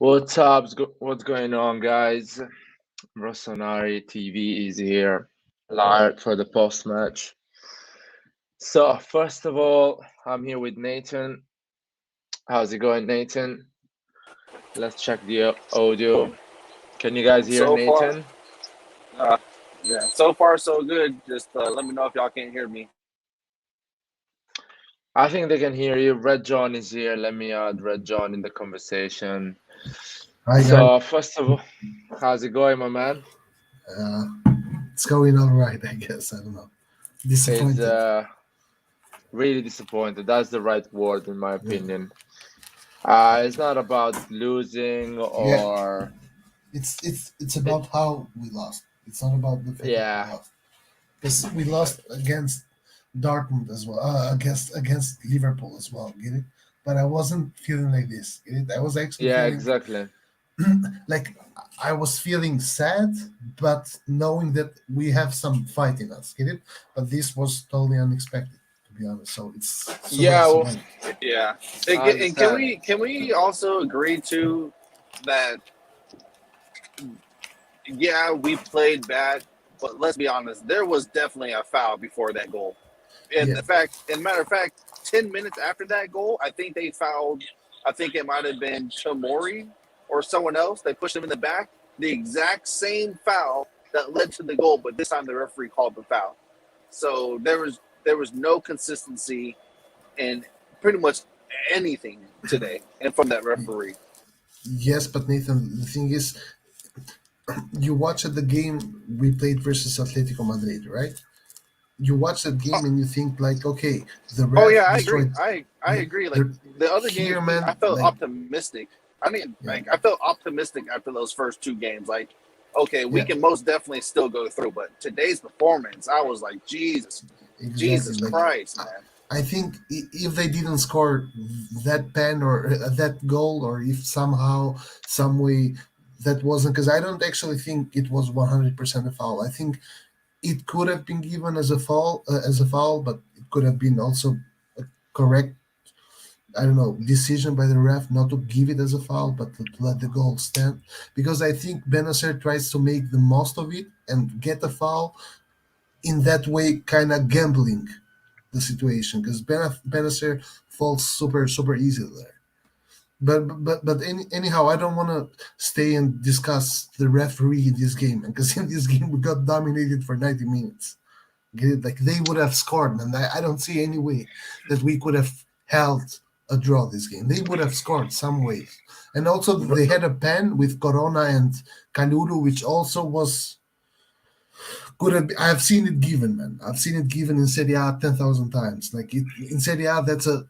What's up? What's going on, guys? Rossonari TV is here live for the post match. So, first of all, I'm here with Nathan. How's it going, Nathan? Let's check the audio. Can you guys hear So far, Nathan? uh, yeah, so far so good. Just let me know if y'all can't hear me. I think they can hear you. Red John is here. Let me add Red John in the conversation. Hi guys, So, first of all, how's it going, my man? uh, it's going all right. I guess I don't know. It's Disappointed. really disappointed. That's the right word, in my Yeah, opinion. It's not about losing yeah. or It's it, about how we lost. It's not about the fact that we yeah, lost because we lost against Dortmund as well, against Liverpool as well. Get it? But I wasn't feeling like this. Get it? I was actually yeah, feeling exactly. like I was feeling sad, but knowing that we have some fight in us. Get it? But this was totally unexpected, to be honest. So it's super Yeah, well, disappointing. Yeah, I and can understand. we also agree to that? Yeah, we played bad, but let's be honest. There was definitely a foul before that goal. And Yeah, the fact, and matter of fact, 10 minutes after that goal, I think they fouled. I think it might have been Chamori or someone else. They pushed him in the back. The exact same foul that led to the goal, but this time the referee called the foul. So there was no consistency in pretty much anything today, and from that referee. yes, but Nathan, the thing is, you watched the game we played versus Atletico Madrid, right? You watch that Oh, game and you think like, okay, the oh ref yeah, I agree. destroyed. I Yeah, agree. Like the the other games, here, I man. felt Like, optimistic. I mean, yeah, like I felt optimistic after those first two games. Like, okay, we yeah, can most definitely still go through. But today's performance, I was like, exactly. Jesus Like, Christ, I, man. I think if they didn't score that pen or that goal, or if somehow, some way, that wasn't, because I don't actually think it was 100% a foul. I think it could have been given as a foul, but it could have been also a correct, I don't know, decision by the ref not to give it as a foul, but to let the goal stand. Because I think Benacer tries to make the most of it and get a foul in that way, kind of gambling the situation. Because Benacer falls super easy there. But anyhow, I don't want to stay and discuss the referee in this game, because in this game we got dominated for 90 minutes. Get it? Like, they would have scored, and I don't see any way that we could have held a draw this game. They would have scored some ways, and also they had a pen with Corona and Kalulu, which also was could have. I've seen it given, man. I've seen it given in Serie A 10,000 times. Like, in Serie A, that's a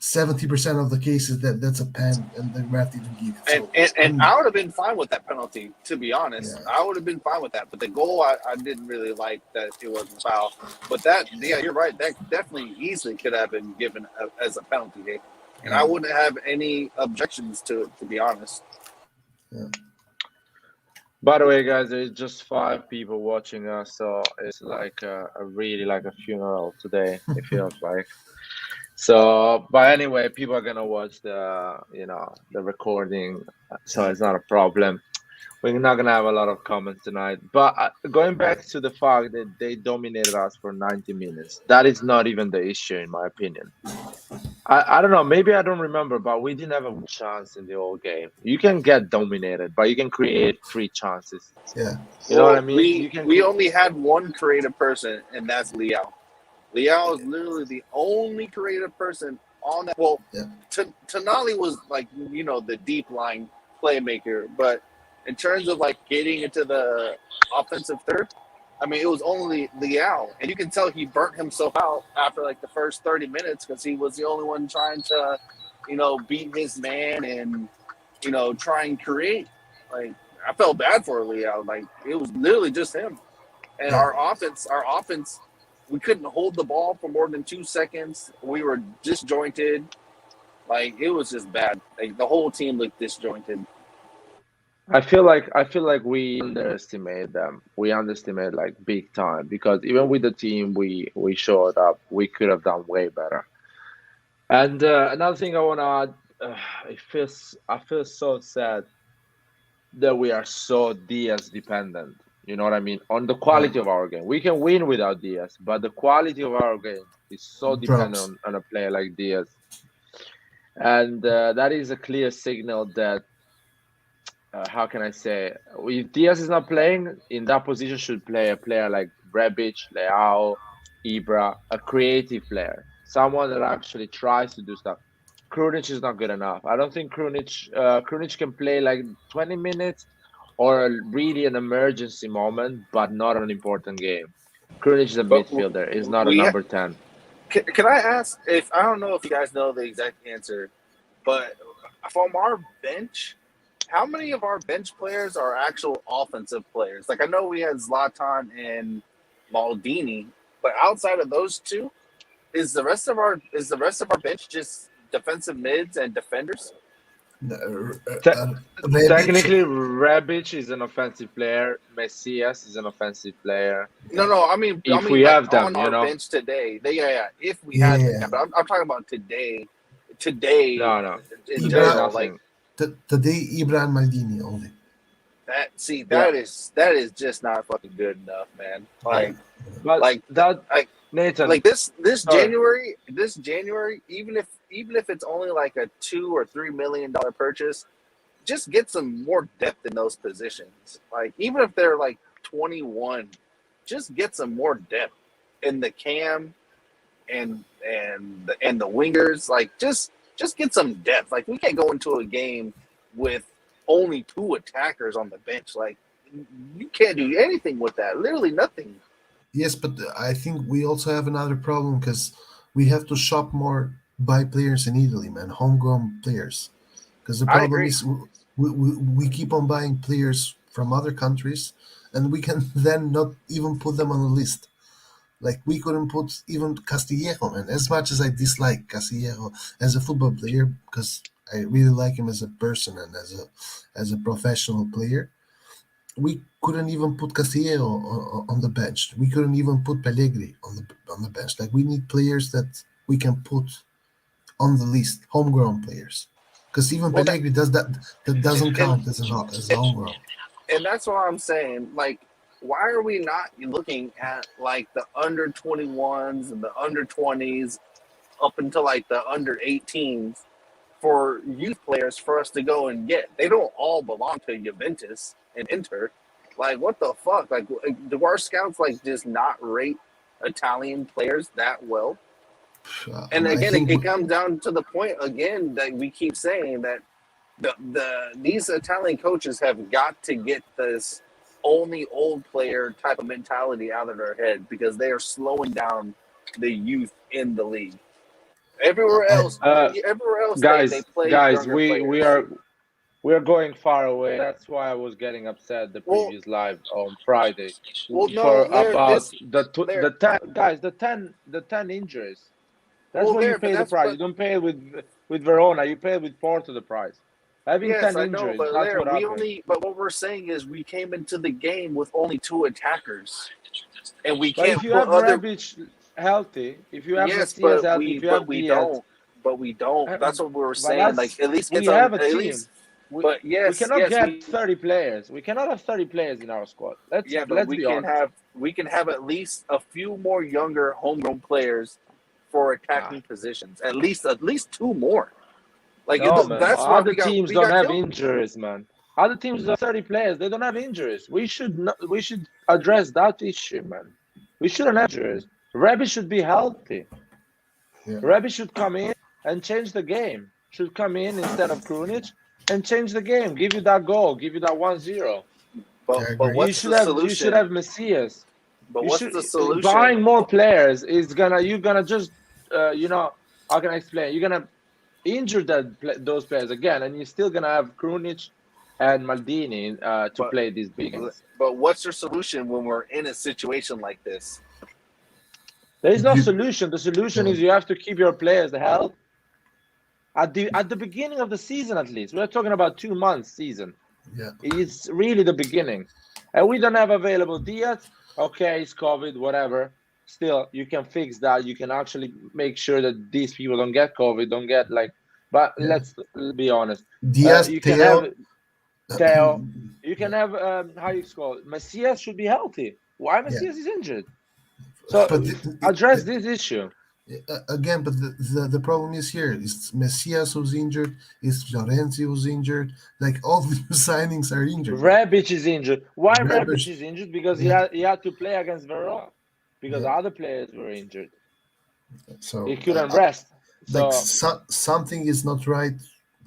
70% of the cases that's a pen, and the ref didn't give it. And, So and and I'm I would have been fine with that penalty, to be honest. yeah, I would have been fine with that. But the goal, I didn't really like that it was a foul. But that, yeah, you're right. That definitely easily could have been given as a penalty, eh? And I yeah, wouldn't have any objections to it, to be honest. yeah. By the way, guys, there's just 5 people watching us, so it's like a really like a funeral today. It feels like. So, but anyway, people are gonna watch the recording, so it's not a problem. We're not gonna have a lot of comments tonight. But going back to the fact that they dominated us for 90 minutes, that is not even the issue, in my opinion. I don't know. Maybe I don't remember, but we didn't have a chance in the whole game. You can get dominated, but you can create 3 chances. Yeah. You know what I Well, mean? we You can. we only had one creative person, and that's Liao. Liao is literally the only creative person on that. Well, Yeah. Tonali was like, the deep line playmaker, but in terms of like getting into the offensive third, I mean, it was only Liao, and you can tell he burnt himself out after like the first 30 minutes because he was the only one trying to, beat his man and try and create. Like, I felt bad for Liao. Like, it was literally just him. And Yeah. our offense, we couldn't hold the ball for more than 2 seconds. We were disjointed. Like, it was just bad. Like, the whole team looked disjointed. I feel like we underestimate them. We underestimate like big time because even with the team we showed up, we could have done way better. And another thing I want to add. I feel so sad that we are so Diaz dependent. You know what I mean? On the Yeah, quality of our game, we can win without Diaz, but the quality of our game is so dependent drops. on a player like Diaz, and that is a clear signal that how can I say, if Diaz is not playing in that position, should play a player like Rebic, Leao, Ibra, a creative player, someone that actually tries to do stuff. Krunic is not good enough. I don't think Krunic can play like 20 minutes or really an emergency moment, but not an important game. Krunic is a But midfielder. Is not a we number 10. can I ask if I don't know if you guys know the exact answer, but from our bench, how many of our bench players are actual offensive players? Like I know we had Zlatan and Maldini, but outside of those two, is the rest of our bench just defensive mids and defenders? Te- Rebic, Technically, Rebic is an offensive player. Messias is an offensive player. No, no. I If mean, we like have on them, our bench today. Yeah. If we had them, yeah. but I'm talking about today no. in Today, Ibra, general. Like nothing. today Ibra and Maldini only. that. See, Yeah, that is just not fucking good enough, man. Yeah. but Like, that like, Nathan, like this sorry. January, even if it's only like a $2 or $3 million purchase, just get some more depth in those positions. Like even if they're like 21, just get some more depth in the cam and the wingers. Like just get some depth. Like we can't go into a game with only two attackers on the bench. Like you can't do anything with that. Literally nothing. Yes, but I think we also have another problem because we have to shop more buy players in Italy, man, homegrown players. Because the I problem agree. is we keep on buying players from other countries, and we can then not even put them on the list. Like we couldn't put even Castillejo, man. As much as I dislike Castillejo as a football player, because I really like him as a person and as a professional player, we couldn't even put Castillejo on the bench. We couldn't even put Pellegrini on the bench. Like we need players that we can put on the list, homegrown players. Because even Well, Pellegrini does that doesn't and count as a homegrown. and that's what I'm saying. Like, why are we not looking at like the under 21s and the under 20s up until like the under 18s for youth players for us to go and get? They don't all belong to Juventus and Inter. Like, what the fuck? Like, do our scouts like just not rate Italian players that well? And I again, think it comes down to the point again that we keep saying that these Italian coaches have got to get this only old player type of mentality out of their head because they are slowing down the youth in the league. Everywhere I else, Uh, they guys, play guys, younger players. we are going far away. That's why I was getting upset the Well, previous live on Friday no, for there about this the there. 10 guys, the ten injuries. That's Well, what you there, but pay the that's price. You don't pay it with Verona. You pay it with Porto the price. Having yes, 10 I know, injuries, but that's there what we happened. only. But what we're saying is we came into the game with only two attackers, and we But can't if you put have other. Rebic healthy, if you have Yes, Messias healthy, if you but have we Diaz, don't. But we don't. uh, That's what we were but saying. that's Like at least we it's on. have a At team. least, We but we yes, cannot yes, get 30 players. We cannot have 30 players in our squad. yeah, but Let's be honest. we can have at least a few more younger homegrown players for Nah. attacking positions. At least two more. Like No, man. that's why Other teams we don't got have killed. injuries, man. Other teams have 30 players. They don't have injuries. We should address that issue, man. We shouldn't have injuries. Rebic should be healthy. yeah, Rebic should come in and change the game. Should come in instead of Krunic and change the game. Give you that goal. Give you that 1-0. I But agree. what's the You should solution? have Messias. But You what's should the solution? buying more players is gonna you're gonna just how can I explain? You're gonna injure those players again, and you're still gonna have Krunic and Maldini to But play these big games. but what's your solution when we're in a situation like this? There is no You, solution. The solution uh, is you have to keep your players healthy at the beginning of the season. At least we're talking about 2 months season. yeah. It's really the beginning, and we don't have available Diaz. Okay, it's COVID, whatever. Still, you can fix that. You can actually make sure that these people don't get COVID, don't get like But Yeah. let's be honest. Diaz, You can have Theo, Theo. You can have how you call it. Messias should be healthy. Why yeah, Messias is injured? So but address this issue. again, but the problem is here. It's Messias who's injured. It's Llorenzi who's injured. Like all the new signings are injured. Rebic is injured. Why Rebic Rebic, is injured? Because yeah. he had to play against Verona because Yeah. other players were injured. He So couldn't rest. like So something is not right.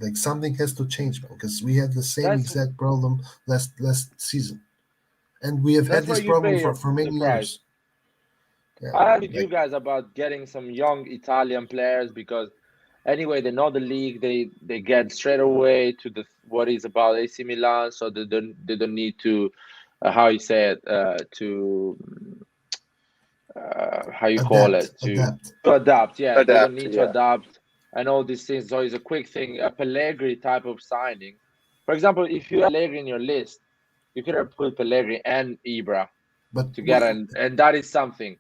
Like something has to change, man, because we had the same that's exact problem last season, and we have had that's why this you problem pay for the many price. years. Yeah, I agree with you like guys about getting some young Italian players because anyway they know the league. They get straight away to the what is about AC Milan, so they don't need to how you say it to how you call it adapt. to adapt. Yeah, they don't Adapt. need to Yeah. adapt and all these things. So it's a quick thing, a Pellegrini type of signing. For example, if you have Pellegrini in your list, you could have put Pellegrini and Ibra But together, and that is something.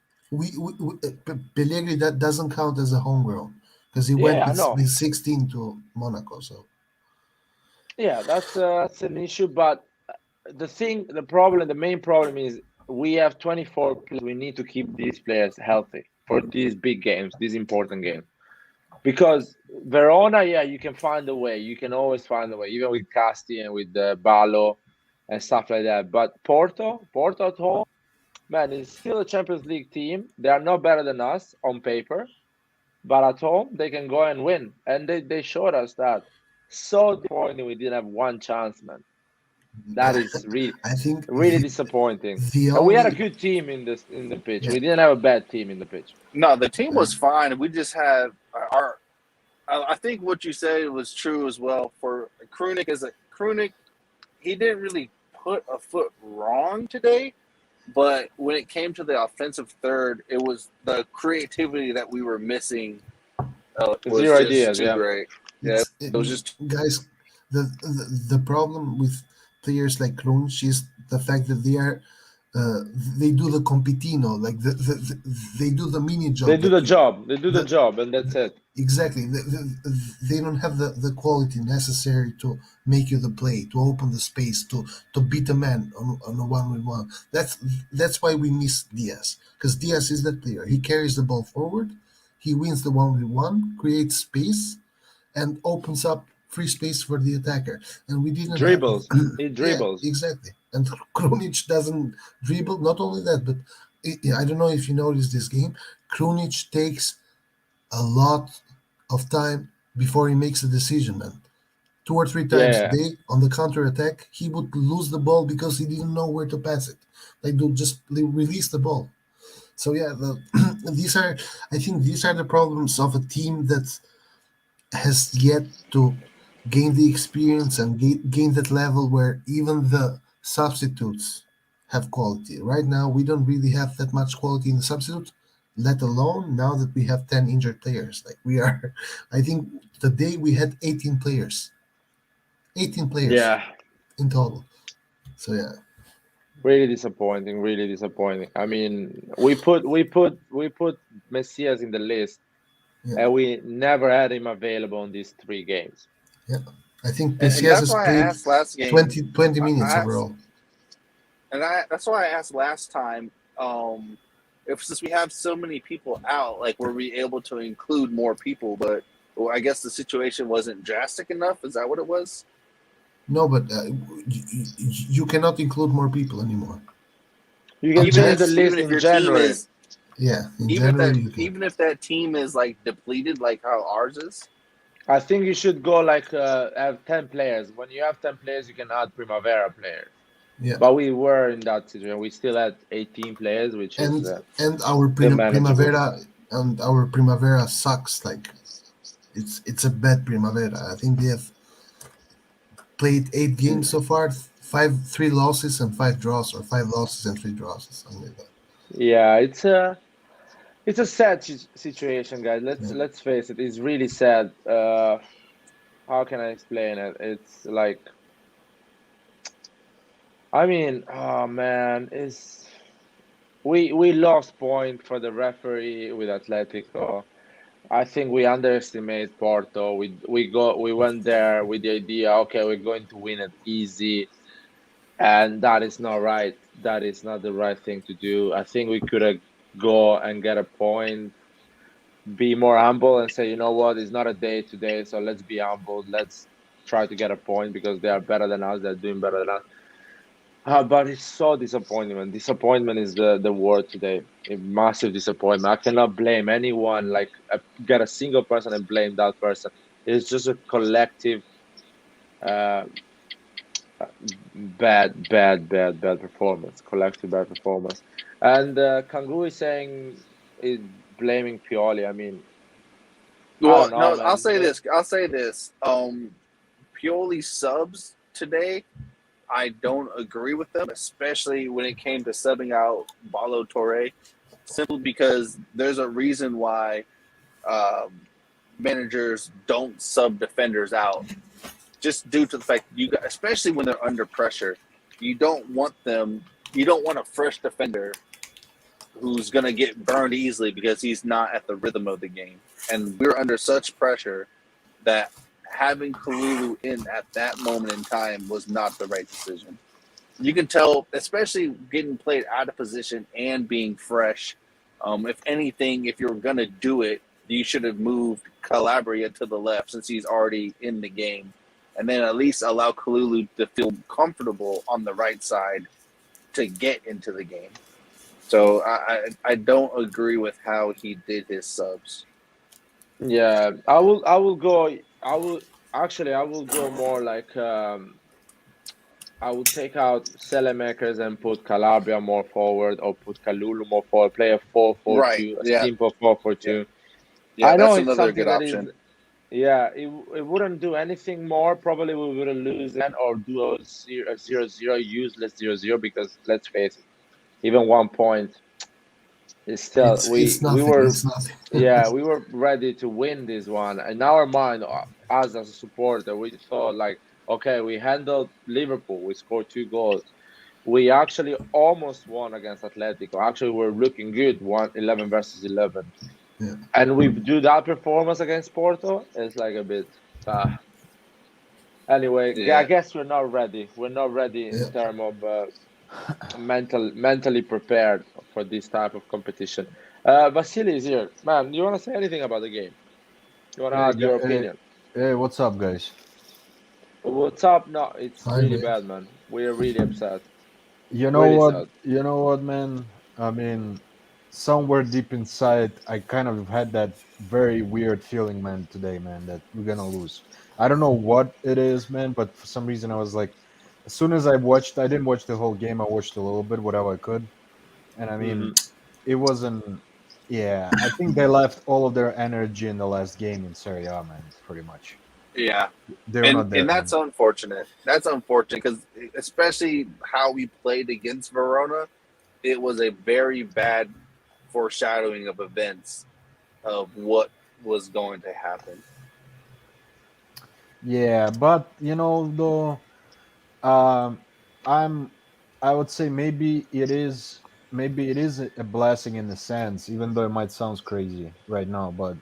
Pellegrini, that doesn't count as a homegrown because he went Yeah, I know. with 16 to Monaco. So Yeah, that's an issue. But the main problem is we have 24 players. We need to keep these players healthy for these big games, these important games. Because Verona, yeah, you can find a way. You can always find a way, even with Casti and with Ballo and stuff like that. But Porto at home, man, is still a Champions League team. They are not better than us on paper, but at home they can go and win. And they showed us that. So disappointing we didn't have one chance, man. That is really I think really disappointing. the And we had a only good team in the pitch. yeah We didn't have a bad team in the pitch. No, the team was fine. We just had our. I think what you said was true as well. For Krunic, he didn't really put a foot wrong today, but when it came to the offensive third, it was the creativity that we were missing. Was Zero just ideas, too yeah. great. Yeah, it was just guys. The problem with players like Krunic is the fact that uh, they do the compitino, like they do the mini They job. do Like the job. They do the the, job, and that's it. exactly, they don't have the quality necessary to make you the play, to open the space, to beat a man on a 1v1. That's why we miss Diaz, because Diaz is that player. He carries the ball forward, he wins the 1v1, creates space, and opens up free space for the attacker. And we didn't have, Dribbles. He yeah, dribbles. exactly. And Krunic doesn't dribble. Not only that, but I don't know if you noticed this game. Krunic takes a lot of time before he makes a decision, man. Two or three times a Yeah. day on the counter attack, he would lose the ball because he didn't know where to pass it. Like they just release the ball. So yeah, I think these are the problems of a team that has yet to gain the experience and gain that level where even the substitutes have quality. Right now, we don't really have that much quality in the substitutes, let alone now that we have 10 injured players. Like we are, I think today we had 18 players, 18 players Yeah. in total. So yeah, Really disappointing. Really disappointing. I mean, we put Messias in the list, yeah, and we never had him available in these 3 games. yeah. I think and PCS that's has why I played asked last game. 20 minutes I asked, overall. that's why I asked last time. If since we have so many people out, like were we able to include more people? But I guess the situation wasn't drastic enough. Is that what it was? No, but you cannot include more people anymore. You can Even change the if list in your team January. is Yeah, in January you can. even if that team is like depleted, like how ours is. I think you should go like have 10 players. When you have 10 players, you can add Primavera players. Yeah, But we were in that situation. We still had 18 players, which is and our still manageable. Primavera sucks. Like it's a bad Primavera. I think they have played 8 games so far, three losses and 5 draws, or 5 losses and 3 draws, or something like that. Yeah, it's a sad situation, guys. Let's Yeah. let's face it. It's really sad. How can I explain it? It's like, I mean, oh man, we lost point for the referee with Atletico. I think we underestimate Porto. We went there with the idea, okay, we're going to win it easy, and that is not right. That is not the right thing to do. I think we could have go and get a point, be more humble, and say, you know what, it's not a day today, so let's be humble. Let's try to get a point because they are better than us. They're doing better than us. But it's so disappointment. Disappointment is the word today. A massive disappointment. I cannot blame anyone. Like get a single person and blame that person. It's just a collective uh, bad performance. Collective bad performance. And Kangoo is saying is blaming Pioli. I mean, I Well, don't know, no, I'll man. say this. Pioli subs today, I don't agree with them, especially when it came to subbing out Balo Torre, simply because there's a reason why um, managers don't sub defenders out, just due to the fact you got, especially when they're under pressure, you don't want them. You don't want a fresh defender who's going to get burned easily because he's not at the rhythm of the game. And we're under such pressure that having Kalulu in at that moment in time was not the right decision. You can tell, especially getting played out of position and being fresh. If anything, if you're going to do it, you should have moved Calabria to the left since he's already in the game. And then at least allow Kalulu to feel comfortable on the right side to get into the game. So I don't agree with how he did his subs. Yeah, I will go. I will actually. I will go more like I would take out Selemakers and put Calabria more forward, or put Kalulu more forward. Play a four four Right. two, a Yeah. simple 4 4 Yeah. 2. Yeah. I know That's it's another something good that is, option. yeah, it wouldn't do anything more. Probably we would lose then, or do a 0-0, useless 0-0, because let's face it, even 1 point is still, It's we nothing. were, It's nothing. yeah, we were ready to win this one. In our mind, us as a supporter, we thought like, okay, we handled Liverpool, we scored 2 goals. We actually almost won against Atletico. Actually, we're looking good, 11 versus 11. Yeah. And we do that performance against Porto, it's like a bit. Uh, anyway, I Yeah. guess we're not ready. We're not ready in Yeah. terms of mentally prepared for this type of competition. Vasily is here. Man, do you want to say anything about the game? You want to Hey, add your opinion? hey, what's up, guys? What's up? No, it's Hi, really man. bad, man. We're really upset. You know Really what? sad. You know what, man? I mean, somewhere deep inside, I kind of had that very weird feeling, man, today, man, that we're gonna lose. I don't know what it is, man, but for some reason I was like, as soon as I didn't watch the whole game. I watched a little bit, whatever I could, and I mean, Hmm. it wasn't. Yeah, I think they left all of their energy in the last game in Serie A, man. Pretty much, Yeah. they were And not there, and that's man. unfortunate. That's unfortunate because especially how we played against Verona, it was a very bad foreshadowing of events of what was going to happen. Yeah, but though. Um, I'm. I would say maybe it is a blessing in the sense, even though it might sound crazy right now, but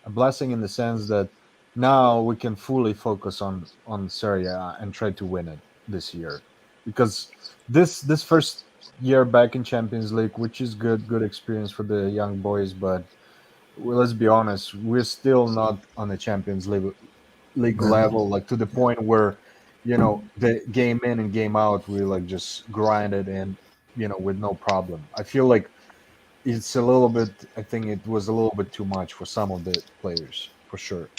a blessing in the sense that now we can fully focus on Serie A and try to win it this year, because this first year back in Champions League, which is good experience for the young boys, but well, let's be honest, we're still not on the Champions League Level. level, like to the point where the game in and game out we like just grinded and with no problem. I feel like it's a little bit. I think it was a little bit too much for some of the players, for sure.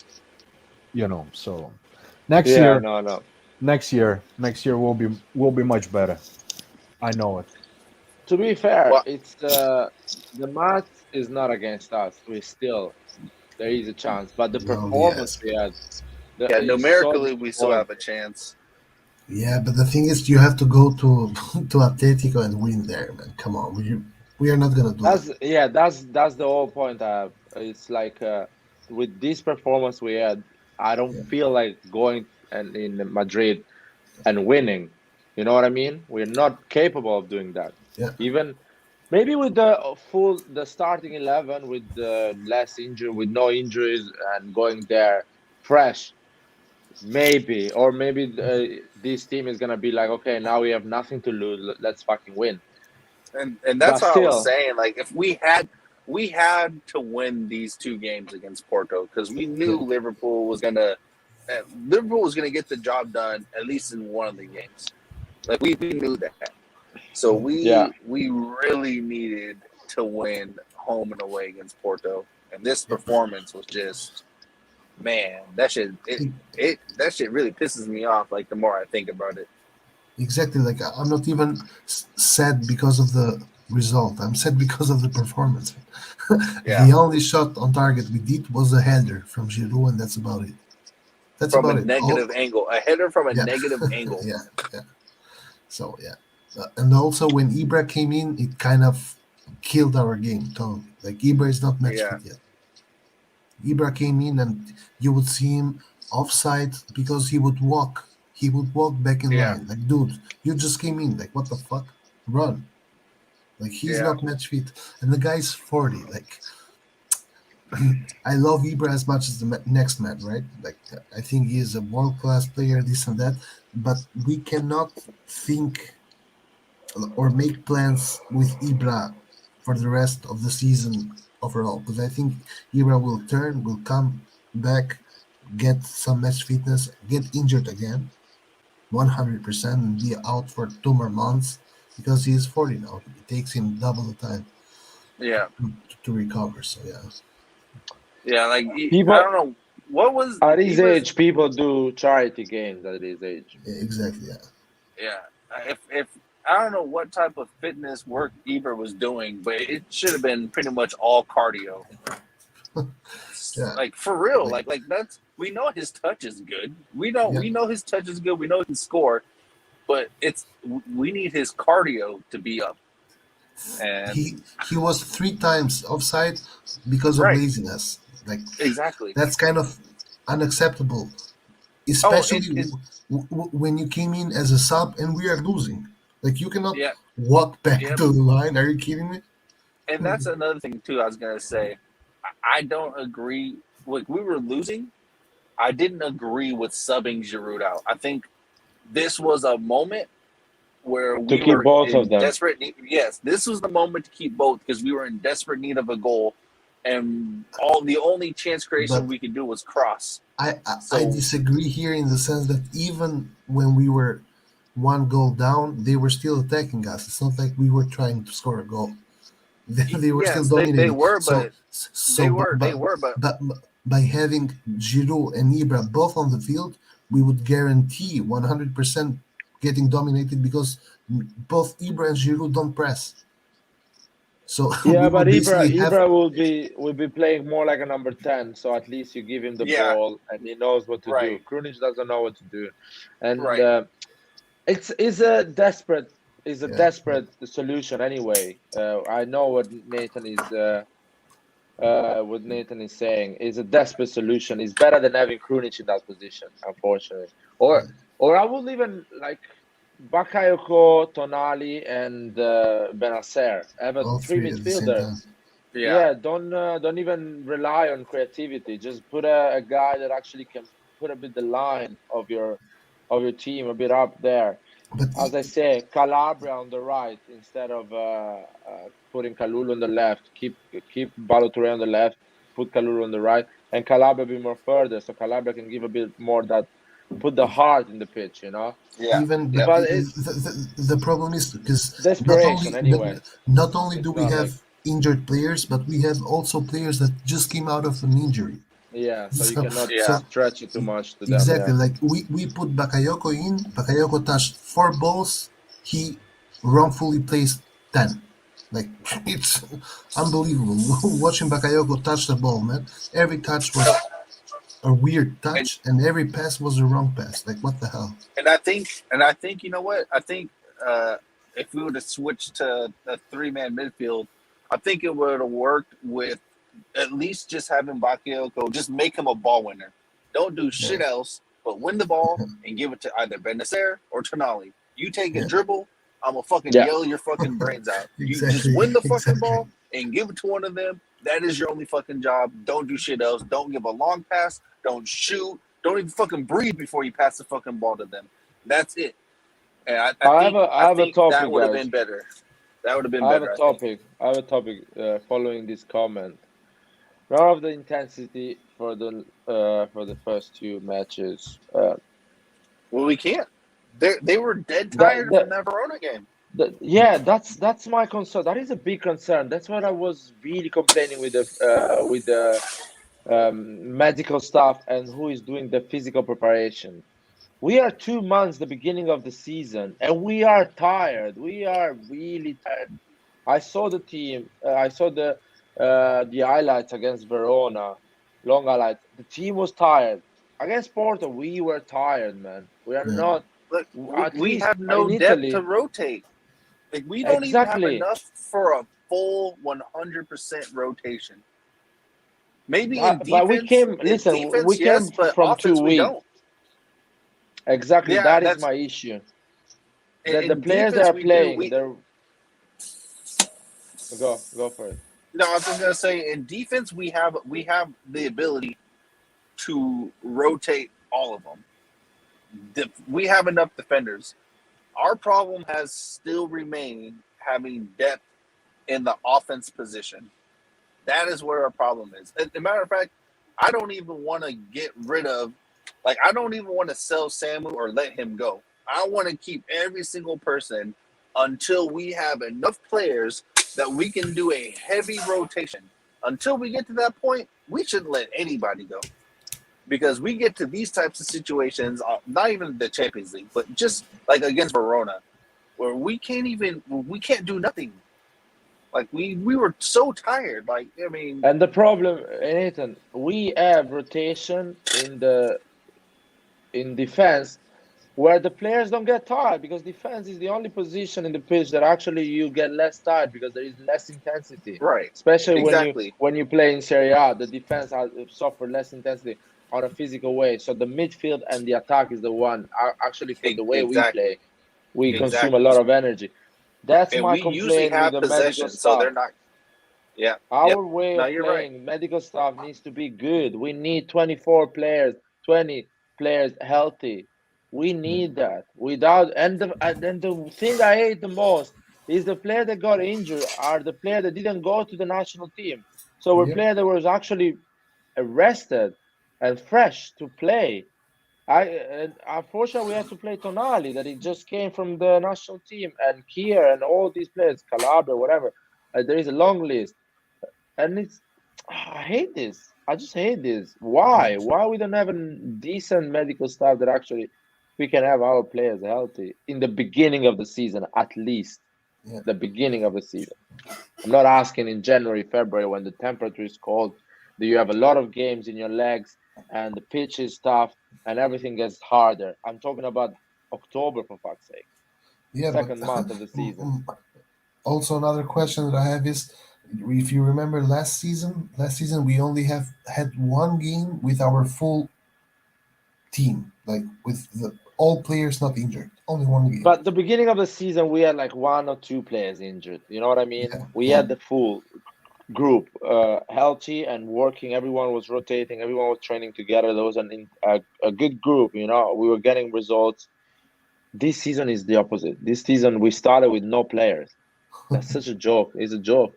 So next Yeah, year, no, no. next year will be much better. I know it. To be fair, Well, it's the math is not against us. We still, there is a chance, but the Oh, performance yes. we had, yeah, is so numerically we still have a disappointing. chance. Yeah, but the thing is, you have to go to to Atletico and win there, man. Come on, we are not gonna do that. That's, yeah, that's the whole point. It's like with this performance we had, I don't Yeah, feel like going and in Madrid and winning. You know what I mean? We're not capable of doing that. yeah, Even Maybe with the starting 11 with less injury, with no injuries, and going there fresh. Maybe, or maybe this team is gonna be like, okay, now we have nothing to lose. Let's fucking win. And But that's what I was still, saying. Like if we had to win these two games against Porto because we knew Yeah. Liverpool was gonna get the job done at least in one of the games. Like we knew that. So yeah, we really needed to win home and away against Porto. And this performance was just, man, that shit really pisses me off. Like the more I think about it. Exactly. Like I'm not even sad because of the result. I'm sad because of the performance. Yeah, The only shot on target we did was a header from Giroud, and that's about it. That's from a about it. negative angle, a header from a Yeah, negative angle. yeah, yeah. So yeah, and also when Ibra came in, it kind of killed our game totally. Like Ibra is not match Yeah, fit yet. Ibra came in, and you would see him offside because he would walk. He would walk back in yeah, line. Like, dude, you just came in. Like, what the fuck? Run. Like, he's yeah, not match fit, and the guy's 40. Like, I love Ibra as much as the next man, right? Like, I think he is a world class player, this and that. But we cannot think or make plans with Ibra for the rest of the season overall, because I think Ibra will come back, get some match fitness, get injured again, 100%, and be out for 2 more months because he is 40 now. It takes him double the time yeah, to recover. So yeah, yeah. Like I people don't know what was at his Ibra's. age, people do charity games at his age. yeah, exactly. Yeah, Yeah, if I don't know what type of fitness work Ibra was doing, but it should have been pretty much all cardio. yeah, Like for real, like like that's we know his touch is good. We know his touch is good. We know he can score, but we need his cardio to be up. he And he was 3 times offside because of right, laziness. Like exactly. that's kind of unacceptable, Oh, especially it when you came in as a sub and we are losing. Like you cannot yeah, walk back yep. to the line. Are you kidding me? And that's another thing too. I was gonna say, I don't agree. Like we were losing. I didn't agree with subbing Giroud out. I think this was a moment where To we keep were both of in them. desperate need. Yes, this was the moment to keep both because we were in desperate need of a goal, and the only chance creation But we could do was cross. I So disagree here in the sense that even when we were 1 goal down, they were still attacking us. It's not like we were trying to score a goal. They were still yes, they dominating. were, So but so but by having Giroud and Ibra both on the field, we would guarantee 100% getting dominated because both Ibra and Giroud don't press. So we Yeah, but would basically have Ibra will be playing more like a number 10, so at least you give him the yeah, ball and he knows what to do. right, Krunic doesn't know what to do, and right. it's a desperate yeah, yeah. solution anyway. I know what Nathan is saying is a desperate solution. It's better than having Krunic in that position, unfortunately. Or Yeah. I would even like Bakayoko, Tonali, and Benacer. Have a All three three at the same midfielder. time. Yeah, Yeah, don't even rely on creativity. Just put a guy that actually can put a bit the line of your team a bit up there. But As I say, Calabria on the right instead of putting Kalulu on the left. Keep Balotelli on the left. Put Kalulu on the right, and Calabria be more further, so Calabria can give a bit more that put the heart in the pitch. yeah, even yep. But it's the problem is because desperation anyway. not only do It's we not like have injured players, but we have also players that just came out of an injury. yeah, so you So cannot Yeah, so stretch it too much to them. exactly, Yeah. like we put Bakayoko in. Bakayoko touched 4 balls. He wrongfully placed 10. Like it's unbelievable watching Bakayoko touch the ball, man. Every touch was a weird and touch, and every pass was a wrong pass. Like what the hell? and I think you know what I think. If we would have switched to a three-man midfield, I think it would have worked with at least just having Bakayoko, just make him a ball winner. Don't do Yeah, shit else, but win the ball and give it to either Benacer or Tonali. You take a yeah, dribble, I'm gonna fucking Yeah. yell your fucking brains out. You just Exactly. win the fucking Exactly. ball and give it to one of them. That is your only fucking job. Don't do shit else. Don't give a long pass. Don't shoot. Don't even fucking breathe before you pass the fucking ball to them. That's it. And I I think have a that topic, would have guys. been better. That would have been I have a better, I think. topic. I have a topic following this comment. None of the intensity for the first two matches. Well, we can't. They were dead That tired from that that Verona game. yeah, that's my concern. That is a big concern. That's what I was really complaining with the medical staff and who is doing the physical preparation. We are 2 months the beginning of the season, and we are tired. We are really tired. I saw the team. I saw the highlights against Verona, long highlights. The team was tired. Against Porto, we were tired, man. We are Yeah. not. Look, At we least have no in depth to Italy, rotate. Like we don't even have exactly. enough for a full 100% rotation. Maybe in But we defense, came. Listen, we yes, came but from offense we 2 weeks. don't. Exactly, Yeah, that is that's my issue. The in players that defense are we do. playing, they're go for it. No, I was just gonna say in defense we have the ability to rotate all of them. We have enough defenders. Our problem has still remained having depth in the offense position. That is where our problem is. As a matter of fact, I don't even want to get rid of, I don't even want to sell Samu or let him go. I want to keep every single person until we have enough players that we can do a heavy rotation. Until we get to that point, we shouldn't let anybody go. Because we get to these types of situations, not even the Champions League, but just like against Verona, where we can't do nothing. Like we were so tired. Like I mean, And the problem, Nathan, we have rotation in defense where the players don't get tired because defense is the only position in the pitch that actually you get less tired because there is less intensity. right? Especially Exactly. when you play in Serie A, the defense has suffered less intensity on a physical way. So the midfield and the attack is the one actually for the way we Exactly. play, we consume a Exactly. lot of energy. That's And my we usually complaint with have the medical possession, so staff. they're not. Yeah. Yep. Our way No, of you're right. playing, medical staff needs to be good. We need 24 players, 20 players healthy. We need that. Without and the thing I hate the most is the player that got injured are the player that didn't go to the national team. So we're Yep. player that was actually arrested and fresh to play. Unfortunately we have to play Tonali that he just came from the national team and Kier and all these players, Calabria, whatever. There is a long list. And I hate this. I just hate this. Yeah. Why we don't have a decent medical staff that actually we can have our players healthy in the beginning of the season, at least Yeah. the beginning of the season. I'm not asking in January, February when the temperature is cold. Do you have a lot of games in your legs and the pitch is tough and everything gets harder? I'm talking about October for fuck's sake, Yeah, but second month of the season. also another question that I have is, if you remember last season we only have had one game with our full team, like with all players not injured, only one game. But the beginning of the season, we had like one or two players injured. You know what I mean? Yeah, We yeah, had the full group healthy and working. Everyone was rotating. Everyone was training together. There was a good group. You know, we were getting results. This season is the opposite. This season we started with no players. That's such a joke. It's a joke.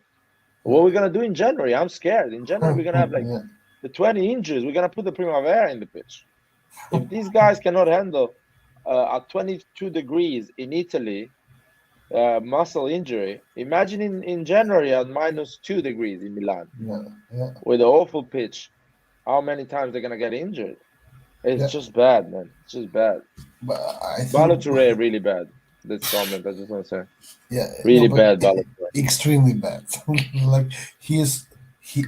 What are we gonna do in January? I'm scared. In January we're gonna have like yeah, the 20 injuries. We're gonna put the Primavera in the pitch. If these guys cannot handle at 22 degrees in Italy muscle injury. Imagine in January at -2 degrees in Milan yeah, yeah, with an awful pitch. How many times they're gonna get injured? It's yeah. just bad, man. It's just bad. But I think, Balotelli really bad. This comment, I just want to say, yeah, no, really but bad Balotelli. extremely bad. Like he is, he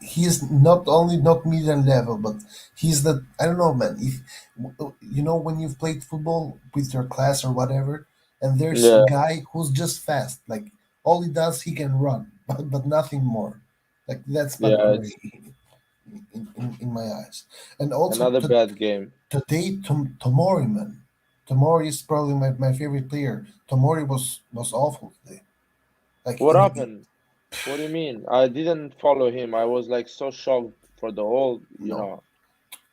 he is not only not medium level, but he's the, I don't know, man. If you know, when you've played football with your class or whatever, and there's a Yeah, guy who's just fast, like all he does, he can run, but nothing more. Like that's yeah. Balotelli It's in my eyes. And also another bad game. today, Tomori, man. Tomori is probably my favorite player. Tomori was awful today. Like What happened? What do you mean? I didn't follow him. I was like so shocked for the whole, no,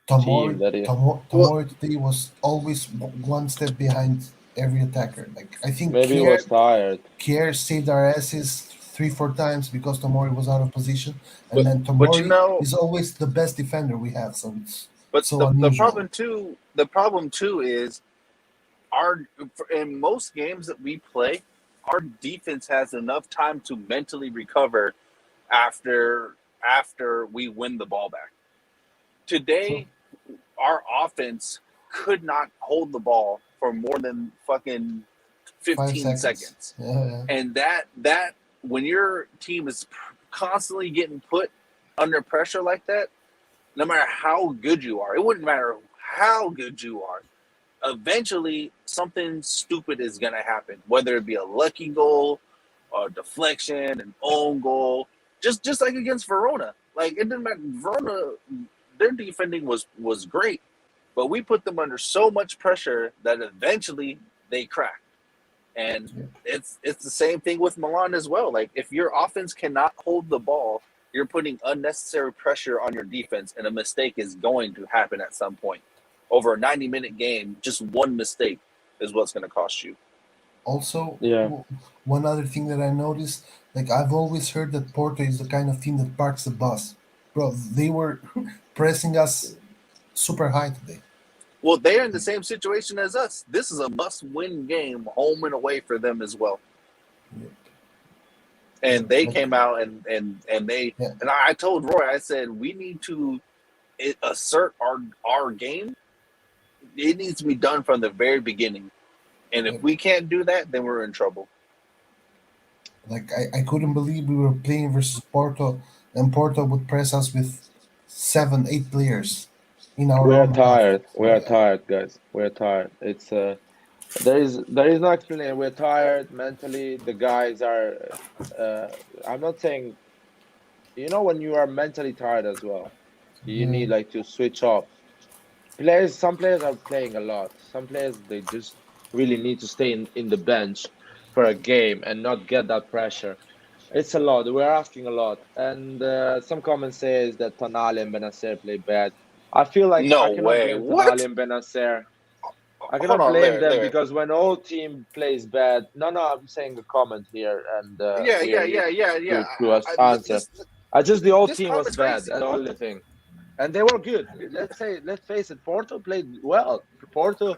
team that he Well, Tomori today was always one step behind every attacker. Like I think maybe he Kier was tired. Kier saved our asses 3 4 times because Tomori was out of position, and but then but you Tomori know, is always the best defender we have. So it's but so the unusual. problem too is our in most games that we play, our defense has enough time to mentally recover after we win the ball back. True. Today, our offense could not hold the ball for more than fucking 15 5 seconds. seconds. Yeah, And that when your team is constantly getting put under pressure like that, no matter how good you are, it wouldn't matter how good you are. Eventually, something stupid is going to happen, whether it be a lucky goal, a deflection, an own goal. Just like against Verona, like it didn't matter. Verona, their defending was great, but we put them under so much pressure that eventually they cracked. And yeah. it's the same thing with Milan as well. Like if your offense cannot hold the ball, you're putting unnecessary pressure on your defense, and a mistake is going to happen at some point. Over a 90-minute game, just one mistake is what's going to cost you. Also, Yeah. one other thing that I noticed, like I've always heard that Porto is the kind of team that parks the bus. Bro, they were pressing us super high today. Well, they're in the same situation as us. This is a must-win game, home and away for them as well. Yeah. And they Like, came out and they yeah, and I told Roy, I said we need to assert our game. It needs to be done from the very beginning. And yeah. if we can't do that, then we're in trouble. Like I couldn't believe we were playing versus Porto, and Porto would press us with 7 8 players in our We are own half. tired. We So are tired, guys. We are tired. It's there is no explanation. We're tired mentally. The guys are. Uh, I'm not saying when you are mentally tired as well. You yeah, need like to switch off. Players, some players are playing a lot. Some players they just really need to stay in the bench for a game and not get that pressure. It's a lot. We're asking a lot. And some comment says that Tonali and Benacer play bad. I feel like I No cannot way. blame Tonali What? and Benacer. I Hold cannot on, blame Larry. them Larry. because when whole team plays bad, no, I'm saying a comment here, and Yeah, we are yeah, here yeah, yeah, yeah. to us This answer. this I just the whole this team was comment's bad. crazy. That's the only thing, and they were good. Let's face it, Porto played well. Porto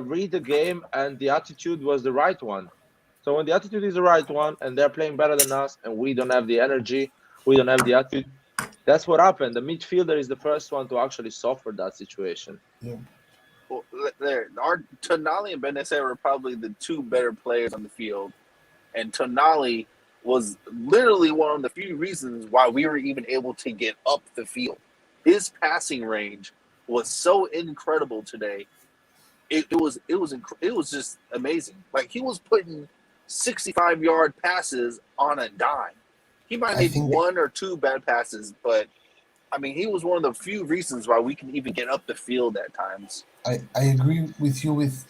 read the game, and the attitude was the right one. So when the attitude is the right one, and they're playing better than us, and we don't have the energy, we don't have the attitude. That's what happened. The midfielder is the first one to actually suffer that situation. yeah. Well, our Tonali and Benacer were probably the two better players on the field, and Tonali was literally one of the few reasons why we were even able to get up the field. His passing range was so incredible today. It was just amazing. Like he was putting 65-yard passes on a dime. He might have I made think one or two bad passes, but I mean, he was one of the few reasons why we can even get up the field at times. I agree with you with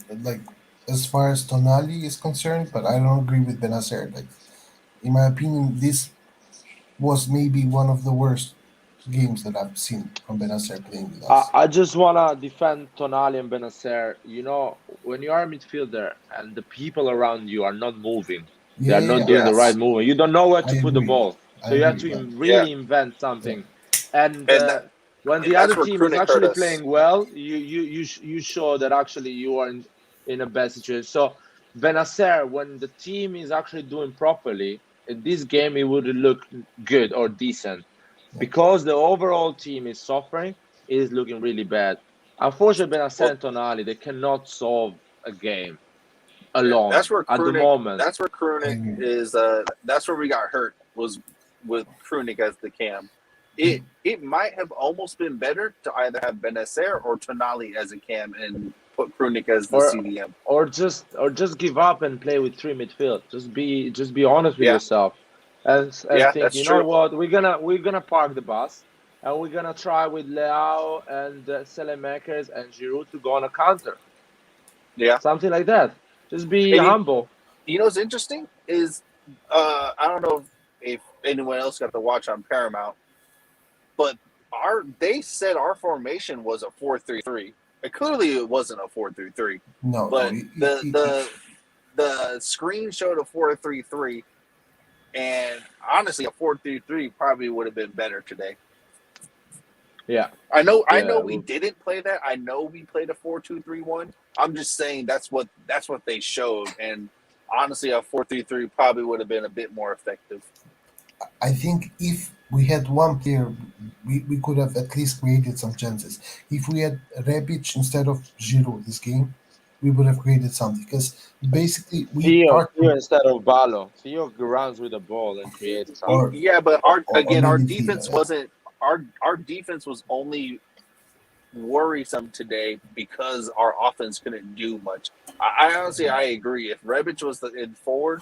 like as far as Tonali is concerned, but I don't agree with Benacer. Like in my opinion, this was maybe one of the worst games that I've seen from Benacer playing with I, us. I just wanna defend Tonali and Benacer. When you are a midfielder and the people around you are not moving, they Yeah, are yeah, not yeah. doing the right Yes. movement. You don't know where I to put the agree. ball, I so you have agree. to But Yeah. really invent yeah, something. And And that when the and other that's where team is Krunic hurt actually us. playing well, you show that actually you are in a bad situation. So Benacer, when the team is actually doing properly in this game, it would look good or decent yeah. because the overall team is suffering, it is looking really bad. Unfortunately, Benacer Well, and Tonali, they cannot solve a game yeah, alone that's where at the Krunic. moment. That's where I Krunic agree. is. That's where we got hurt was with Krunic as the cam. Yeah. It might have almost been better to either have Benacer or Tonali as a cam and put Krunic as the Or CDM. or just give up and play with three midfield. Just be honest with Yeah, yourself, and yeah, think. that's You know true. what? We're gonna park the bus, and we're gonna try with Leao and Selemakers and Giroud to go on a counter. Yeah. something like that. Just be And humble. you know what's interesting is I don't know if anyone else got to watch on Paramount, but they said our formation was a 4-3-3. Clearly, it wasn't a 4-3-3, No, no. but the screen showed a 4-3-3, and honestly, a 4-3-3 probably would have been better today. Yeah, I know yeah. we didn't play that. I know we played a 4-2-3-1. I'm just saying that's what they showed, and honestly, a 4-3-3 probably would have been a bit more effective. I think if we had one player, we could have at least created some chances. If we had Rebic instead of Giroud this game, we would have created something. Because basically, we Theo part instead of Balo. Theo runs with the ball and creates something. Yeah, but or our maybe Theo. defense wasn't our defense was only worrisome today because our offense couldn't do much. I honestly I agree. If Rebic was in forward,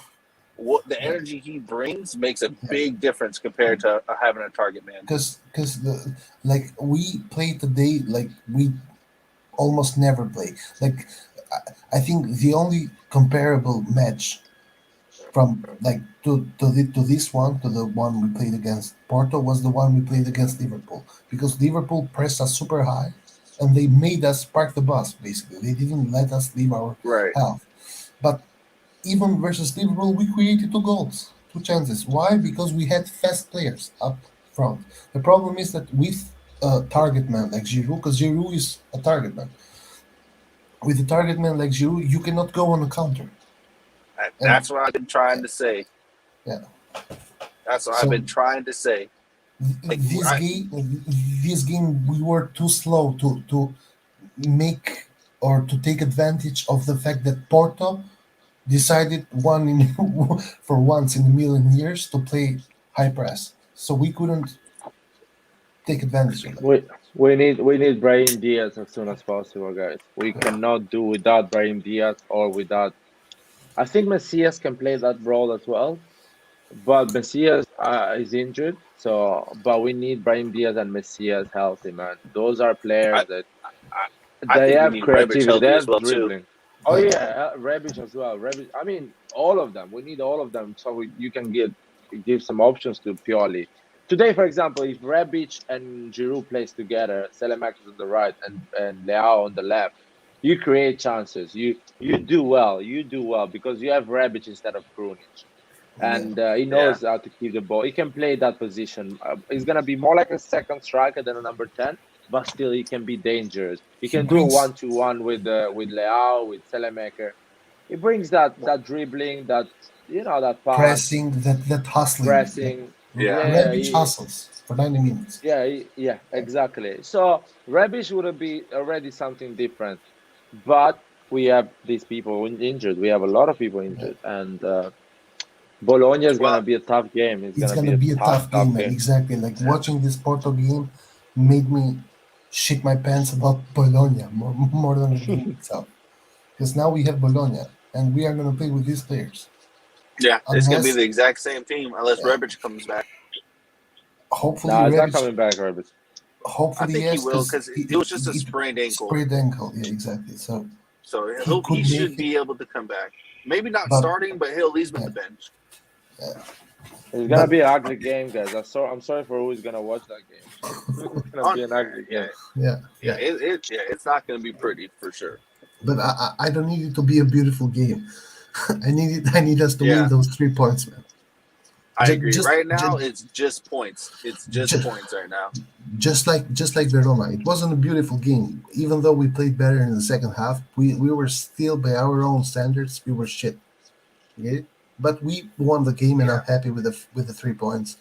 what the Yeah, energy he brings makes a yeah. big difference compared to having a target man. Because the like we play today like we almost never play. Like I think the only comparable match from like to this one to the one we played against Porto was the one we played against Liverpool because Liverpool pressed us super high and they made us park the bus basically. They didn't let us leave our Right. half. But even versus Liverpool, we created two goals, two chances. Why? Because we had fast players up front. The problem is that with a target man like Giroud, because Giroud is a target man. With a target man like Giroud, you cannot go on a counter. And That's what I've been trying to say. yeah, That's what I've so been trying to say. Like this I, game, this game, we were too slow to make or to take advantage of the fact that Porto decided one in for once in a million years to play high press. So we couldn't take advantage of that. We need Brahim Diaz as soon as possible, guys. We Yeah. cannot do without Brahim Diaz or without. I think Messias can play that role as well, but Messias is injured. So, but we need Brahim Diaz and Messias healthy, man. Those are I, players that I they think we have need Rebic creativity, they healthy as have well too. dribbling. Oh Yeah. yeah, Rebic as well. Rebic. I mean, all of them. We need all of them so you can give some options to Pioli. Today, for example, if Rebic and Giroud plays together, Selemakers on the right and Leao on the left, you create chances. You do well. You do well because you have Rebic instead of Krunic, Yeah. and he Yeah. knows how to keep the ball. He can play that position. He's gonna be more like a second striker than a number 10, but still he can be dangerous. He He can do a brings 1-to-1 with Leao, with Selemaker. He brings that dribbling, that pass, pressing, that hustling. Like pressing. Yeah. Yeah, Rebic hustles for 90 minutes. yeah, exactly. So Rebic would be already something different, but we have these people injured. We have a lot of people Yeah. injured, and Bologna is Well, gonna be a tough game. It's It's gonna gonna be a be a tough, tough tough game, man. game. Exactly. Like watching this Porto game made me shit my pants about Bologna more than the game itself. Because now we have Bologna and we are gonna play with these players. yeah, it's gonna be Unless the exact same team unless yeah, Rebic comes back. hopefully Nah, it's not Rebic coming back, Rebic. I hopefully think he yes, will because because it was just a sprained ankle, sprained ankle. Yeah, exactly. So so he he could should make it, be able to come back. Maybe not but starting, but he'll at least be yeah, the bench. yeah. It's gonna But be an ugly game, guys. I'm sorry for who's gonna watch that game. It's gonna be an ugly Yeah, game. yeah, yeah, yeah. it's not gonna be pretty for sure. But I don't need it to be a beautiful game. I need us to win Yeah, those 3 points, man. I Just agree. just Right now, just it's just points. It's just just, points right now. just like Verona. It wasn't a beautiful game. Even though we played better in the second half, we were still by our own standards, we were shit. Yeah? But we won the game and Yeah, I'm happy with the 3 points.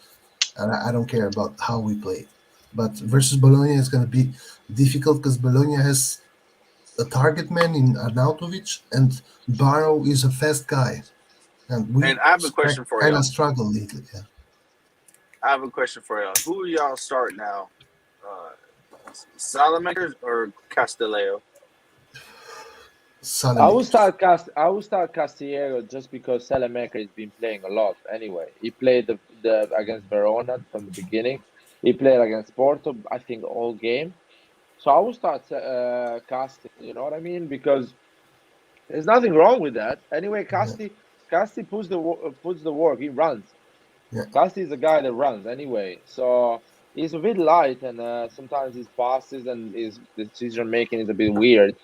And I don't care about how we played. But versus Bologna is gonna be difficult because Bologna has a target man in Arnautovic and Barrow is a fast guy. And we and I have a question for kind of y'all. struggle lately. Yeah. I have a question for y'all. Who are y'all start now? Uh, Salamakers or Castileo? Salamakers. I will start Castillejo just because Salamaker has been playing a lot anyway. He played the against Verona from the beginning. He played against Porto, I think, all game. So I will start Cast. You know what I mean? Because There's nothing wrong with that. Anyway, Casti puts the work. He runs. Yeah, Casti is a guy that runs anyway. So he's a bit light, and sometimes his passes and his decision making is a bit weird.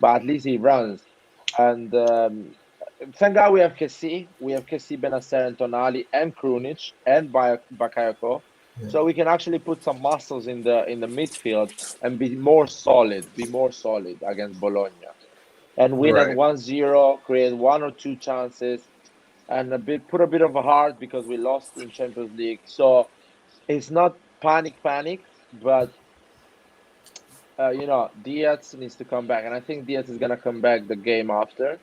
But at least he runs. And thank God we have Kessi. We have Kessi, Benacer, and Tonali, and Krunic, and Bakayoko. yeah, So we can actually put some muscles in the midfield and be more solid. Be more solid against Bologna and win at Right. 1-0, create one or two chances, and put a bit of a heart because we lost in Champions League. So it's not panic, but Diaz needs to come back, and I think Diaz is gonna come back the game after.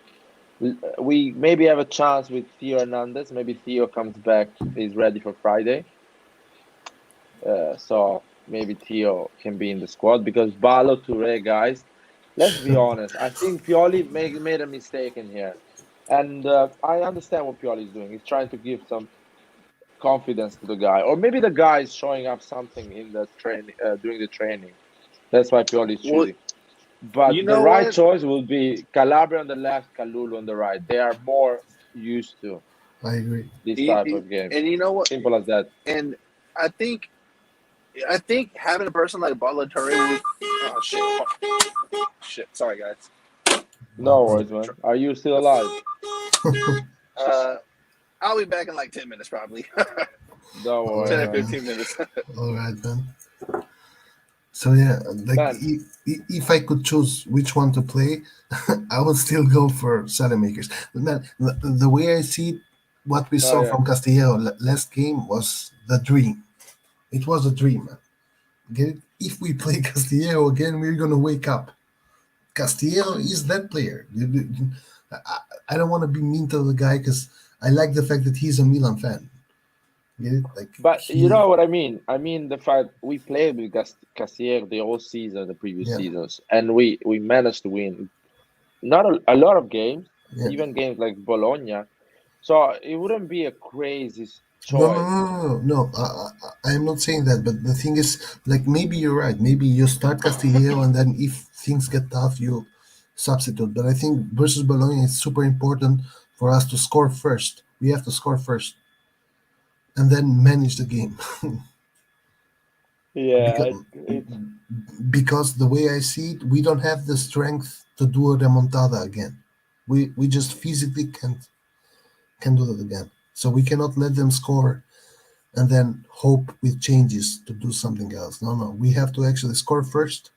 We maybe have a chance with Theo Hernandez. Maybe Theo comes back, is ready for Friday. So maybe Theo can be in the squad because Balo Toure, guys. Let's be honest. I think Pioli made a mistake in here, and I understand what Pioli is doing. He's trying to give some confidence to the guy, or maybe the guy is showing up something in the training during the training. That's why Pioli is Well, choosing. But you the know right what? choice will be Calabria on the left, Kalulu on the right. They are more used to I agree. this type of game. And you know what? Simple as that. And I think I think having a person like Balotelli would. Oh shit! Sorry, guys. No worries, man. Are you still alive? Uh, I'll be back in like 10 minutes, probably. Don't All 10 worry, and right, man. man. 15 minutes. All right, man. So yeah, like Man, if I could choose which one to play, I would still go for Makers. Man, the way I see it, what we oh saw yeah. from Castillejo last game was the dream. It was a dream, man. Get it? If we play Castillejo again, we're gonna wake up. Castillejo is that player. I don't want to be mean to the guy because I like the fact that he's a Milan fan. Get it? Like But you he, know what I mean? I mean the fact we played with Cassier the whole season, the previous yeah, seasons, and we managed to win not a lot of games, yeah. even games like Bologna. So it wouldn't be a crazy No, no, choice. no, no, no. No. I'm not saying that, but the thing is, like, maybe you're right. Maybe you start Castillejo, and then if things get tough, you substitute. But I think versus Bologna, it's super important for us to score first. We have to score first, and then manage the game. Yeah, because it's because the way I see it, we don't have the strength to do a remontada again. We just physically can do that again. So we cannot let them score and then hope with changes to do something else. No, no, we have to actually score first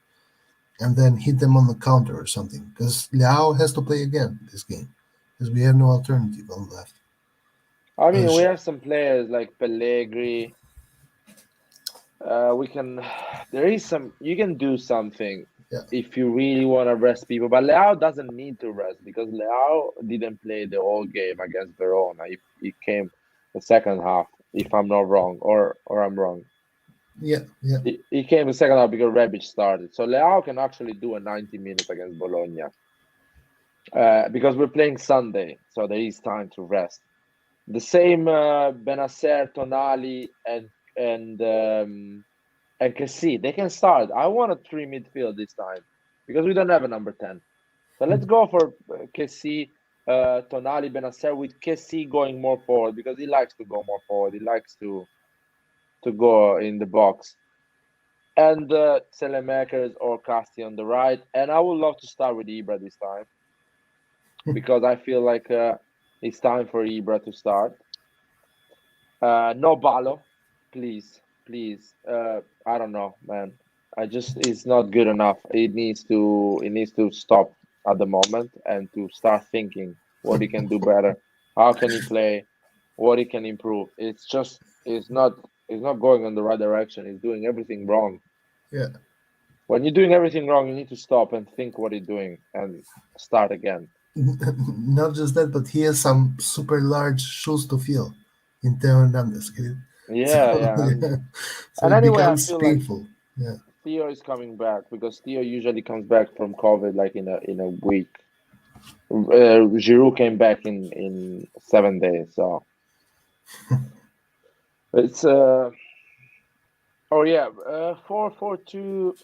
and then hit them on the counter or something. Because Leao has to play again this game because we have no alternative on left. I Uh, mean we sh- have some players like Pellegrini. We can there is some you can do something yeah, if you really want to rest people, but Leao doesn't need to rest because Leao didn't play the whole game against Verona. He came the second half, if I'm not wrong, or I'm wrong. yeah, yeah. He came the second half because Rebic started. So Leao can actually do a 90 minutes against Bologna. Because we're playing Sunday, so there is time to rest. The same Benacer, Tonali, and Kessi, they can start. I want a three midfield this time because we don't have a number 10. So let's go for Kessi, Tonali, Benacer with Kessi going more forward because he likes to go more forward. He likes to go in the box. And Selemakers or Casti on the right. And I would love to start with Ibra this time because I feel like it's time for Ibra to start. No Balo, please, please. I don't know, man. I just it's not good enough. It needs to stop at the moment and to start thinking what he can do better. How can he play? What he can improve? It's not going in the right direction. He's doing everything wrong. Yeah. When you're doing everything wrong, you need to stop and think what you're doing and start again. Not just that, but he has some super large shoes to fill in Theo Hernandez. Get it? So, Yeah, yeah. And yeah. So and it anyway, I becomes feel like painful. Yeah. Theo is coming back because Theo usually comes back from COVID like in a week. Giroud came back in 7 days, so it's oh yeah, 4-4-2.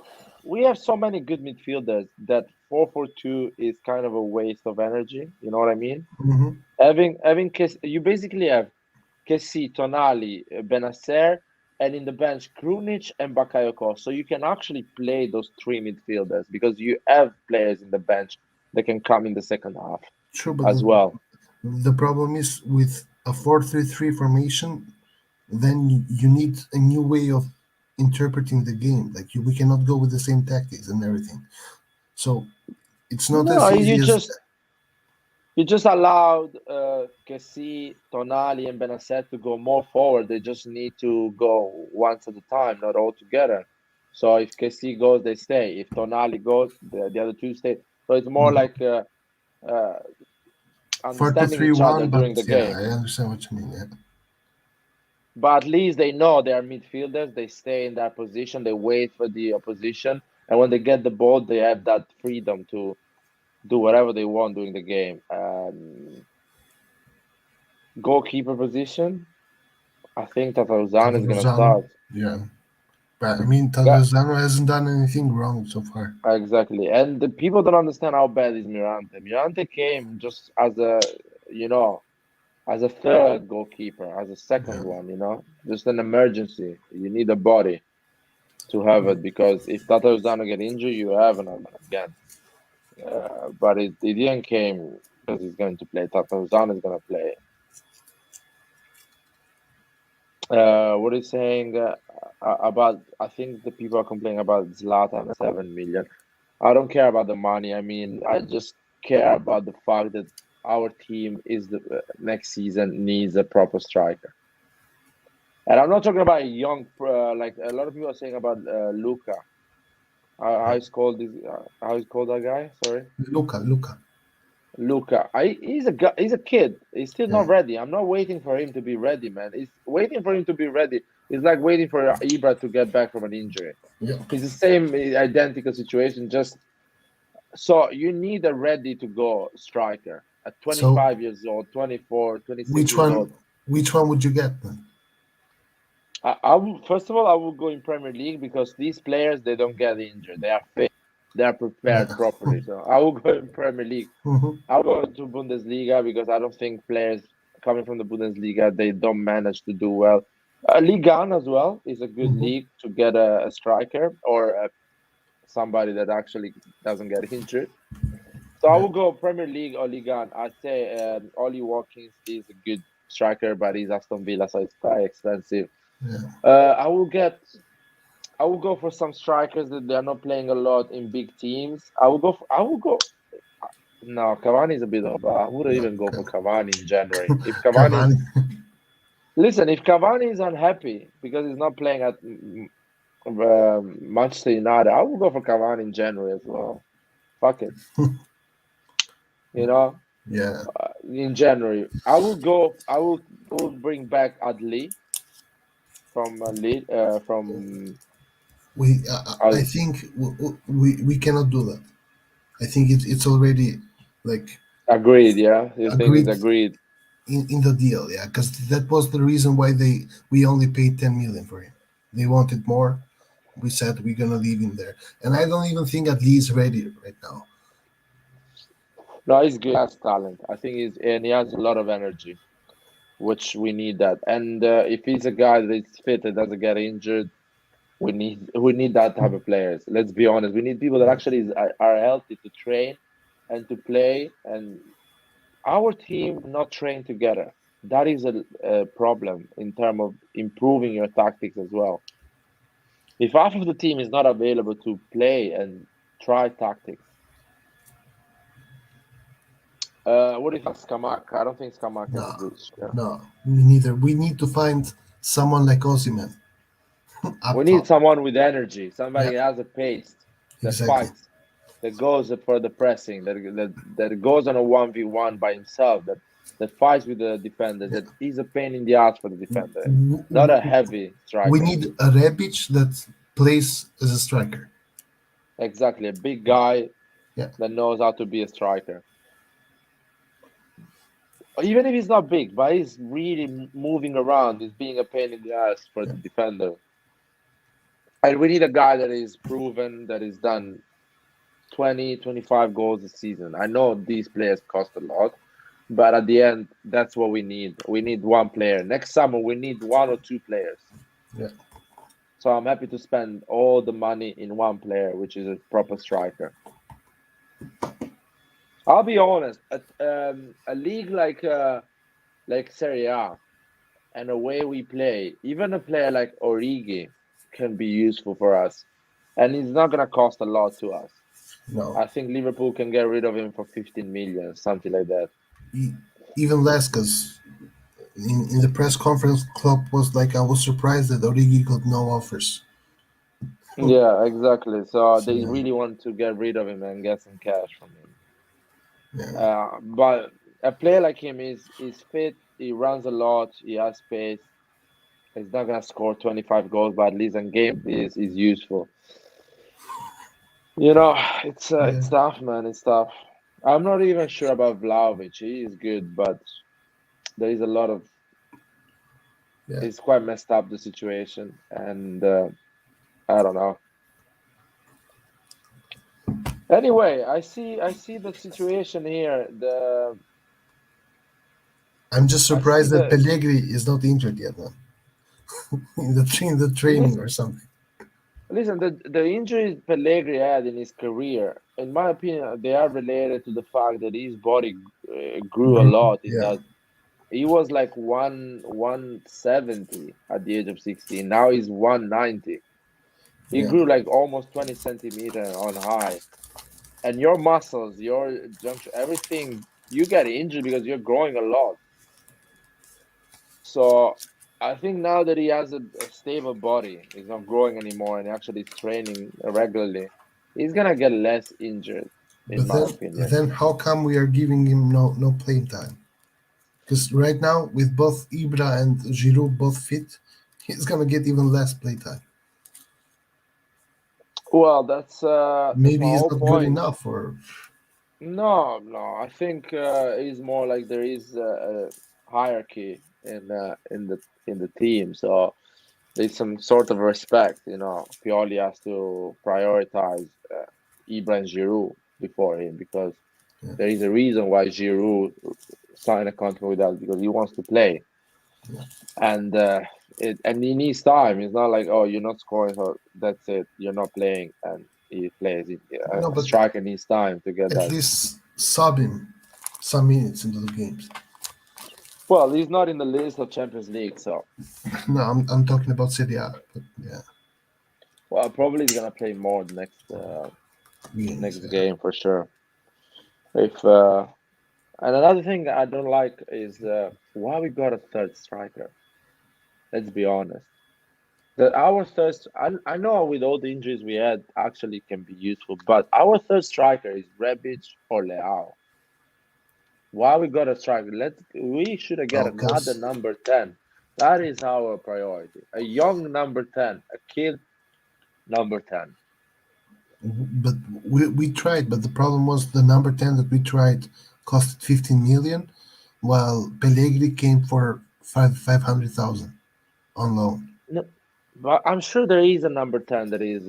We have so many good midfielders that 4-4-2 is kind of a waste of energy. You know what I mean? Hmm. You basically have Kessie, Tonali, Benacer, and in the bench Krunic and Bakayoko. So you can actually play those three midfielders because you have players in the bench that can come in the second half True, but as well. the problem is with a 4-3-3 formation, then you need a new way of interpreting the game. Like we cannot go with the same tactics and everything. So it's not No, as easy as you just allowed Kessie, Tonali, and Benacer to go more forward. They just need to go once at a time, not all together. So if Kessie goes, they stay. If Tonali goes, the other two stay. So it's more Mhm. like uh, four two understanding three each other one. during But the yeah, game. I understand what you mean. Yeah. But at least they know they are midfielders. They stay in that position. They wait for the opposition, and when they get the ball, they have that freedom to do whatever they want during the game. Goalkeeper position, I think Tataruzan is gonna Tataruzano, start. yeah. But I mean, Yeah, Tataruzano hasn't done anything wrong so far. exactly. And the people don't understand how bad is Mirante. Mirante came just as you know, as a third goalkeeper, as a second Yeah. one, just an emergency. You need a body to have it because if Tataruzano get injured, you have another again. But it didn't came because he's going to play. Tataruzano is going to play. What is saying about? I think the people are complaining about Zlatan 7 million. I don't care about the money. I mean, I just care about the fact that our team is the next season needs a proper striker. And I'm not talking about a young, like a lot of people are saying about Luca. How is called this? How is called that guy? Sorry. Luca. Luca, he's a kid. He's still Yeah. not ready. I'm not waiting for him to be ready, man. It's waiting for him to be ready. It's like waiting for Ibra to get back from an injury. Yeah. It's the same identical situation. Just so you need a ready to go striker at So 25 years old, 24, 26 which years one? old. Which one would you get then? I will, first of all, I will go in Premier League because these players they don't get injured. They are fit. They are prepared Yeah. properly. So I will go in Premier League. Hmm. I'll go to Bundesliga because I don't think players coming from the Bundesliga they don't manage to do well. Liga 1 as well is a good Hmm. league to get a striker or somebody that actually doesn't get injured. So I Yeah. will go Premier League or Liga 1. I'd say Ollie Watkins is a good striker, but he's Aston Villa, so it's quite expensive. Yeah. I will go for some strikers that they are not playing a lot in big teams. I will go. No, Cavani is a bit of. I wouldn't No. even go for Cavani in January. If Cavani Cavani. is, listen, if Cavani is unhappy because he's not playing at Manchester United, I will go for Cavani in January as well. Fuck it, you know. Yeah. In January, I will go. I will bring back Adli from from. We. Uh, I think we cannot do that. I think it's already like Agreed. Yeah, you think it's agreed agreed. in the deal. Yeah, because that was the reason why we only paid 10 million for him. They wanted more. We said we're gonna leave him there, and I don't even think Adli is ready right now. No, he's good. He has talent. I think and he has a lot of energy, which we need that. And if he's a guy that's fit and doesn't get injured, we need that type of players. Let's be honest. We need people that actually are healthy to train and to play. And our team not train together. That is a problem in terms of improving your tactics as well. If half of the team is not available to play and try tactics, what do you think, Skamak? I don't think Skamak is a No, good. Yeah. no, me neither. We need to find someone like Osimhen We up need top. someone with energy, somebody Yeah, that has a pace, that exactly. fights, that goes for the pressing, that goes on a 1v1 by himself, that fights with the defender, Yeah. that is a pain in the ass for the defender, W- not a w- heavy We striker. need a Rebic that plays as a striker. Exactly, a big guy Yeah, that knows how to be a striker. Even if he's not big, but he's really moving around, he's being a pain in the ass for yeah. the defender. And we need a guy that is proven, that is done 20, 25 goals a season. I know these players cost a lot, but at the end, that's what we need. We need one player. Next summer, we need one or two players. Yeah. So I'm happy to spend all the money in one player, which is a proper striker. I'll be honest, a league like Serie A and the way we play, even a player like Origi can be useful for us, and he's not gonna cost a lot to us. No, I think Liverpool can get rid of him for 15 million, something like that. even less because in the press conference, Klopp was like, I was surprised that Origi got no offers. Yeah, exactly. So So, they really want to get rid of him and get some cash from him. yeah. But a player like him is fit. He runs a lot. He has space. He's not gonna score 25 goals, but at least in game is useful. You know, Yeah. it's tough, man. It's tough. I'm not even sure about Vlahovic. He is good, but there is a lot of. Yeah. It's quite messed up the situation, and I don't know. Anyway, I see the situation here. I'm just I see surprised that the Pellegrini is not injured yet, man. In the training listen. or something. Listen, the injuries Pellegrini had in his career, in my opinion, they are related to the fact that his body grew a lot in Yeah. that. He was like 170 at the age of 16. Now he's 190. He Yeah. grew like almost 20 centimeter on high. And your muscles, your junction, everything, you get injured because you're growing a lot. So I think now that he has a stable body, he's not growing anymore and actually is training regularly, he's gonna get less injured, in But my then, opinion. then how come we are giving him no playing time? Because right now, with both Ibra and Giroud both fit, he's gonna get even less play time. Well, that's my Maybe he's whole not good point. enough, or No, no, I think it's more like there is a hierarchy in the team, so there's some sort of respect. Pioli has to prioritize Ibra and Giroud before him because yeah, there is a reason why Giroud signed a contract with us because he wants to play, yeah. and and he needs time. It's not like, oh, you're not scoring, so that's it, you're not playing, and he plays. No, A but striker needs time to get at that. least sub him some minutes into the games. Well, he's not in the list of Champions League, so No, I'm talking about Serie A, but yeah, well, probably he's gonna play more games. next Yeah. game for sure. If And another thing I don't like is why we got a third striker. Let's be honest. Our I know with all the injuries we had, actually can be useful, but our third striker is Rebic or Leao. Why we got a striker? We should have got Oh, another cause number 10. That is our priority. A young number 10, a kid number 10. but we tried, but the problem was the number 10 that we tried cost 15 million, while Pellegrini came for 500,000 on loan. No, but I'm sure there is a number 10 that is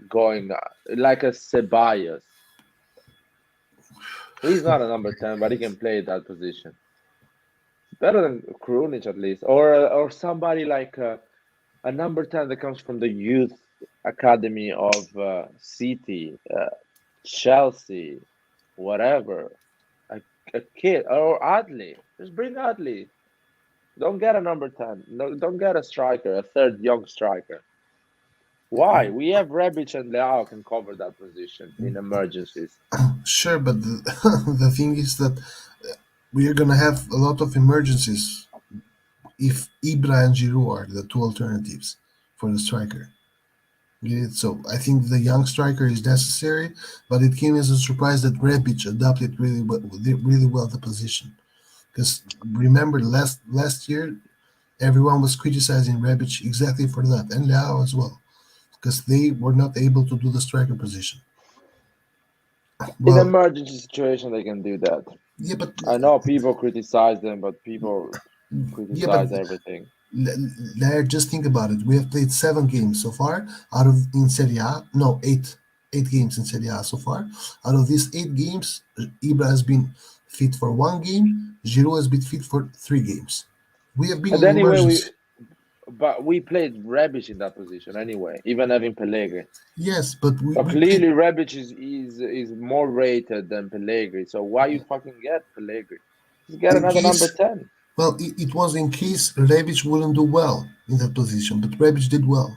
going like a Ceballos. He's not a number 10, but he can play that position. Better than Krunic at least, or somebody like a number 10 that comes from the youth academy of City, Chelsea, whatever. A kid or Adley. Just bring Adley. Don't get a number 10. No, don't get a striker, a third young striker. Why? We have Rebic and Leao can cover that position in emergencies. Sure, but the thing is that we are gonna have a lot of emergencies if Ibra and Giroud are the two alternatives for the striker. Get it? So I think the young striker is necessary, but it came as a surprise that Rebic adapted really well the position. Because remember, last year everyone was criticizing Rebic exactly for that, and Leao as well, because they were not able to do the striker position. In Well, emergency situation, they can do that. yeah, but I know people criticize them, but people yeah, but criticize everything. just think about it. We have played 7 games so far out of in Serie A. No, 8. 8 games in Serie A so far. Out of these 8 games, Ibra has been fit for 1 game. Giroud has been fit for 3 games. We have been And in anyway, emergency. but we played Rebic in that position anyway, even having Pellegrini. Yes, but So we played. clearly, Rebic is more rated than Pellegrini. So why you fucking get Pellegrini? Just get In another number case, 10. well, it was in case Rebic wouldn't do well in that position, but Rebic did well.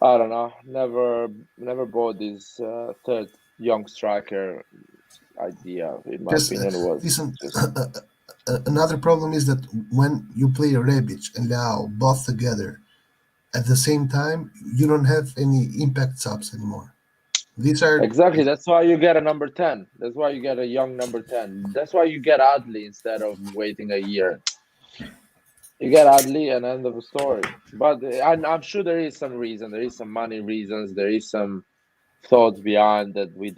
I don't know. Never bought this third young striker idea. In my Just opinion, was listen. just Another problem is that when you play Rebic and Leao both together at the same time, you don't have any impact subs anymore. These are exactly. That's why you get a number 10. That's why you get a young number 10. That's why you get Adley instead of waiting a year. You get Adley and end of the story. But I'm sure there is some reason. There is some money reasons. There is some thoughts behind that we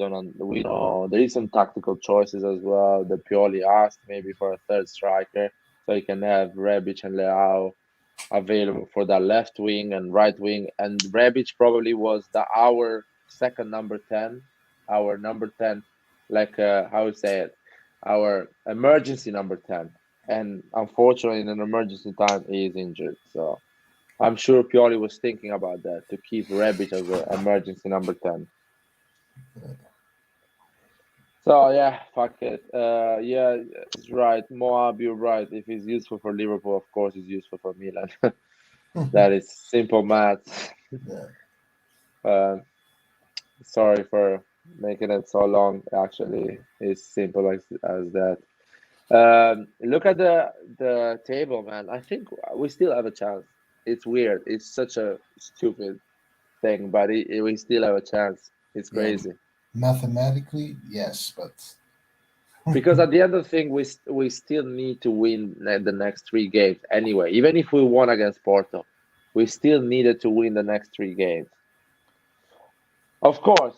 know. There is some tactical choices as well. That Pioli asked maybe for a third striker, so he can have Rebic and Leao available for that left wing and right wing. And Rebic probably was our second number 10, our number 10, like how you say it, our emergency number 10. And unfortunately, in an emergency time, he is injured. So I'm sure Pioli was thinking about that to keep Rebic as an emergency number 10. So yeah, fuck it. Yeah, it's right. Moab, you're right. If he's useful for Liverpool, of course he's useful for Milan. That is simple maths. yeah. Uh, sorry for making it so long. Actually, it's simple as that. Look at the table, man. I think we still have a chance. It's weird. It's such a stupid thing, but we still have a chance. It's Yeah, crazy. mathematically, yes, but Because at the end of the thing, we still need to win the next 3 games anyway. Even if we won against Porto, we still needed to win the next 3 games. Of course,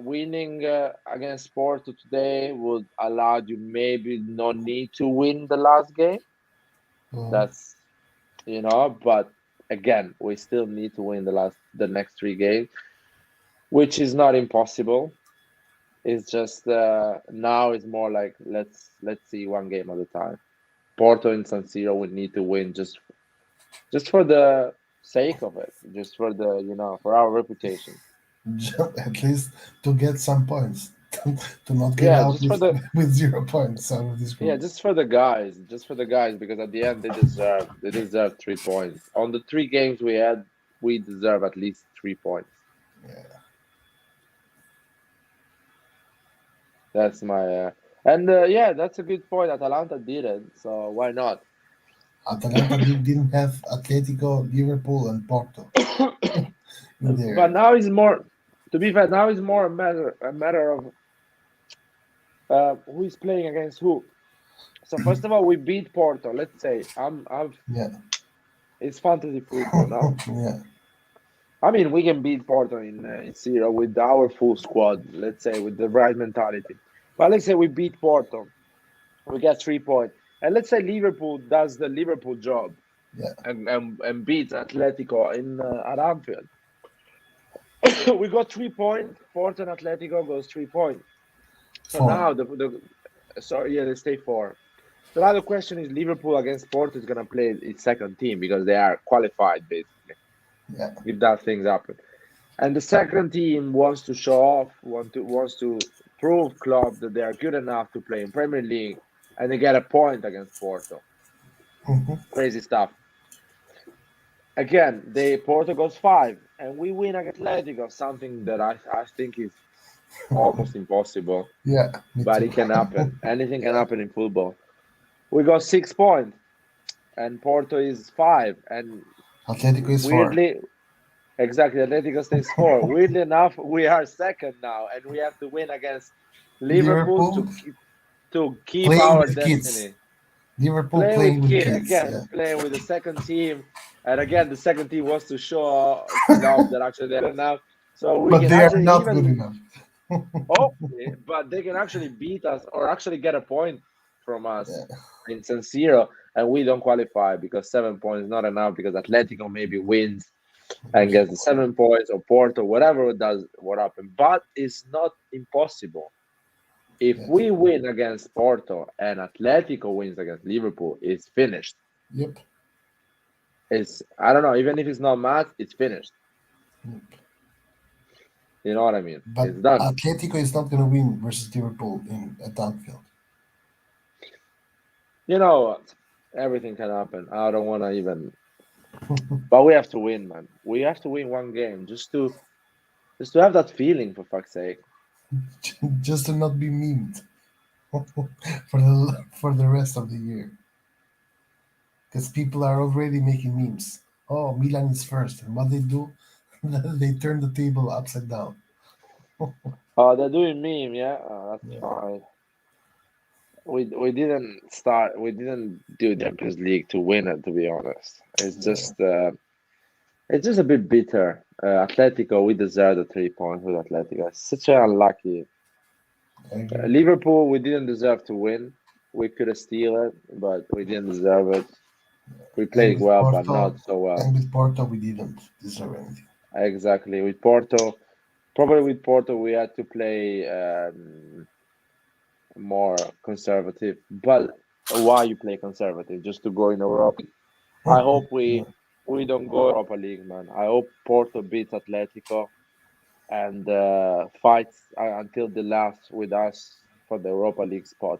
winning against Porto today would allow you maybe not need to win the last game. uh, That's but again, we still need to win the next 3 games, which is not impossible. It's just now it's more like let's see 1 game at a time. Porto and San Siro would need to win just for the sake of it, just for for our reputation. at least to get some points, to not get Yeah, out just for the with 0 points out of this yeah, group. just for the guys, because at the end they deserve 3 points. On the 3 games we had, we deserve at least 3 points. Yeah. That's my and yeah, that's a good point. Atalanta did it, so why not? Atalanta didn't have Atletico, Liverpool, and Porto in But there. now it's more, to be fair, now it's more a matter of who is playing against who. So first of all, we beat Porto. Let's say Yeah, it's fantasy football now. yeah, I mean, we can beat Porto in Syria with our full squad. Let's say with the right mentality. But let's say we beat Porto, we get 3 points, and let's say Liverpool does the Liverpool job yeah. and beats Atletico in at Anfield. We got 3 points. Porto and Atletico goes 3 points. So Four. now the sorry, yeah, they stay 4. So now the question is, Liverpool against Porto is gonna play its second team because they are qualified basically Yeah, if that things happen. And the second team wants to show off, wants to prove club that they are good enough to play in Premier League, and they get a point against Porto. hmm Crazy stuff. Again, Porto goes 5, and we win against Atletico, something that I think is almost impossible, yeah. Me but too. it can happen. Anything can Yeah, happen in football. We got 6 points, and Porto is 5, and Atletico is four. weirdly, exactly, Atletico stays 4. Weirdly enough, we are second now, and we have to win against Liverpool Liverpool to keep playing our with kids. destiny. Liverpool Playing with playing with kids kids. again, Yeah, playing with the second team, and again the second team wants to show club that actually they're enough. So we but can they are actually not good even enough. hopefully, but they can actually beat us or actually get a point from us Yeah, in San Siro, and we don't qualify because 7 points is not enough because Atletico maybe wins and gets the 7 points, or Porto, whatever it does, what happened. But it's not impossible. If Yes. we win against Porto and Atletico wins against Liverpool, it's finished. Yep. It's, I don't know, even if it's not match, it's finished. Yep. You know what I mean? But It's done. Atletico is not going to win versus Liverpool at Anfield. You know what? Everything can happen. I don't want to even. But we have to win, man. We have to win one game just to have that feeling, for fuck's sake. Just to not be memed for the rest of the year. Because people are already making memes. Oh, Milan is first, and what they do, they turn the table upside down. Oh, they're doing meme, yeah. Oh, that's Yeah. fine. We didn't start. We didn't do Champions League to win it. To be honest, it's just a bit bitter. Atletico, we deserve the 3 points with Atletico. It's such an unlucky. I agree. Liverpool, we didn't deserve to win. We could have stolen it, but we didn't deserve it. We played with well, but Porto, not so well. And with Porto, we didn't deserve anything. Exactly. With Porto, probably with Porto, we had to play more conservative. But why you play conservative? Just to go in Europe. I hope we don't go Europa League, man. I hope Porto beats Atletico and fights until the last with us for the Europa League spot.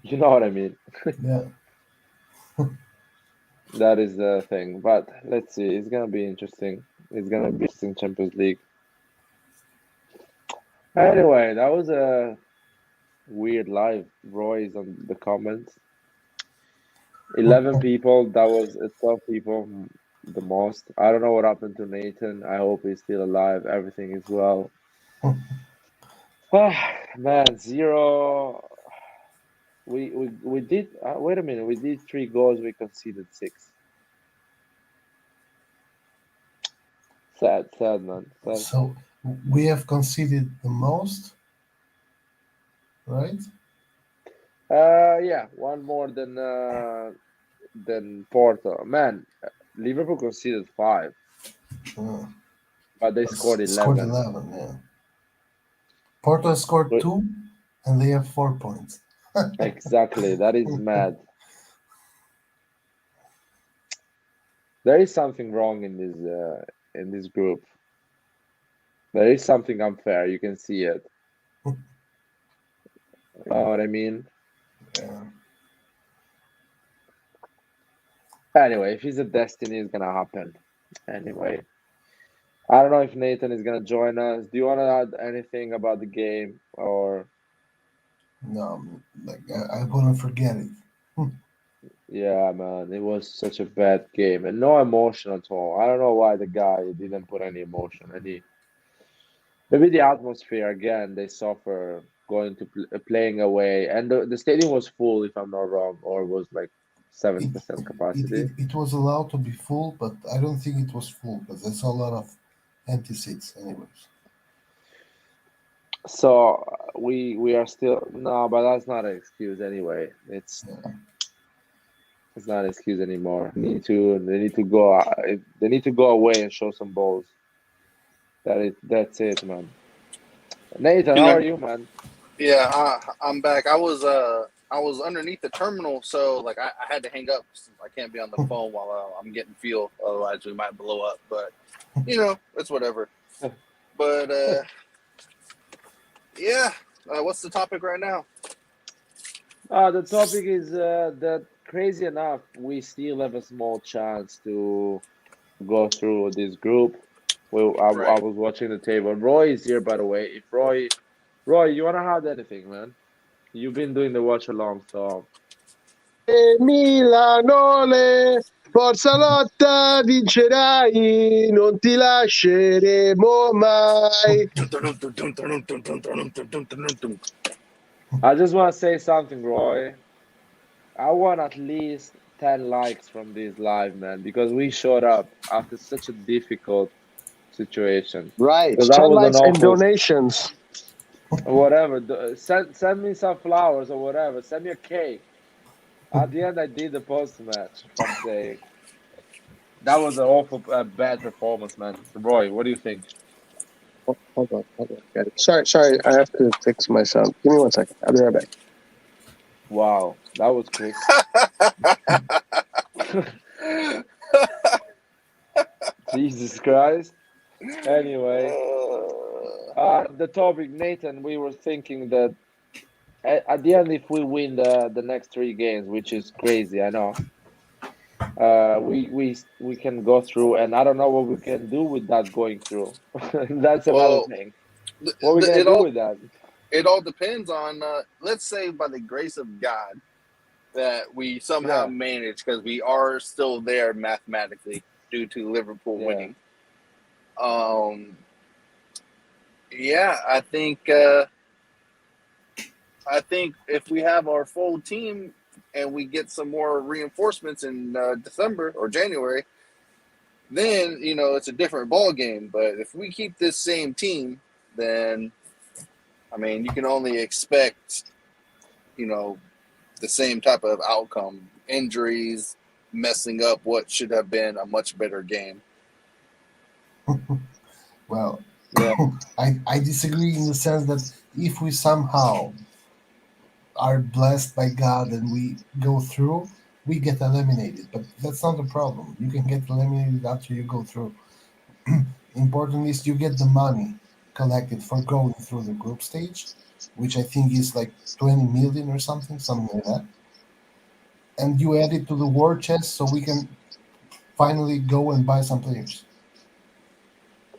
You know what I mean? Yeah. That is the thing. But let's see. It's gonna be interesting. It's gonna be interesting Champions League. Anyway, that was a weird live. Roy's on the comments. 11 people. That was 12 people, the most. I don't know what happened to Nathan. I hope he's still alive. Everything is well. Man, 0. We did. Wait a minute. We did 3 goals. We conceded 6. Sad, man. Sad. So we have conceded the most, right? Yeah, one more than Porto. Man, Liverpool conceded 5, Uh, but they scored Scored 11. 11, yeah. Porto scored But- 2, and they have 4 points. Exactly. That is mad. There is something wrong in this group. There is something unfair. You can see it. You know what I mean? Yeah. Anyway, if it's a destiny, it's gonna happen. Anyway, I don't know if Nathan is gonna join us. Do you want to add anything about the game, or No, like I'm gonna forget it. yeah, man, it was such a bad game and no emotion at all. I don't know why the guy didn't put any emotion. Maybe the atmosphere again. They suffer going to playing away, and the stadium was full, if I'm not wrong, or was like 70% capacity. It was allowed to be full, but I don't think it was full because I saw a lot of empty seats, anyways. So we are still no, but that's not an excuse anyway. It's not an excuse anymore. They need to go. They need to go away and show some balls. That's it, man. Nathan, how are you, man? Yeah, I'm back. I was underneath the terminal, so like I had to hang up since I can't be on the phone while I'm getting fuel. Otherwise, we might blow up. But it's whatever. But yeah, what's the topic right now? The topic is that crazy enough, we still have a small chance to go through this group. Well, I was watching the table. Roy is here, by the way. If Roy, you wanna add anything, man? You've been doing the watch along, so. Milanole, forza lotta, vincerai, non ti lasceremo mai. I just want to say something, Roy. I want at least 10 likes from this live, man, because we showed up after such a difficult situation. Right, 'Cause that 10 was an likes and awful- donations. Whatever. Send me some flowers or whatever. Send me a cake. At the end, I did the post match. For fuck's sake. That was an awful bad performance, man. Roy, what do you think? Hold on. Got it. Sorry. I have to fix my sound. Give me 1 second. I'll be right back. Wow, that was quick. Jesus Christ. Anyway, the topic, Nathan, we were thinking that at the end, if we win the next 3 games, which is crazy, I know, we can go through, and I don't know what we can do with that going through. That's another Well, thing. What are we gonna it do all with that? depends on. Let's say by the grace of God that we somehow Yeah, manage because we are still there mathematically due to Liverpool yeah. winning. Um, yeah, I think if we have our full team and we get some more reinforcements in December or January, then it's a different ball game. But if we keep this same team, then I mean you can only expect the same type of outcome: injuries, messing up what should have been a much better game. Well, Yeah. I disagree in the sense that if we somehow are blessed by God and we go through, we get eliminated. But that's not the problem. You can get eliminated after you go through. Important is you get the money collected for going through the group stage, which I think is like 20 million or something like that. And you add it to the war chest so we can finally go and buy some players.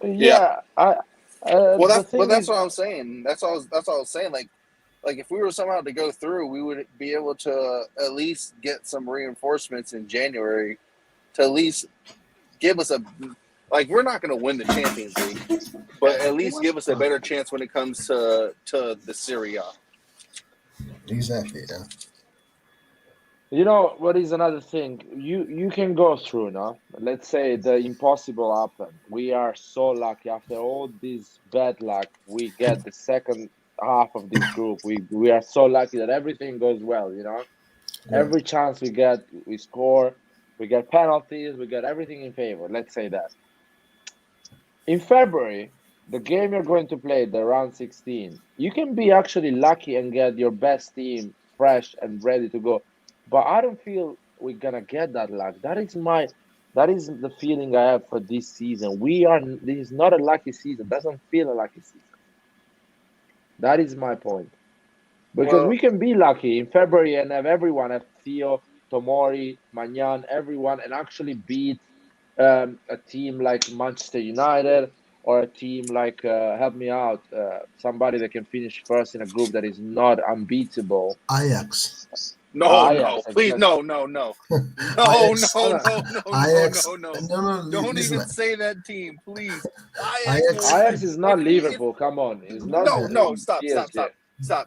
Yeah. Yeah, I the Well, thing that's is, what I'm saying. That's all I was saying. Like if we were somehow to go through, we would be able to at least get some reinforcements in January to at least give us a we're not going to win the Champions League, but at least give us a better chance when it comes to the Serie A. Exactly, yeah. what is another thing? You can go through now. Let's say the impossible happened. We are so lucky after all this bad luck, we get the second half of this group. We are so lucky that everything goes well. Yeah. Every chance we get, we score, we get penalties, we get everything in favor. Let's say that. In February, the game you're going to play, the round 16, you can be actually lucky and get your best team fresh and ready to go. But I don't feel we're gonna get that luck. That is the feeling I have for this season. This is not a lucky season. Doesn't feel a lucky season. That is my point. Because Well, we can be lucky in February and have everyone, have Theo, Tomori, Magnan, everyone, and actually beat a team like Manchester United or a team like, help me out, somebody that can finish first in a group that is not unbeatable. Ajax. no, Ajax, please, exactly. no, no, no, no, Ajax. no, No, no. no, no, no, Ajax. no, no. No, Don't listen. even say that team, please. Ajax will. Ajax. Ajax is not If Liverpool. Come on, it's not no, stop, PSG.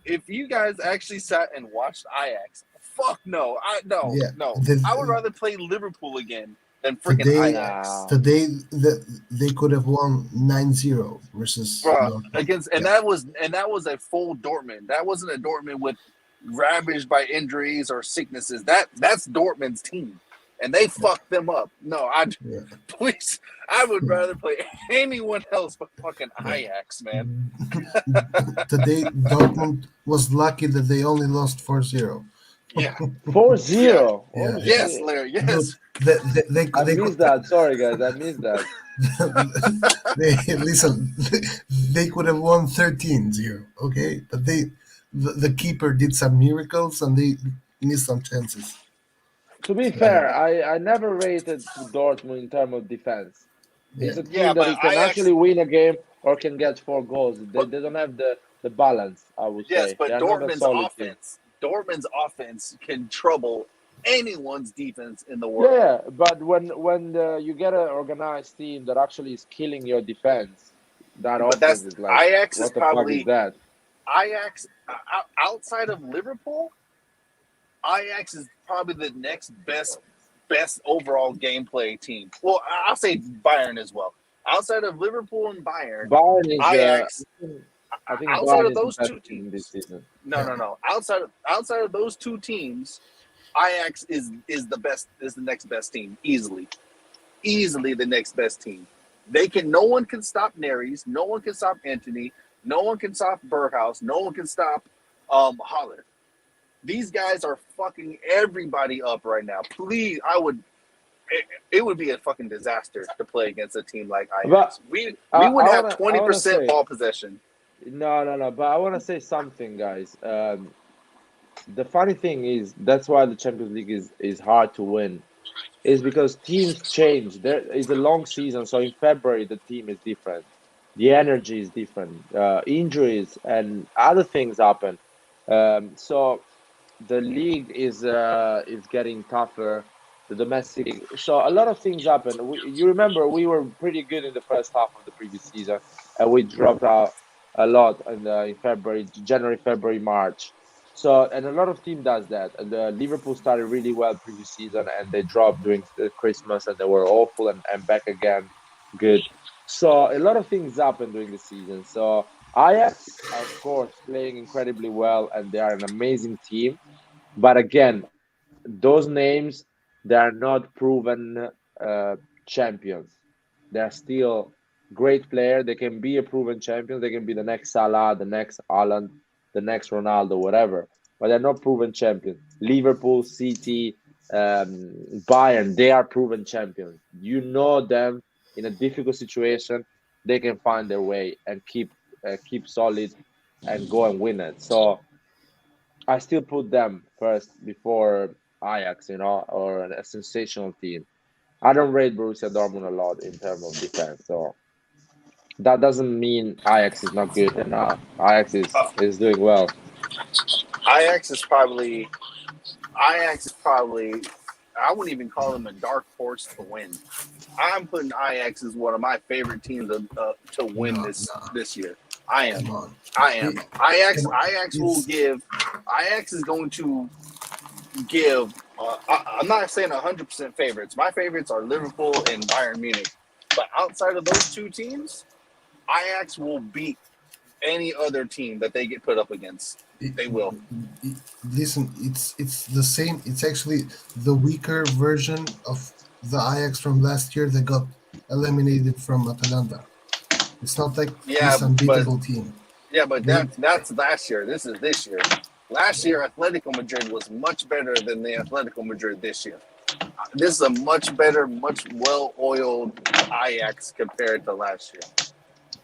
If you guys actually sat and watched Ajax, fuck no, Yeah. no. I would rather play Liverpool again than freaking Today, Ajax. Nah. today they could have won 9-0 versus Bruh, Dortmund. and that was a full Dortmund. That wasn't a Dortmund with ravaged by injuries or sicknesses. That's Dortmund's team, and they fucked them up. No, Yeah. please, I would rather play anyone else but fucking Ajax, man. Today Dortmund was lucky that they only lost 4-0. Yeah, 4-0. Yeah, Oh yeah. yes, shit. Larry, Dude, yes. I they missed that. Sorry guys, I missed that. listen, they could have won 13-0, okay? But the keeper did some miracles and they missed some chances. To be So, fair, I never rated Dortmund in terms of defense. yeah. It's a Yeah, team that but it can Ajax, actually win a game or can get 4 goals. They, but they don't have the balance, I would yes, say. They but are not a solid team. Dortmund's offense can trouble anyone's defense in the Yeah, world. yeah, but when you get an organized team that actually is killing your defense, that But offense that's is like, Ajax is what the fuck is probably that? Ajax outside of Liverpool. Ajax is probably the next best overall gameplay team. Well, I'll say Bayern as well. Outside of Liverpool and Bayern, Bayern is, Ajax. I think Outside Bayern of is the those best two team this teams, season. no, Yeah. no, no. Outside of those two teams, Ajax is the best. Is the next best team easily. easily the next best team. They can. No one can stop Neres. No one can stop Anthony. No one can stop Berghaus. No one can stop Holler. These guys are fucking everybody up right now. Please, it would be a fucking disaster to play against a team like But Ajax. We I would have wanna 20% say ball possession. no. But I wanna say something, guys. The funny thing is that's why the Champions League is hard to win. Is because teams change. There is a long season, so in February the team is different. The energy is different. Injuries and other things happen. So the league is getting tougher. The domestic, so a lot of things happen. You remember we were pretty good in the first half of the previous season, and we dropped out a lot in February, January, February, March. So and a lot of team does that. And Liverpool started really well previous season, and they dropped during the Christmas, and they were awful, and back again, good. So a lot of things happened during the season. So Ajax, of course, playing incredibly well, and they are an amazing team. But again, those names, they are not proven uh, champions. They are still great players. They can be a proven champion. They can be the next Salah, the next Haaland, the next Ronaldo, whatever. But they're not proven champions. Liverpool, City, Bayern, they are proven champions. You know them in a difficult situation, they can find their way and keep solid and go and win it. So I still put them first before Ajax, or a sensational team. I don't rate Borussia Dortmund a lot in terms of defense, so that doesn't mean Ajax is not good enough. Ajax is doing well. Ajax is probably. I wouldn't even call them a dark horse to win. I'm putting Ajax as one of my favorite teams to win No, this year. I am. come on. I am. Ajax. Come on. Ajax will give. Ajax is going to give. I'm not saying 100% favorites. My favorites are Liverpool and Bayern Munich. But outside of those two teams, Ajax will beat any other team that they get put up against. They will. Listen, it's the same. It's actually the weaker version of the Ajax from last year that got eliminated from Atalanta. It's not like Yeah, this but unbeatable team. that's last year. This is this year. Last year, Atletico Madrid was much better than the Atletico Madrid this year. This is a much better, much well-oiled Ajax compared to last year.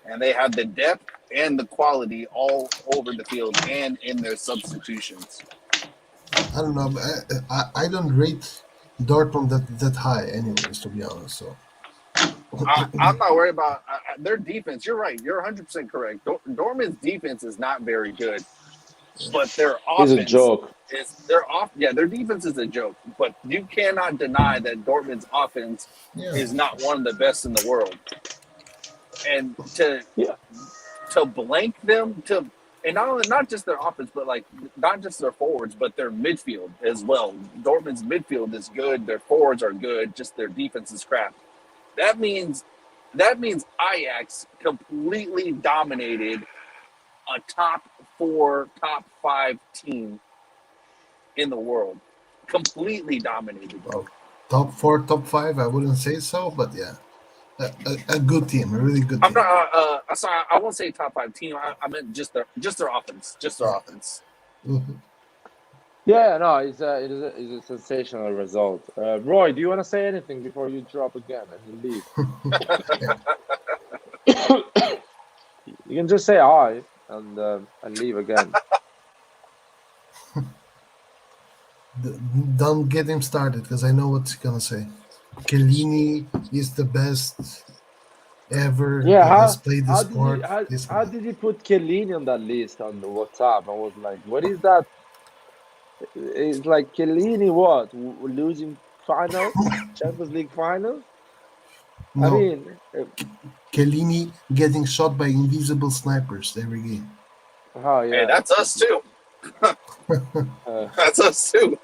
And they have the depth and the quality all over the field and in their substitutions. I don't know. But I don't rate Dortmund that high, anyways. To be honest, so I'm not worried about their defense. You're right. You're 100% correct. Dortmund's defense is not very good, but their It's a offense joke. is their defense is a joke. But you cannot deny that Dortmund's offense yeah. is not one of the best in the world. And Yeah. to blank them and not just their offense, but like not just their forwards, but their midfield as well. Dortmund's midfield is good. Their forwards are good. Just their defense is crap. That means Ajax completely dominated a top 4, top 5 team in the world. Completely dominated. Well, top 4, top 5. I wouldn't say so, but yeah, a good team, a really good I'm team. not. Sorry, I won't say top 5 team. I meant just their offense. Just their offense. Mhm. Yeah, no, it is a sensational result. Roy, do you want to say anything before you drop again and you leave? You can just say hi and leave again. Don't get him started because I know what he's gonna say. Chiellini is the best ever Yeah, that has played the how did sport. how did you put Chiellini on that list on the WhatsApp? I was like, what is that? It's like Chiellini, what? Losing final, Champions League final? I No, mean, Chiellini getting shot by invisible snipers every game. oh Hey, yeah. that's us too. Uh, That's us too.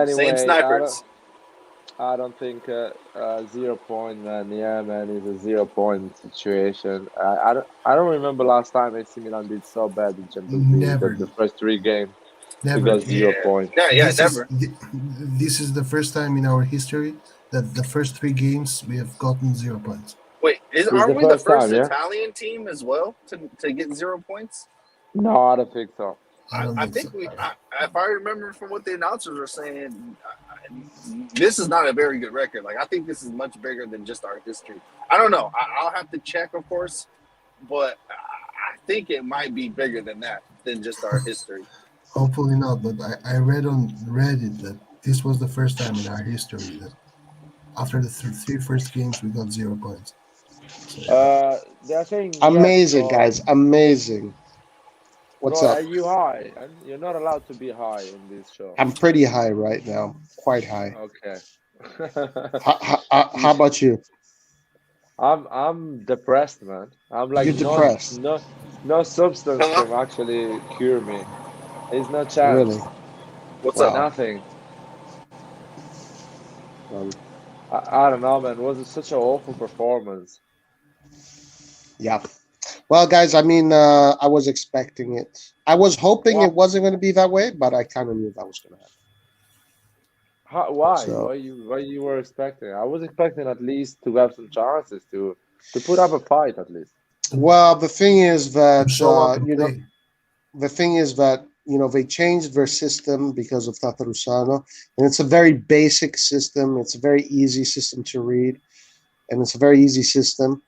Same anyway, snipers. I don't think 0 point, man. Yeah, man, it's a 0 point situation. I don't remember last time AC Milan did so bad in Champions League Never, the first 3 games. Never. got 0 points. Yeah, This never. this is the first time in our history that the first 3 games we have gotten 0 points. Wait, It's aren't the we the first first time, yeah? Italian team as well to get 0 points? No, I don't think so. I don't I think think so. if I remember from what the announcers were saying, this is not a very good record. Like, I think this is much bigger than just our history. I don't know. I'll have to check, of course, but I think it might be bigger than that, than just our history. Hopefully not, but I read on Reddit that this was the first time in our history that after the three first games we got 0 points. So, They're saying Amazing, yes, guys. Amazing. What's bro, up? are you high? And you're not allowed to be high in this show. I'm pretty high right now. Quite high. Okay. How about you? I'm depressed, man. I'm like You're depressed. no substance Hello? can actually cure me. There's no chance. Really? What's Wow. up? Nothing. Um, I don't know, man. It was such an awful performance. yeah. Well, guys, I mean, I was expecting it. I was hoping Well- it wasn't going to be that way, but I kind of knew that was going to happen. Why? So- Why you were expecting? I was expecting at least to have some chances to put up a fight at least. Well, the thing is that show up and you know, play. the thing is that they changed their system because of Tata Rusano, and it's a very basic system. It's a very easy system to read, and it's a very easy system.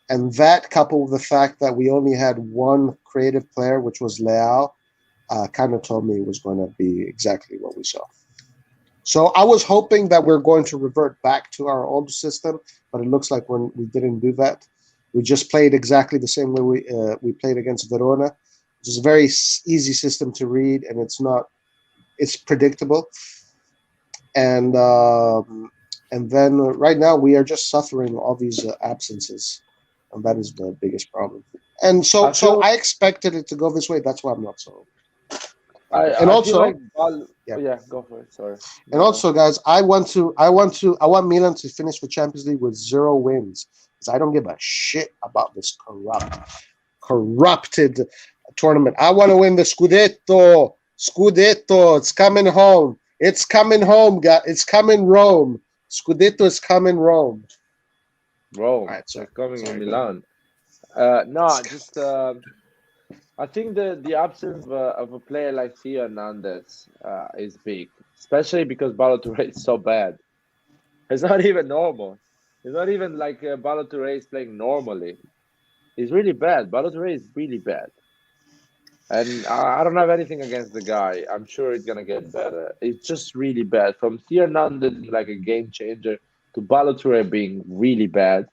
And that, coupled with the fact that we only had one creative player, which was Leao, kind of told me it was going to be exactly what we saw. So I was hoping that we're going to revert back to our old system, but it looks like we didn't do that. We just played exactly the same way we played against Verona. It's a very easy system to read, and it's predictable. And then right now we are just suffering all these absences, and that is the biggest problem. And so I expected it to go this way. That's why I'm not so. I also- feel like Yeah. yeah, go for it. Sorry. And also, guys, I want Milan to finish the Champions League with 0 wins, because I don't give a shit about this corrupted tournament. I want to win the Scudetto. It's coming home. It's coming home, guys. It's coming Rome. Scudetto is coming Rome. Rome. Alright, It's sorry. coming Sorry, in go Milan. No, just I think the absence of a player like Theo Hernandez is big, especially because Balotelli is so bad. It's not even normal. It's not even like Balotelli is playing normally. He's really bad. Balotelli is really bad. And I don't have anything against the guy. I'm sure it's gonna get better. It's just really bad. From Theo Hernandez like a game changer to Balotelli being really bad,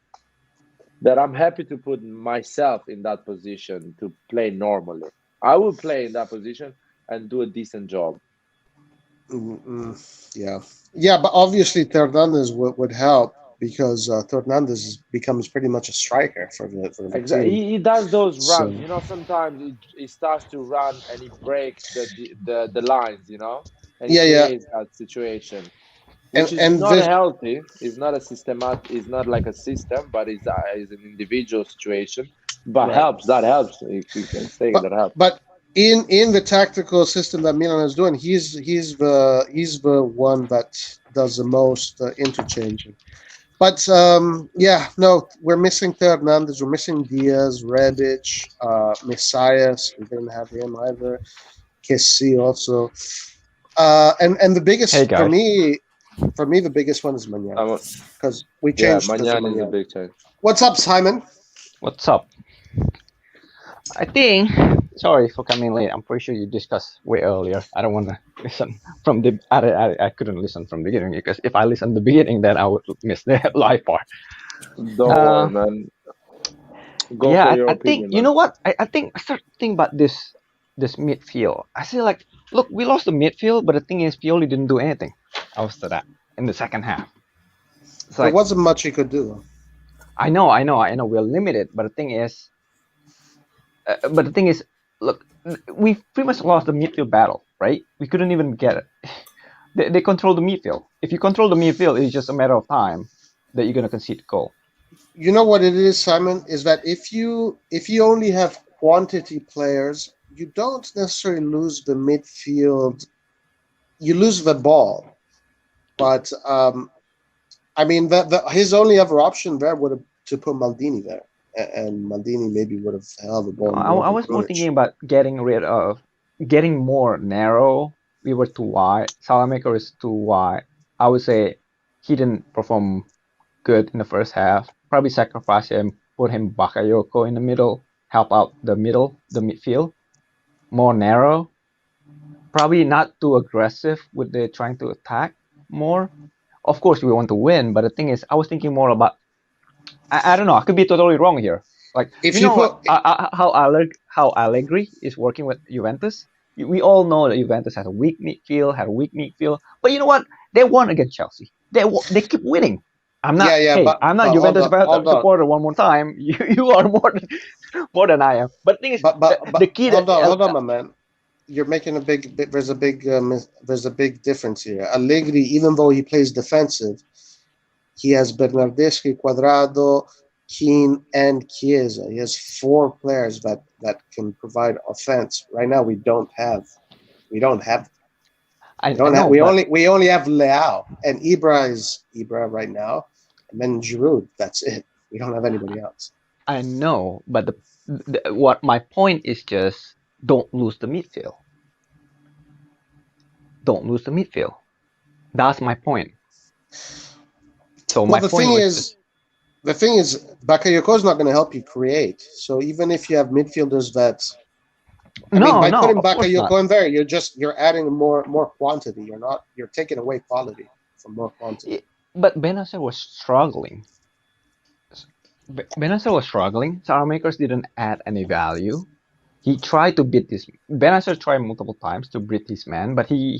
that I'm happy to put myself in that position to play normally. I will play in that position and do a decent job. Yeah, but obviously Hernandez would help, because Hernandez becomes pretty much a striker for the Exactly. team. He does those runs. So- You know, sometimes he starts to run and he breaks the lines. You know, and he Yeah, yeah. creates that situation, which is And not this- healthy. It's not a systemat. It's not like a system, but it's an individual situation. But Right. helps. That helps. You can say that helps. But in the tactical system that Milan is doing, he's the one that does the most interchanging. But no, we're missing Hernandez, we're missing Diaz, Rebic, Messias. We didn't have him either. Kessie also, and the biggest Hey, guys. for me, the biggest one is Magnan, because we Yeah, changed. to Magnan is a Magnan. big change. What's up, Simon? What's up? I think. Sorry for coming late. I'm pretty sure you discussed way earlier. I don't want to listen from the. I couldn't listen from the beginning, because if I listen to the beginning, then I would miss the live part. Don't worry, man. Go Yeah, for your I opinion. think you know what I think. I start thinking about this midfield. I say, like, look, we lost the midfield, but the thing is, Pioli didn't do anything after that in the second half. It's There like, wasn't much he could do. I know, we're limited, but the thing is, look, we pretty much lost the midfield battle, right? We couldn't even get it. They control the midfield. If you control the midfield, it's just a matter of time that you're gonna concede a goal. You know what it is, Simon? Is that if you only have quantity players, you don't necessarily lose the midfield. You lose the ball, but I mean, his only other option there would have to put Maldini there, and Maldini maybe would have held the ball more I than was more thinking Grujic. about getting more narrow. We were too wide. Salamaker is too wide. I would say he didn't perform good in the first half. Probably sacrifice him, put him Bakayoko in the middle, help out the midfield, more narrow. Probably not too aggressive with the trying to attack more. Of course, we want to win, but the thing is, I was thinking more about. I don't know. I could be totally wrong here. Like If you put how Allegri is working with Juventus. We all know that Juventus has a weak midfield. But you know what? They won against Chelsea. They keep winning. I'm not. yeah, Hey, I'm not hold Juventus on, hold on. supporter. One more time, you are more than I am. But the thing is, the key that Hold on, my man. You're making a big. There's a big difference here. Allegri, even though he plays defensive, he has Bernardeschi, Quadrado, Keane, and Chiesa. He has 4 players that can provide offense. Right now, we don't have. We don't have. I We don't have. know, but We only have Leao, and Ibra is Ibra right now, and then Giroud. That's it. We don't have anybody else. I know, but what my point is just don't lose the midfield. Don't lose the midfield. That's my point. So Well, my point was just the thing is, Bakayoko is not going to help you create. So even if you have midfielders that, I mean, by putting of course not. Bakayoko in there, you're adding more quantity. You're taking away quality from more quantity. But Benacer was struggling. Benacer was struggling. Saramakers didn't add any value. He tried to beat this. Benacer tried multiple times to beat his man, but he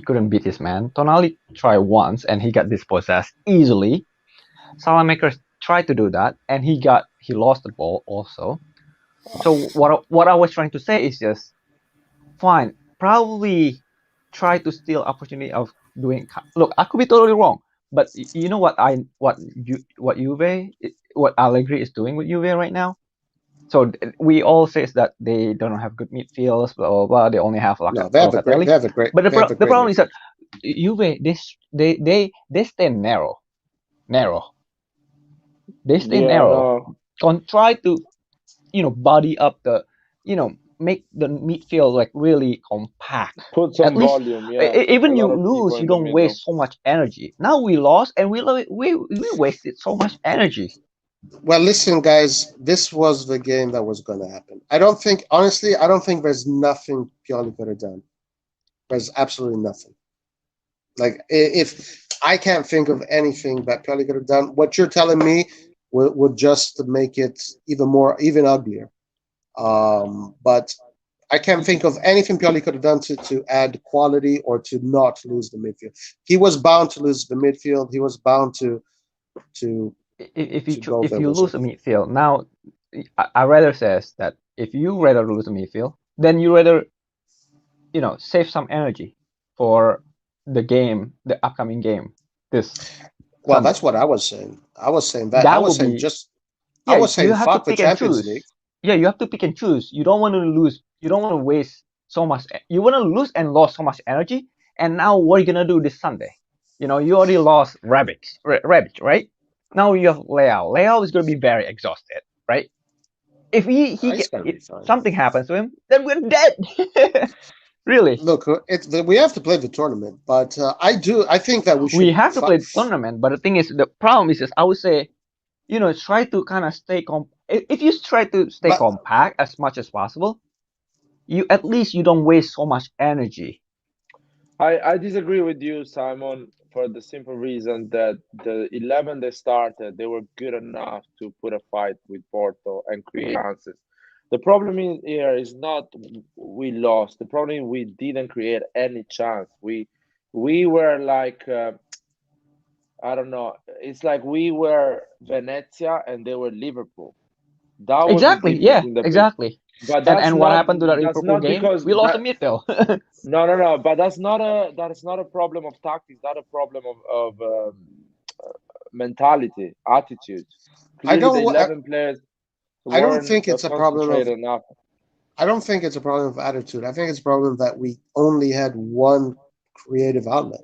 couldn't beat his man. Tonali tried once and he got dispossessed easily. Salamakers tried to do that and he lost the ball also. So what I was trying to say is just fine. Probably try to steal opportunity of doing. Look, I could be totally wrong, but you know what Allegri is doing with Juve right now. So we all say that they don't have good midfields, blah blah blah. They only have No, they have a great. Locatelli. They have a great. But they have a the great problem is midfield. that Juve they stay narrow. They stay Yeah, narrow. no, Try to body up the make the midfield like really compact. put At some least volume. Yeah, a even you lot of people lose, you in the don't middle. waste so much energy. Now we lost and we wasted so much energy. Well, listen, guys, this was the game that was going to happen. I don't think, honestly, I don't think there's nothing Pioli could have done. There's absolutely nothing. Like, if I can't think of anything that Pioli could have done, what you're telling me would just make it even uglier. But I can't think of anything Pioli could have done to add quality or to not lose the midfield. He was bound to lose the midfield. He was bound to go If there you with lose a something. midfield now, I rather says that if you rather lose a midfield, then you rather save some energy for the upcoming game this Well, Sunday. that's what I was saying. I was saying that. I That was will saying be just. I yeah. was You saying have to fuck the pick and Champions League. choose. Yeah, you have to pick and choose. You don't want to lose. You don't want to waste so much. You want to lose and lost so much energy. And now what are you gonna do this Sunday? You already lost Rabbit, right? Now you have Leao. Leao is gonna be very exhausted, right? If He's gonna be fine. something happens to him, then we're dead. Really. Look, we have to play the tournament, but I think that we We should. have to play the tournament, but the thing is, the problem is, I would say, try to kind of stay if you try to stay But compact as much as possible, at least you don't waste so much energy. I disagree with you, Simon, for the simple reason that the 11 they started, they were good enough to put a fight with Porto and create chances. The problem here is not we lost. The problem is we didn't create any chance. We were like I don't know. It's like we were Venezia and they were Liverpool. That was the Exactly. difference Yeah. in the pitch. Exactly. But And what happened to that that's Liverpool not game? because We lost the that midfield. no. But that's not a problem of tactics. Not a problem of mentality, attitude. I Clearly, the don't. 11 players I don't weren't think it's a problem of. concentrated enough. I don't think it's a problem of attitude. I think it's a problem that we only had one creative outlet.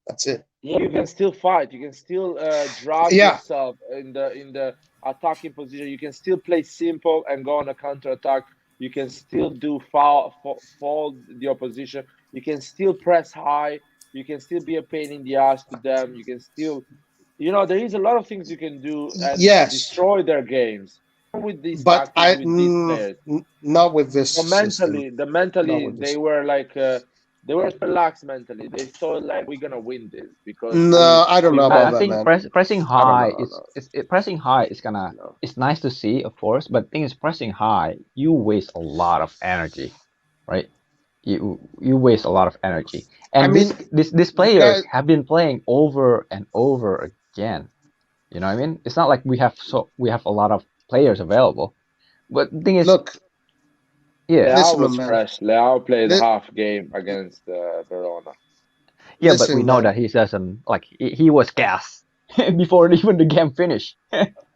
That's it. Yeah, you can still fight. You can still drag Yeah, yourself in the attacking position. You can still play simple and go on a counter attack. You can still do foul the opposition. You can still press high. You can still be a pain in the ass to them. You can still, there is a lot of things you can do and yes, destroy their games with these but tactics with these players. not with this So system. Not mentally, with this. they were like they were relaxed mentally. They thought like we're gonna win this because No, I don't we know won. about I that, think man. pressing I don't high know. No, pressing high is gonna no. it's nice to see, of course, but thing is pressing high, you waste a lot of energy, right? You waste a lot of energy. I And mean, these you players guys. have been playing over and over again. You know what I mean? It's not like we have a lot of players available. But the thing is, Look, yeah, Leao listen, my was man. fresh. Leao played Li- half game against Verona. yeah, but we listen, know man. that he doesn't like he was gassed before even the game finished.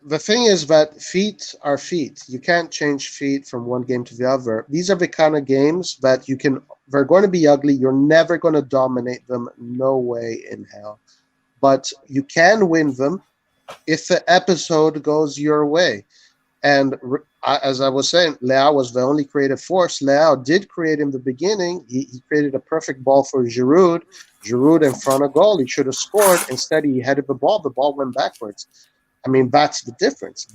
The thing is that feet are feet. You can't change feet from one game to the other. These are the kind of games that you can. They're going to be ugly. You're never going to dominate them. No way in hell. But you can win them if the episode goes your way. And as I was saying, Leao was the only creative force. Leao did create in the beginning. He created a perfect ball for Giroud. Giroud in front of goal. He should have scored. Instead, he headed the ball. The ball went backwards. I mean, that's the difference.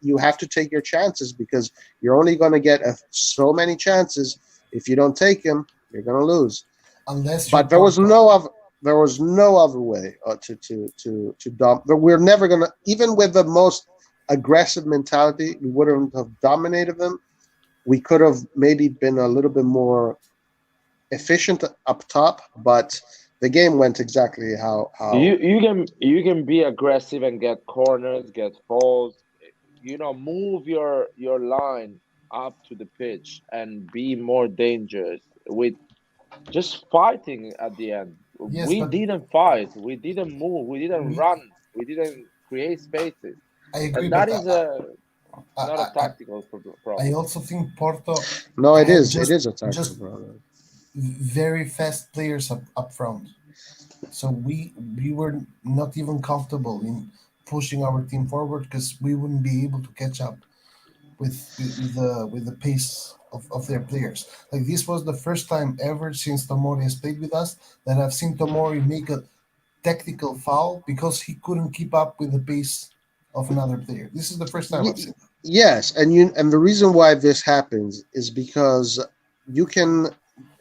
You have to take your chances because you're only going to get so many chances. If you don't take them, you're going to lose. Unless you're But there was Porto. no other. There was no other way to dump. But we're never gonna, even with the most aggressive mentality, we wouldn't have dominated them. We could have maybe been a little bit more efficient up top, but the game went exactly how You can be aggressive and get corners, get falls. Move your line up to the pitch and be more dangerous with just fighting at the end. Yes, We but didn't fight. We didn't move. We didn't we. run. We didn't create spaces, I agree, and that but is I, not a I, I tactical I problem. also think Porto no, it had is. It just is a tactical just problem. very fast players up front. So we were not even comfortable in pushing our team forward because we wouldn't be able to catch up with the pace of their players. Like this was the first time ever since Tomori has played with us that I've seen Tomori make a tactical foul because he couldn't keep up with the pace of another player. This is the first time I've Y- seen that. yes, and the reason why this happens is because you can,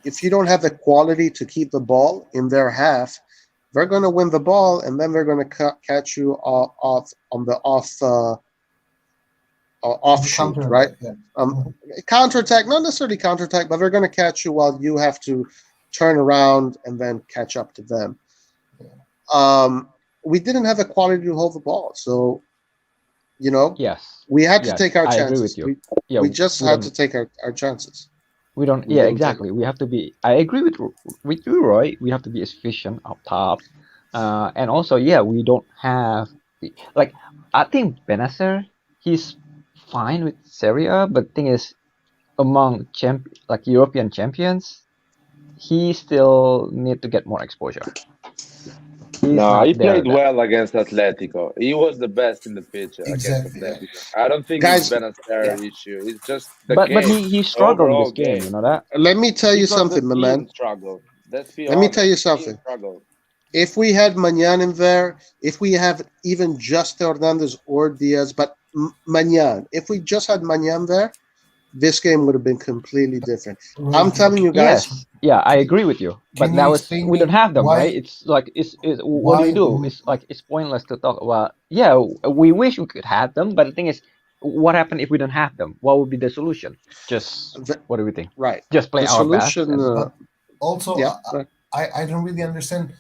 if you don't have the quality to keep the ball in their half, they're going to win the ball and then they're going to catch you off on the On the offshoot, counter right? attack, yeah. Um, Mhm. counterattack, not necessarily counterattack, but they're going to catch you while you have to turn around and then catch up to them. Yeah. We didn't have the quality to hold the ball, so you know Yes, we had to yes, take our I agree with chances. you. We Yeah, we just we had to don't take our chances. we don't. We Yeah, didn't take them. exactly. We have to be. I agree with you, Roy. We have to be efficient up top, and also yeah, we don't have like I think Benacer he's fine with Serie A, but thing is among like European champions, he still need to get more exposure. He's No, not he there played that. well against Atletico. He was the best in the pitch against Exactly. Yeah. Atletico. I don't think it's Guys, Benacer yeah. issue. It's just the But game, he the struggled in overall this game. You game. know that. Let me tell you Because the something, my man. team struggled. Let's be Let me tell honest. you The team something. struggled. If we had Manyan in there, if we have even just Hernandez or Diaz, but Manyan, if we just had Manyan there, this game would have been completely different. Roy, I'm telling you guys, Yes, yeah, I can, agree with you. But can you now it's explain we don't me have them, right? It's like it's what do why we do? It's like it's pointless to talk about. Yeah, we wish we could have them, but the thing is, what happened if we don't have them? What would be the solution? Just the, what do we think? right? Just play The our best solution, and but also yeah, right. I don't really understand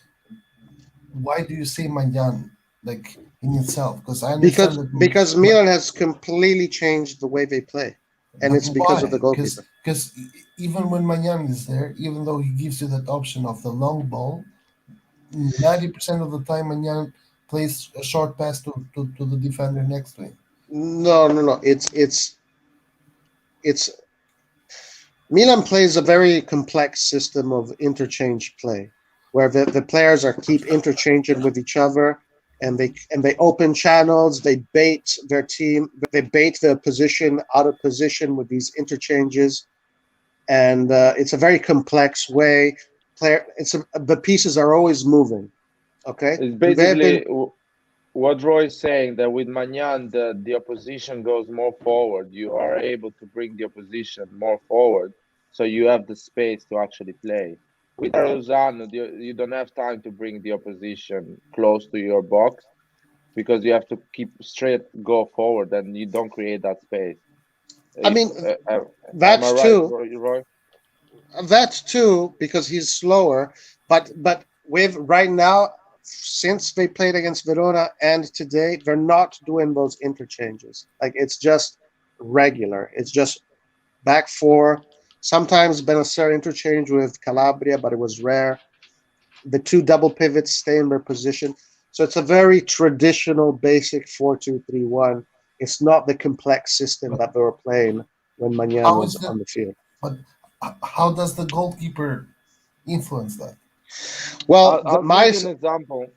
why do you say Manjan like in itself? Because I understand because that, because Milan has completely changed the way they play, and but it's because of the why? goalkeeper. Because even when Manjan is there, even though he gives you that option of the long ball, 90% of the time Manjan plays a short pass to the defender next to him. No, no, no. It's Milan plays a very complex system of interchange play, where the players are keep interchanging with each other, and they open channels, they bait their team, they bait the position out of position with these interchanges, and it's a very complex way. The pieces are always moving. Okay, It's they've been. basically what Roy is saying, that with Magnan, the opposition goes more forward. You are able to bring the opposition more forward, so you have the space to actually play. With Arozano, you don't have time to bring the opposition close to your box because you have to keep straight go forward, and you don't create that space. I If mean, am I that's right, too. Roy? That too, because he's slower. But with right now, since they played against Verona and today, they're not doing those interchanges. Like it's just regular. It's just back four. Sometimes Benacer interchange with Calabria, but it was rare. The two double pivots stay in their position. So it's a very traditional, basic 4-2-3-1. It's not the complex system But that they were playing when Magnan how was is the on the field. but how does the goalkeeper influence that? Well, I'll give my you an example.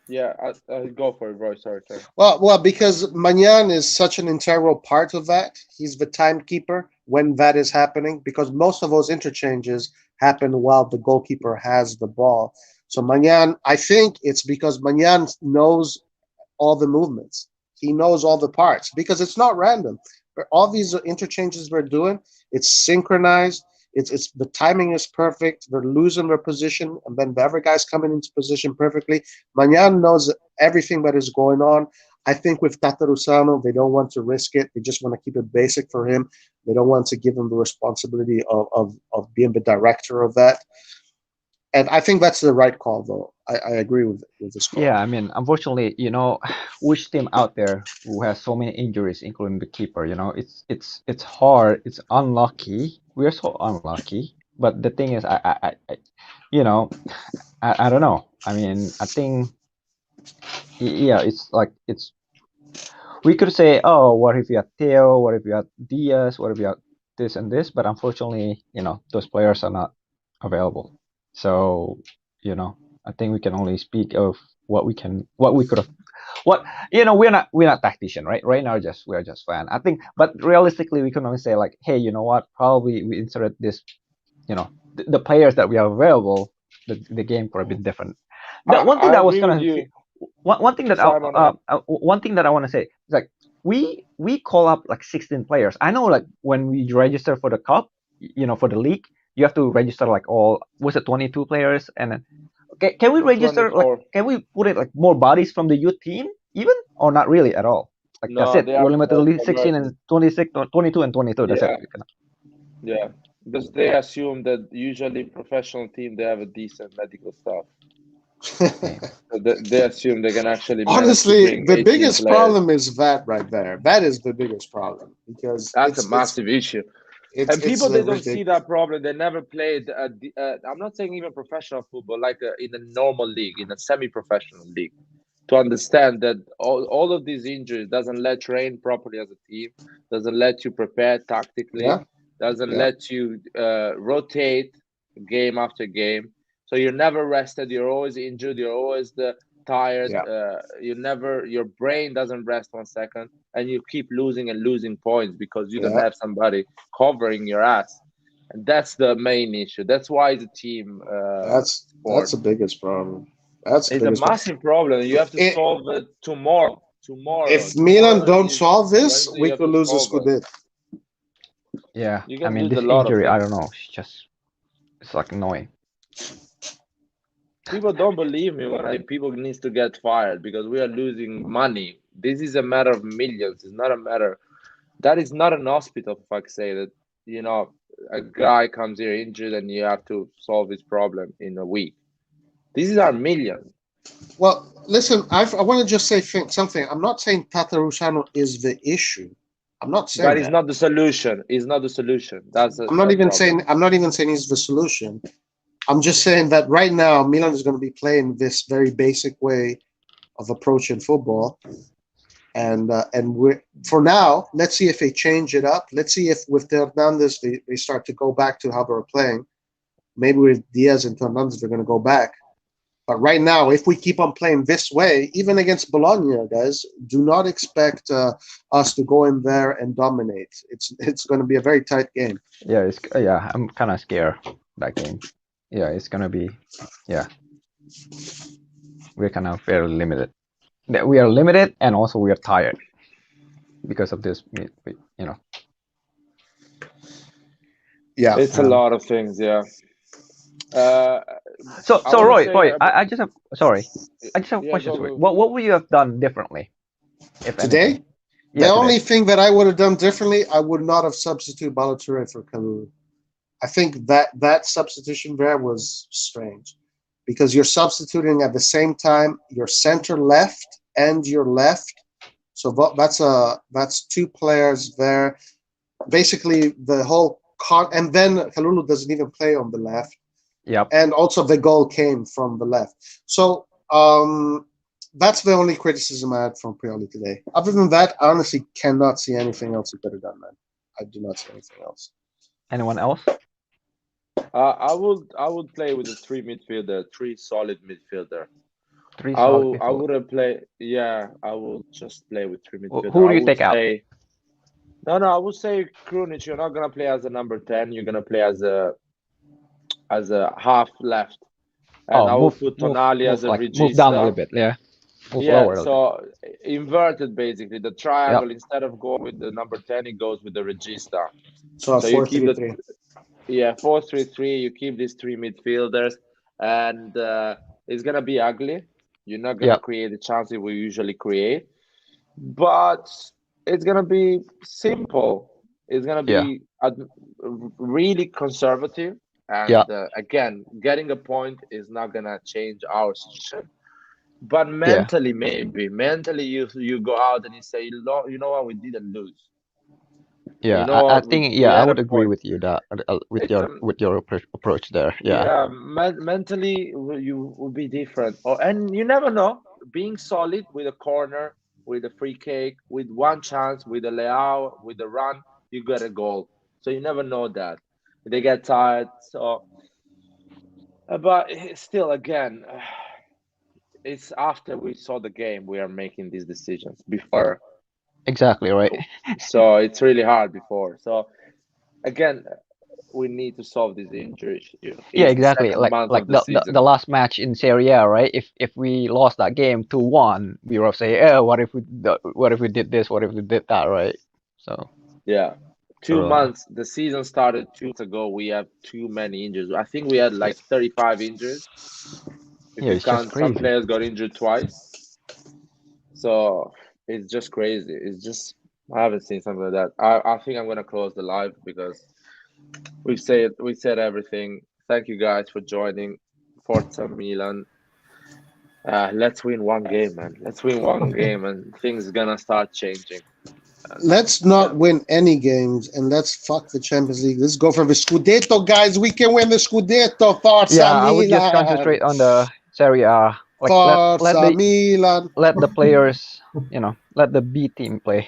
Yeah, I'll go for it, Roy. Sorry, sorry. well, because Magnan is such an integral part of that. He's the timekeeper when that is happening, because most of those interchanges happen while the goalkeeper has the ball. So Magnan, I think it's because Magnan knows all the movements. He knows all the parts because it's not random. All these interchanges we're doing, it's synchronized. It's the timing is perfect. They're losing their position, and then the other guy's coming into position perfectly. Magnan knows everything that is going on. I think with Tatarusano, they don't want to risk it. They just want to keep it basic for him. They don't want to give him the responsibility of being the director of that. And I think that's the right call, though. I agree with this call. Yeah, I mean, unfortunately, which team out there who has so many injuries, including the keeper, it's hard, it's unlucky. We're so unlucky. But the thing is, you know, I don't know. I mean, I think, yeah, it's like we could say, oh, what if you had Theo? What if you had Diaz? What if you had this and this? But unfortunately, those players are not available. So, I think we can only speak of what we could have, we're not tactician, right? Right now, we're just fan. I think, but realistically, we can only say like, hey, you know what? Probably we inserted this, the players that we have available, the game could have been different. The one thing I that I was agree with gonna you, one thing that Simon. one thing that I want to say is like we call up like 16 players. I know like when we register for the cup, for the league, you have to register like all was it 22 players, and then can we register like 24. can we put it like more bodies from the youth team even or not really at all? Like that's No, it. they are We're limited to 16 converted. and 26 or 22 and 22. That's it. Yeah, yeah. Because they assume that usually professional team they have a decent medical staff. Okay. So they assume they can actually manage to Honestly, bring the 18 biggest players. problem is that right there. That is the biggest problem because That's a it's massive issue. it's And it's people they don't see ridiculous. that problem. They never played. I'm not saying even professional football, like in a normal league, in a semi-professional league, to understand that all of these injuries doesn't let you train properly as a team, doesn't let you prepare tactically, Yeah, doesn't yeah, let you rotate game after game. So you're never rested. You're always injured. You're always tired. yeah, Your brain doesn't rest 1 second, and you keep losing and losing points because you don't yeah. have somebody covering your ass. And that's the main issue. That's why it's a team That's sport. the biggest problem. That's the It's a biggest problem. massive problem. You have to It, solve it tomorrow. Tomorrow. if Milan Tomorrow don't is solve this, Wednesday. we You have could to lose a solve it. Scudetto. Yeah, You I can mean lose a this lot of injury, I things. don't know. It's like annoying. People don't believe me when people needs to get fired because we are losing money. This is a matter of millions. It's not a matter. That is not an hospital. If I say that, you know, a guy comes here injured and you have to solve his problem in a week. These are millions. Well, listen, I want to just say something. I'm not saying Tatarusano is the issue. I'm not But saying it's that. not the solution. It's not the solution. That's I'm not a even problem. saying I'm not even saying he's the solution. I'm just saying that right now Milan is going to be playing this very basic way of approaching football, and we're for now. Let's see if they change it up. Let's see if with Hernandez they start to go back to how they were playing. Maybe with Diaz and Hernandez they're going to go back. But right now, if we keep on playing this way, even against Bologna, guys, do not expect us to go in there and dominate. It's going to be a very tight game. Yeah, I'm kind of scared that game. Yeah, it's gonna be. Yeah, we're kind of very limited. We are limited, and also we are tired because of this. You know. Yeah, It's a lot of things, yeah. I So wanna Roy, say I just have a yeah, question go, for you. go. What would you have done differently, if anything? today the Yeah, only today. thing that I would have done differently, I would not have substituted Balotelli for Kalulu. I think that substitution there was strange because you're substituting at the same time your center left and your left. So that's two players there. Basically, the whole and then Kalulu doesn't even play on the left, Yep. and also the goal came from the left. So that's the only criticism I had from Pioli today. Other than that, I honestly cannot see anything else he could have done, man. I do not see anything else. Anyone else? I would play with the three solid midfielder. Three I solid will, I people. wouldn't play. Yeah, I will just play with three midfielder. Who I do you would take out? say no. I would say Krunic. You're not gonna play as a number 10. You're gonna play as a half left, and Oh, I will put Tonali as a move down a little regista. bit. Yeah, move Yeah, lower a little bit. so inverted basically. The Yep. triangle instead of going with the number 10, it goes with the regista. So So you keep 4-3-3. 4-3-3. You keep these three midfielders, and it's gonna be ugly. You're not gonna Yep. create the chances we usually create, but it's gonna be simple. It's gonna Yeah. be really conservative, and Yeah. again, getting a point is not gonna change our situation. But Yeah. mentally, you go out and you say, you know what, we didn't lose. Yeah. You know I what, think we I had a would agree point. with you that with It's your approach there. Yeah. yeah, mentally you will be different. And you never know. Being solid with a corner, with a free kick, with one chance, with a layout, with a run, you get a goal. So you never know that. They get tired. So, but still, again, it's after we saw the game we are making these decisions. Before, Exactly right. so it's really hard before. So again, we need to solve this injury issue. Yeah, It's the exactly. second month Like of the season. the last match in Serie A, right? If we lost that game 2-1, we were saying, "Oh, what if we did this? What if we did that?" Right? So. Yeah. 2 So, months. The season started 2 months ago. We have too many injuries. I think we had like 35 injuries. If yeah, you it's just count, some crazy. players got injured twice. So it's just crazy. It's just, I haven't seen something like that. I think I'm gonna close the live because we said everything. Thank you guys for joining. Forza Milan. Let's win one game, man. Let's win one game, and things gonna start changing. And Let's yeah, not win any games and let's fuck the Champions League. Let's go for the Scudetto, guys. We can win the Scudetto. Forza Yeah, I would just Milan. concentrate on the Serie A. Like Forza Milan. let the players, let the B team play,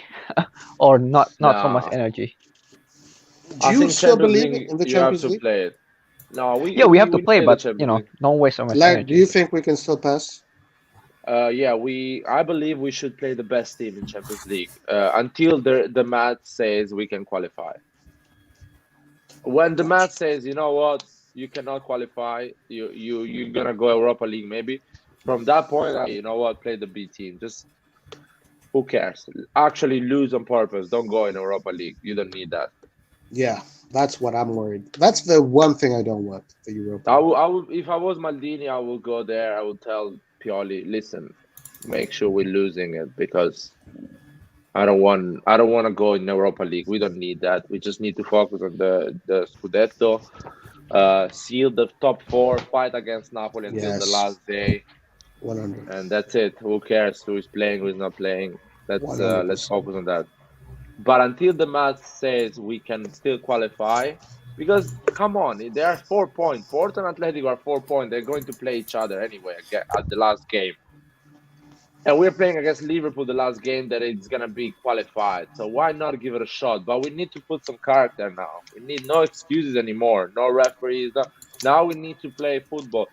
or not so much no. energy. Do I you think still Champions believe League in the you have Champions to League? play it. No, Yeah, we have to we play, play the but Champions League. don't waste so much Like, energy. do you think we can still pass? Yeah, I believe we should play the best team in Champions League until the math says we can qualify. When the math says, you know what, you cannot qualify, you're gonna go Europa League maybe. From that point, you know what, play the B team. Just who cares? Actually, lose on purpose. Don't go in Europa League. You don't need that. Yeah, that's what I'm worried. That's the one thing I don't want, the Europa. I will. If I was Maldini, I will go there. I will tell Pioli, listen, make sure we're losing it because I don't want to go in Europa League. We don't need that. We just need to focus on the Scudetto, seal the top 4, fight against Napoli until the last day, 100. and that's it. Who cares who is playing, who is not playing? Let's 100%. focus on that. But until the math says we can still qualify, because come on, they are 4 points. Porto and Atletico are 4 points. They're going to play each other anyway at the last game. And we're playing against Liverpool the last game that it's gonna be qualified. So why not give it a shot? But we need to put some character now. We need no excuses anymore. No referees. Now we need to play football.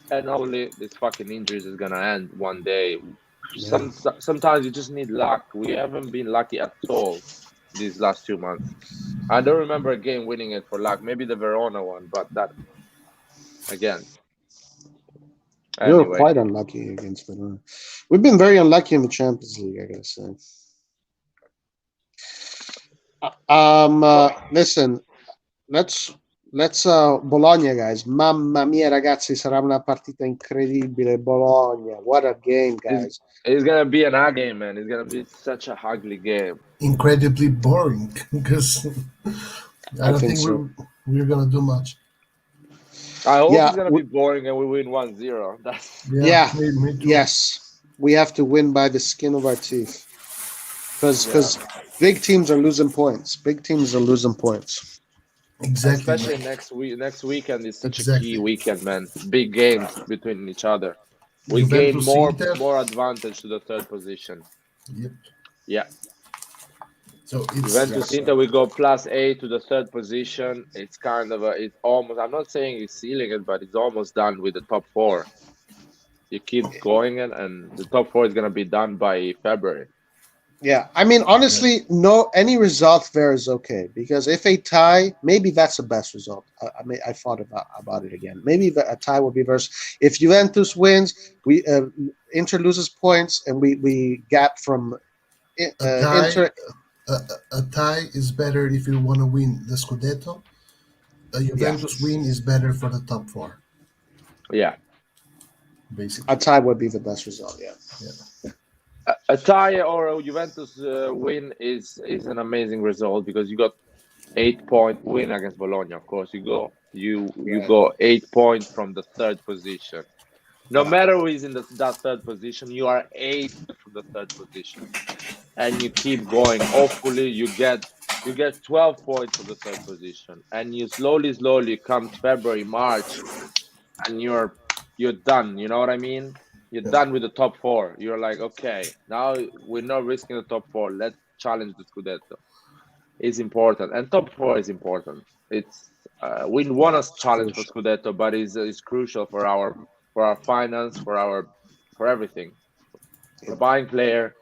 And hopefully this fucking injuries is gonna end one day. Yeah. Sometimes you just need luck. We haven't been lucky at all these last 2 months. I don't remember a game winning it for luck. Maybe the Verona one, but that again. We were Anyway, quite unlucky against Verona. We've been very unlucky in the Champions League, I gotta say. Listen, let's Bologna, guys. Mamma mia, ragazzi, sarà una partita incredibile. Bologna, what a game, guys. it's gonna be an ugly game, man. It's gonna be such a ugly game. Incredibly boring because I don't think think so. we're gonna do much. I hope Yeah, it's gonna be boring and we win 1-0. That's Yeah. me too. Yes, we have to win by the skin of our teeth. Because big teams are losing points. Big teams are losing points. Exactly. especially next week. Next weekend is such a key weekend, man. Big games between each other. We gain Juventus, Inter. more advantage to the third position. Yep. Yeah. So it's Juventus Inter, we go +8 to the third position. It's kind of it's almost. I'm not saying it's sealing it, but it's almost done with the top four. You keep going, and the top four is gonna be done by February. Yeah, I mean, honestly, any result there is okay, because if a tie, maybe that's the best result. I thought about it again. Maybe a tie would be worse. If Juventus wins, Inter loses points, and we gap from Inter. A tie is better if you want to win the Scudetto. A Juventus win is better for the top four. Yeah. Basically. A tie would be the best result, yeah. A tie or a Juventus win is an amazing result, because you got 8-point win against Bologna. Of course, you go 8 points from the third position. No matter who is in that third position, you are 8 from the third position, and you keep going. Hopefully, you get 12 points from the third position, and you slowly come February, March, and you're done. You know what I mean? You're done with the top four. You're like, okay, now we're not risking the top four. Let's challenge the Scudetto. It's important, and top four is important. It's we want to challenge for Scudetto, but it's crucial for our finance, for everything. For buying player,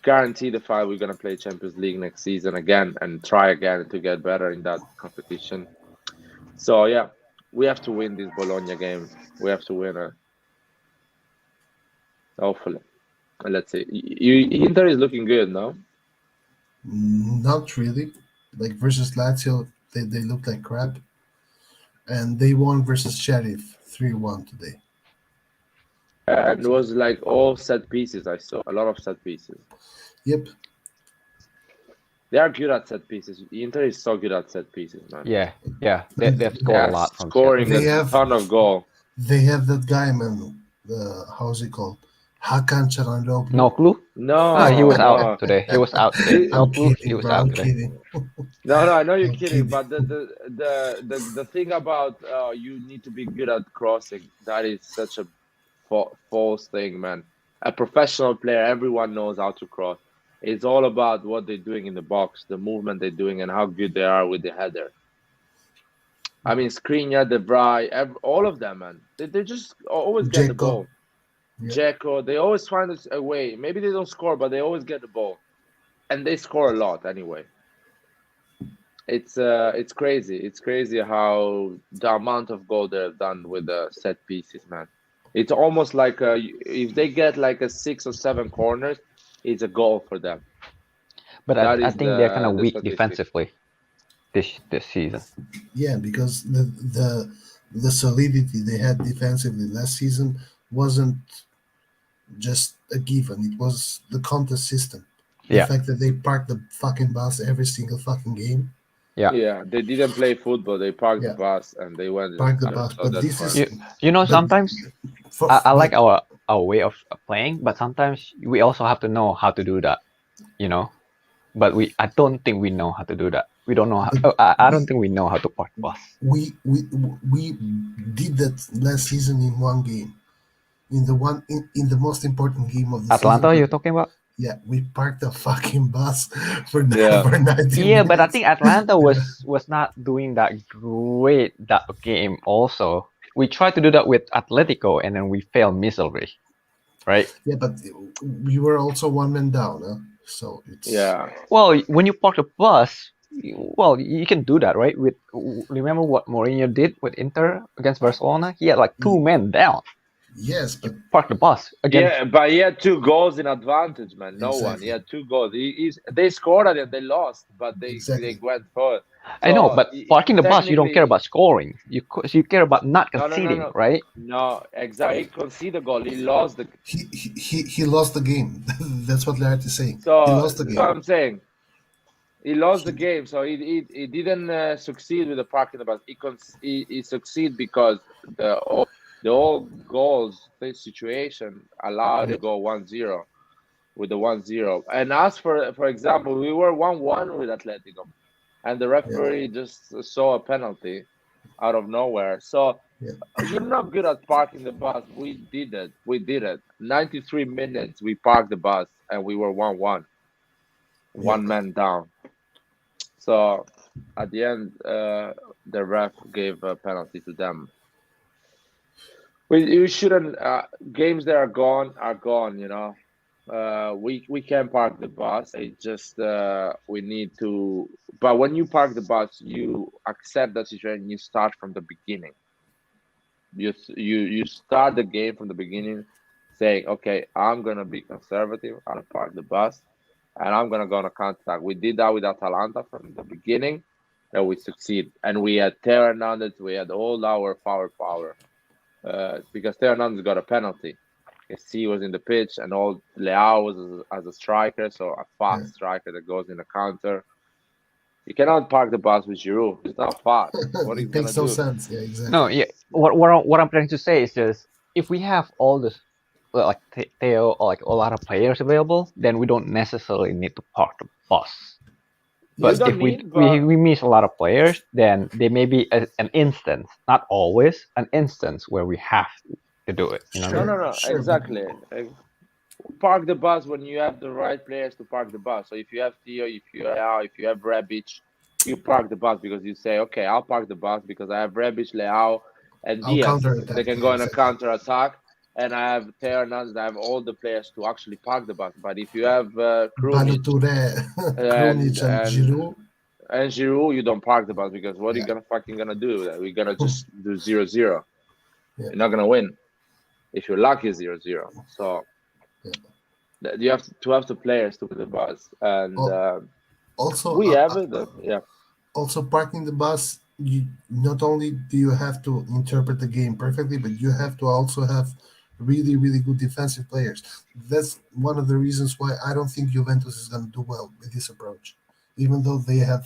guarantee the fact we're gonna play Champions League next season again and try again to get better in that competition. So yeah, we have to win this Bologna game. We have to win it. Hopefully. Let's see. Inter is looking good, no? Not really. Like versus Lazio, they look like crap. And they won versus Sheriff 3-1 today. And it was like all set pieces. I saw a lot of set pieces. Yep. They are good at set pieces. Inter is so good at set pieces, man. Yeah. They've scored a lot from scoring They a have- ton of goal. They have that guy, man. How's he called? Hakan Çalhanoğlu. No clue? No, he was no. out today. He was out today. No I'm clue. kidding, He was bro. out I'm today. kidding. No, I know you're I'm kidding, kidding. but the thing about you need to be good at crossing, that is such a false thing, man. A professional player, everyone knows how to cross. It's all about what they're doing in the box, the movement they're doing, and how good they are with the header. I mean, Skriniar, De Vrij, all of them, man. They just always get the Dzeko. ball. Yeah. Dzeko, they always find a way. Maybe they don't score, but they always get the ball, and they score a lot anyway. It's crazy. It's crazy how the amount of goal they've done with the set pieces, man. It's almost like if they get like a 6 or 7 corners, it's a goal for them. But That I is think they're kind the of weak statistic. defensively this season. Yeah, because the solidity they had defensively last season wasn't just a given. It was the contest system. The Yeah. fact that they parked the fucking bus every single fucking game. Yeah, they didn't play football. They parked Yeah. the bus and they went. Parked the and bus. so But that's this fine. is You know, But- sometimes for, I like but- our way of playing, but sometimes we also have to know how to do that, you know. But I don't think we know how to do that. We don't know how. I don't think we know how to park bus. we did that last season in one game. in the most important game of the Atlanta, season. you're talking about? Yeah, we parked the fucking bus for Yeah. for 90 Yeah, but I minutes. think Atlanta was not doing that great that game also. We tried to do that with Atletico and then we failed miserably, right? Yeah, but we were also one man down, huh? So it's Yeah. Well, when you park the bus, well, you can do that, right? Remember what Mourinho did with Inter against Barcelona? He had like two men down. yes, but Park the bus against. Yeah, but he had 2 goals in advantage, man. No one. exactly, He had 2 goals. They scored at it. They lost, but they exactly. went first. I know, So but parking the bus, you don't care technically, about scoring. You care about not no, no, no, conceding, no, right? no. Exactly. He conceded a goal. He lost the. He lost the game. That's what Laird is saying. He So lost the that's what game. I'm saying. He lost the He- game, so he didn't succeed with the parking the bus. He succeed because the whole goals this situation allowed yeah, to go 1-0 with the 1-0. And as for example, we were 1-1 with Atletico, and the yeah, referee just saw a penalty out of nowhere. So yeah, you're not good at parking the bus. We did it. We did it. 93 minutes we parked the bus and we were 1-1, yeah. one man down. So at the end, the ref gave a penalty to them. We shouldn't. Games that are gone. You know, we can park the bus. It just we need to. But when you park the bus, you accept the situation. You start from the beginning. You start the game from the beginning, saying, "Okay, I'm gonna be conservative. I'll park the bus, and I'm gonna go on a contact." We did that with Atalanta from the beginning, and we succeed. And we had Teo Hernandez. We had all our power. Because Teo Hernandez got a penalty. He was in the pitch, and all Leao was as a striker, so a Yeah. fast striker that goes in the counter. You cannot park the bus with Giroud. He's not fast. What he's It gonna makes no do? sense. Yeah, No, exactly. yeah. What I'm trying to say is just if we have all this, well, like Theo or like a lot of players available, then we don't necessarily need to park the bus. You But don't if need, we miss a lot of players, then there may be an instance, not always, an instance where we have to do it. You know what I mean? no, Sure, but exactly. Park the bus when you have the right players to park the bus. So if you have Theo, if you have Leao, if you have Rebic, you park the bus because you say, okay, I'll park the bus because I have Rebic, Leao, and I'll Diaz. counter They attack. can Yeah, go on a exactly. counter attack, and I have Theo Hernandez. I have all the players to actually park the bus. But if you have Krunic Balotore, and Krunic, and and Giroud. and Giroud, you don't park the bus because what are you Yeah, gonna do with that? We're gonna just do 0-0. yeah, You're not gonna win. If you're lucky, 0-0. So yeah. you have to have the players to the bus, and Al- Also, we have it. Yeah, also parking the bus. You not only do you have to interpret the game perfectly, but you have to also have really, really good defensive players. That's one of the reasons why I don't think Juventus is going to do well with this approach, even though they have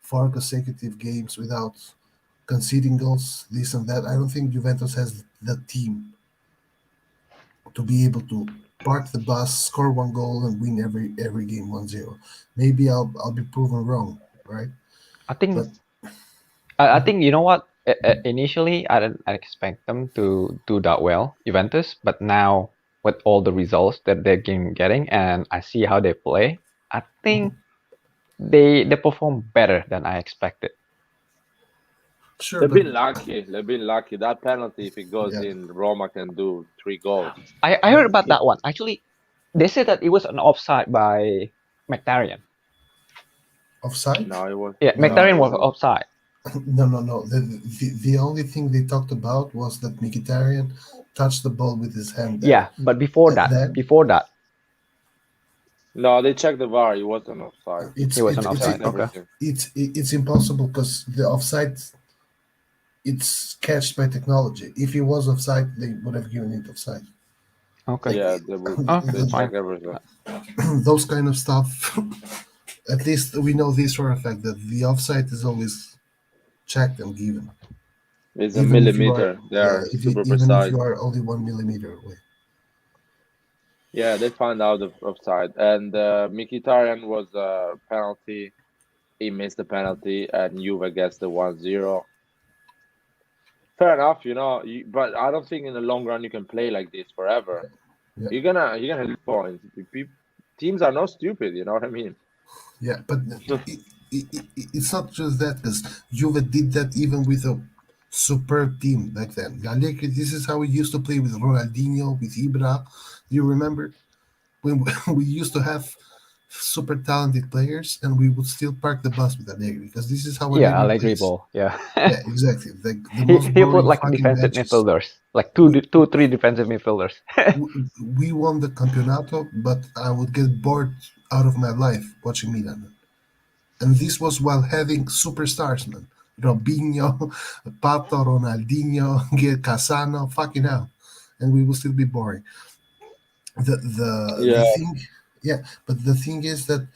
4 consecutive games without conceding goals, this and that. I don't think Juventus has the team to be able to park the bus, score 1 goal, and win every game 1-0. Maybe I'll be proven wrong, right? I think But I think you know what. Initially, I didn't expect them to do that well, Juventus. But now, with all the results that they're getting, and I see how they play, I think they perform better than I expected. sure, they've but been lucky. They've been lucky. That penalty, if it goes yeah, in, Roma can do 3 goals. I heard about that one. Actually, they said that it was an offside by Mkhitaryan. offside? No, it was Yeah, no, it Mkhitaryan was wasn't. offside. No. The only thing they talked about was that Mkhitaryan touched the ball with his hand there. Yeah, but And then before that, No, they checked the VAR. It wasn't offside. it it's was it's an They it's offside. checked Okay. everything. it's impossible because the offside it's catched by technology. If it was offside, they would have given it offside. Okay. Like Yeah, they would. Okay, They fine. check everything. those kind of stuff. At least we know this for a fact that the offside is always checked and given, It's a even if you are millimeter. They yeah, are if you, super even if you precise. are only 1 millimeter away. Yeah, they found out the offside, and Mkhitaryan was a penalty. He missed the penalty, and Juve gets the 1-0. fair enough, but I don't think in the long run you can play like this forever. Yeah. You're gonna lose points. Teams are not stupid, you know what I mean? Yeah, but it's not just that, because Juve did that even with a superb team back then. Allegri, this is how we used to play with Ronaldinho, with Ibra. Do you remember when we used to have super talented players and we would still park the bus with Allegri, because this is how Yeah, Allegri Allegri plays. ball. Yeah. Yeah, exactly. Like the he most he put boring like fucking defensive matches. midfielders, like We, two, three defensive midfielders. we won the Campeonato, but I would get bored out of my life watching Milan. And this was while having superstars, man. Robinho, Pato, Ronaldinho, Casano, fucking hell. And we will still be boring. The Yeah. thing, yeah, but the thing is that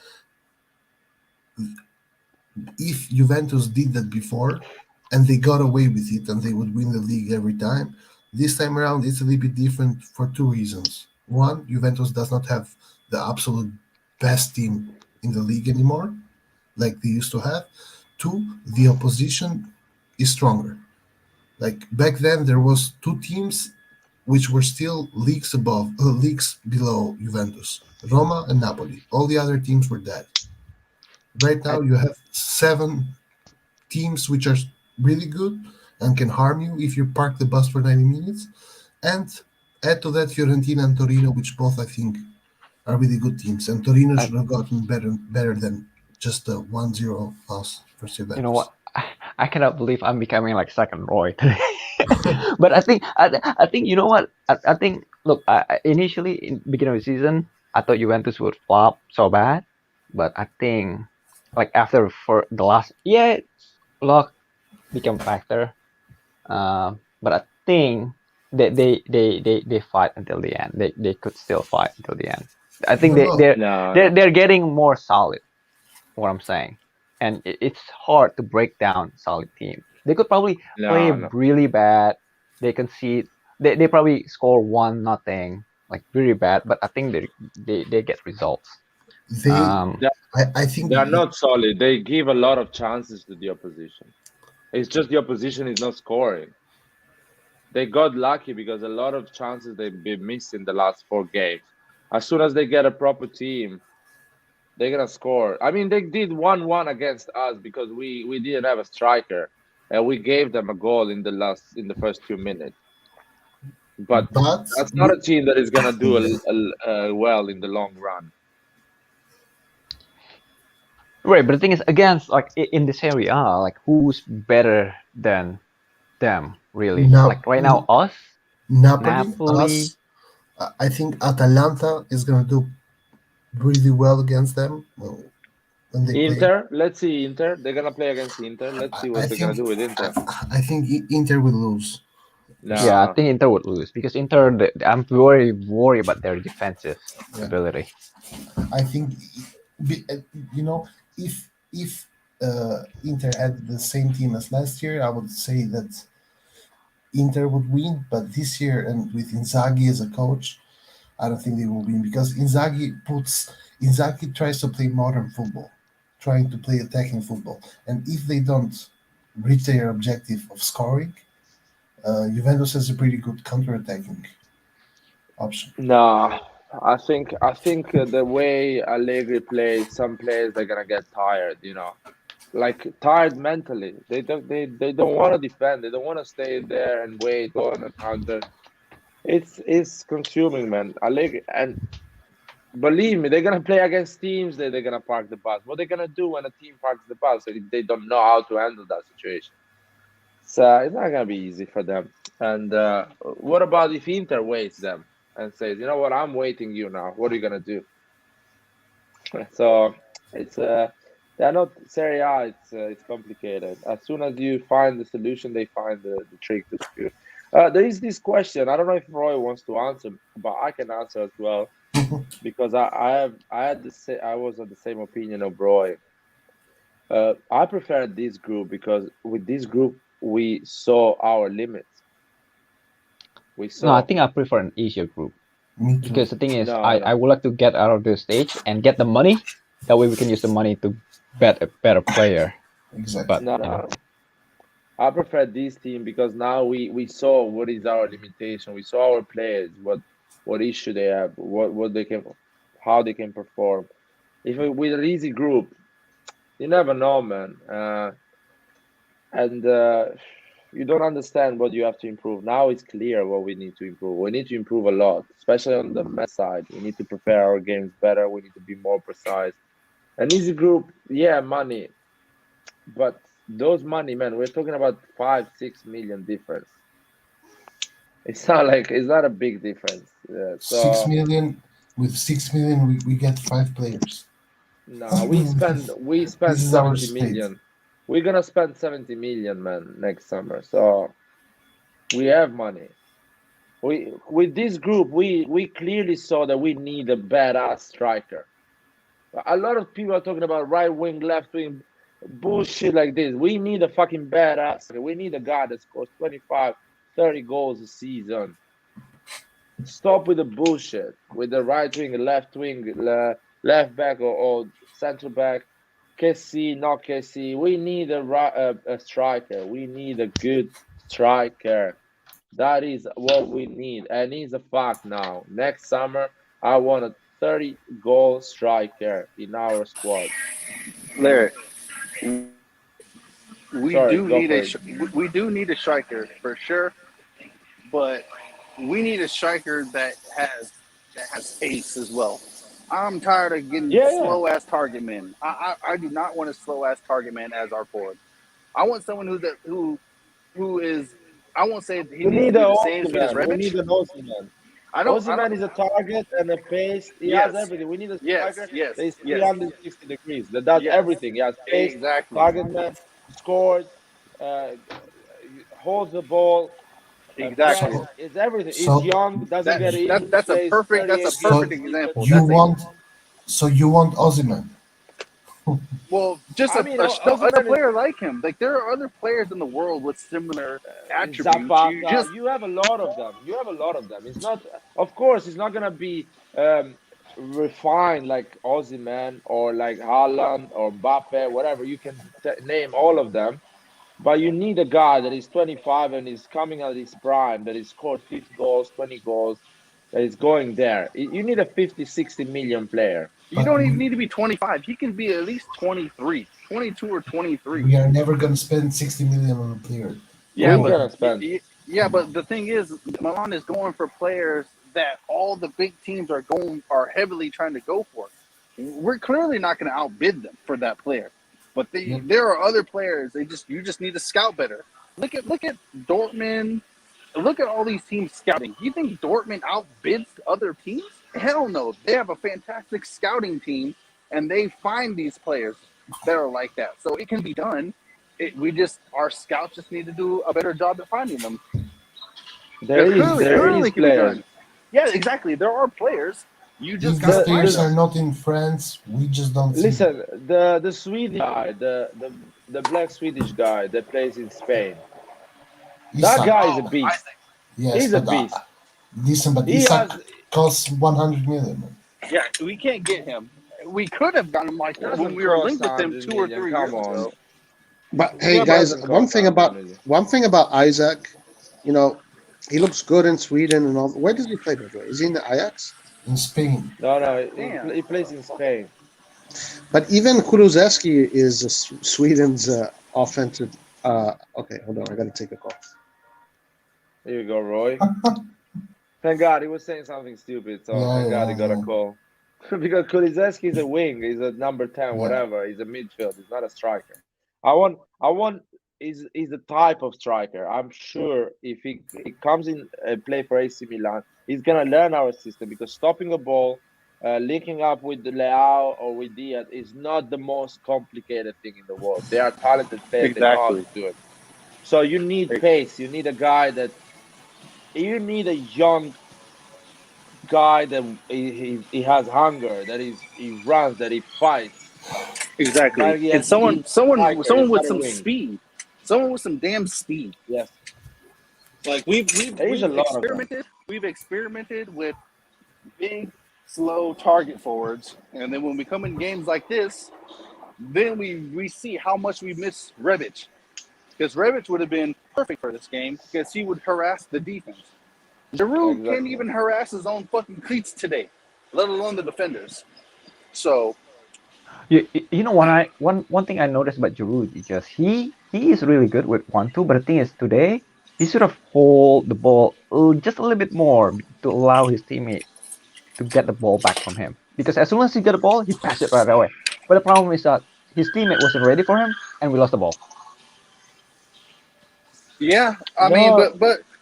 if Juventus did that before and they got away with it and they would win the league every time, this time around it's a little bit different for two reasons. One, Juventus does not have the absolute best team in the league anymore, like they used to have. Two, the opposition is stronger. Like back then, there was two teams which were still leagues below Juventus: Roma and Napoli. All the other teams were dead. Right I, now, you have seven teams which are really good and can harm you if you park the bus for 90 minutes. And add to that Fiorentina and Torino, which both I think are really good teams. And Torino I should have gotten better than just a 1-0 loss for you know Juventus. what? I cannot believe I'm becoming like second Roy today. But I think you know what? I think look, initially in beginning of the season, I thought Juventus would flop so bad, but I think like after for the last luck became a factor. But I think they fight until the end. They could still fight until the end. I think No, they no. they're No, they're no, they're getting more solid. What I'm saying, and it's hard to break down solid team. They could probably play no, no. really bad. They concede. They probably score 1-0, like really bad. But I think they get results. They, Um, I think, They are not solid. They give a lot of chances to the opposition. It's just the opposition is not scoring. They got lucky because a lot of chances they've been missed in the last 4 games. As soon as they get a proper team, they're gonna score. I mean, they did 1-1 against us because we didn't have a striker, and we gave them a goal in the first 2 minutes. But but that's not a team that is gonna do yeah, well in the long run. right, but the thing is, against like in this area, like who's better than them? Really, now like right now, us, Napoli, Napoli. us, I think Atalanta is going to do really well against them when they play. Inter, let's see Inter. They're gonna play against Inter. Let's see I what they're gonna think do with Inter. I think Inter will lose. Yeah, I No, think Inter would lose because Inter. I'm very worried about their defensive Yeah. ability. I think you know if Inter had the same team as last year, I would say that Inter would win. But this year, and with Inzaghi as a coach, I don't think they will win, because Inzaghi tries to play modern football, trying to play attacking football, and if they don't reach their objective of scoring, Juventus has a pretty good counter-attacking option. no. I think the way Allegri plays, some players they're gonna get tired. Like tired mentally. They don't want to defend. They don't want to stay there and wait on a counter. It's consuming, man. Allegri, and believe me, they're gonna play against teams that they're gonna park the bus. What they're gonna do when a team parks the bus if they don't know how to handle that situation? So it's not gonna be easy for them. And what about if Inter waits them and says, you know what, I'm waiting you now. What are you gonna do? So it's they're not Serie A. It's complicated. As soon as you find the solution, they find the trick to do. There is this question. I don't know if Roy wants to answer, but I can answer as well because I was of the same opinion of Roy. I prefer this group because with this group we saw our limits. We No, I saw think I prefer an easier group Me too. because the thing is, no, I no, would like to get out of this stage and get the money. That way we can use the money to bet a better player. Exactly. But no, you know, no. I prefer this team because now we saw what is our limitation. We saw our players, what issue they have, what they can, how they can perform. If with an easy group, you never know, man. And you don't understand what you have to improve. Now it's clear what we need to improve. We need to improve a lot, especially on the match side. We need to prepare our games better. We need to be more precise. An easy group, yeah, money, but those money, man, we're talking about 5, 6 million difference. It's not a big difference. Six So million with 6 million, we get 5 players. no, we spend This is our 70 state. million. We're gonna spend 70 million, man, next summer. So we have money. We with this group, we clearly saw that we need a badass striker. A lot of people are talking about right wing, left wing, bullshit like this. We need a fucking badass. We need a guy that scores 25, 30 goals a season. Stop with the bullshit with the right wing, left wing, left back or central back. KC, not KC. We need a striker. We need a good striker. That is what we need, and it's a fact now. Next summer, I want a 30-goal striker in our squad. Larry, we Sorry, do go need for a it. we do need a striker for sure, but we need a striker that has pace as well. I'm tired of getting Yeah, yeah. slow ass target men. I do not want a slow ass target man as our forward. I want someone who is. I won't say he We needs to need be an the same Aussie speed as man. We Rebic. need an Aussie man. I Aussie man don't. is a target and a pace. He has Yes, everything. We need a yes, striker yes, that is yes, 360 degrees, that does yes. everything. He has pace, Exactly, target man, scores, uh, holds the ball, exactly. press. So It's everything. He's so young, doesn't That get that injured, that's a plays perfect that's a 38 games so perfect a season. example. you That's a want so you want Ozyman. well, just I a, mean, a a Osimhen is player like him. Like there are other players in the world with similar attributes. You Zapata. just You have a lot of them. You have a lot of them. It's not, of course, it's not gonna be refined like Ozyman or like Haaland or Mbappe, whatever. You can name all of them, but you need a guy that is 25 and is coming out of his prime, that is scored 50 goals, 20 goals, that is going there. You need a 50, 60 million player. you But don't even need to be 25. He can be at least 23, 22 or 23. we are never gonna spend 60 million on a player. Yeah, We're Only. but gonna spend. the thing is, Milan is going for players that all the big teams are heavily trying to go for. We're clearly not going to outbid them for that player, but Yep. there are other players. You just need to scout better. Look at Dortmund. Look at all these teams scouting. You think Dortmund outbids other teams? Hell no. They have a fantastic scouting team, and they find these players that are like that. So it can be done. Our scouts just need to do a better job at finding them. There is there Clearly is can be players. done. Yeah, exactly. There are players. You just If these gotta The find players the are them. not in France, we just don't see them. Listen, the Swedish guy, the black Swedish guy that plays in Spain. That Isak, guy is a beast. yes, He's a but beast. listen, but He Isak has costs 100 million. Man. Yeah, we can't get him. We could have gotten him like when doesn't we were cost linked with him 100 2 or million. 3 Come years on, ago. But hey, it Yeah, but guys, doesn't cost 100 million. one thing about Isaac, you know, he looks good in Sweden and all. Where does he play, by the way? Is he in the Ajax? In Spain. No, no, damn. he plays in Spain. But even Kulusevski is Sweden's offensive. Okay, hold on, I got to take a call. Here you go, Roy. Thank God he was saying something stupid, so Yeah, thank God he yeah, got a yeah, call. Because Kulizeski is a wing, he's a number 10, yeah. whatever. He's a midfield, he's not a striker. I want is the type of striker. I'm sure if he comes in and play for AC Milan, he's gonna learn our system because stopping a ball, linking up with the Leao or with Diaz is not the most complicated thing in the world. They are talented players, they know how Exactly. to do it. So you need pace, you need a guy that you need a young guy that he has hunger, that he runs, that he fights. Exactly. But yes, It's he's a striker. someone He's with not a some wing. speed. Someone with some damn speed. Yes, Like there is a lot of them. we've experimented with big, slow target forwards, and then when we come in games like this, then we see how much we miss Rebic. because Rebic would have been perfect for this game because he would harass the defense. Giroud can't Exactly. even harass his own fucking cleats today, let alone the defenders. So You know one thing I noticed about Giroud is just he is really good with 1-2, but the thing is today he should have hold the ball just a little bit more to allow his teammate to get the ball back from him. Because as soon as he got the ball, he passed it right away. But the problem is that his teammate wasn't ready for him, and we lost the ball. yeah, I mean, No,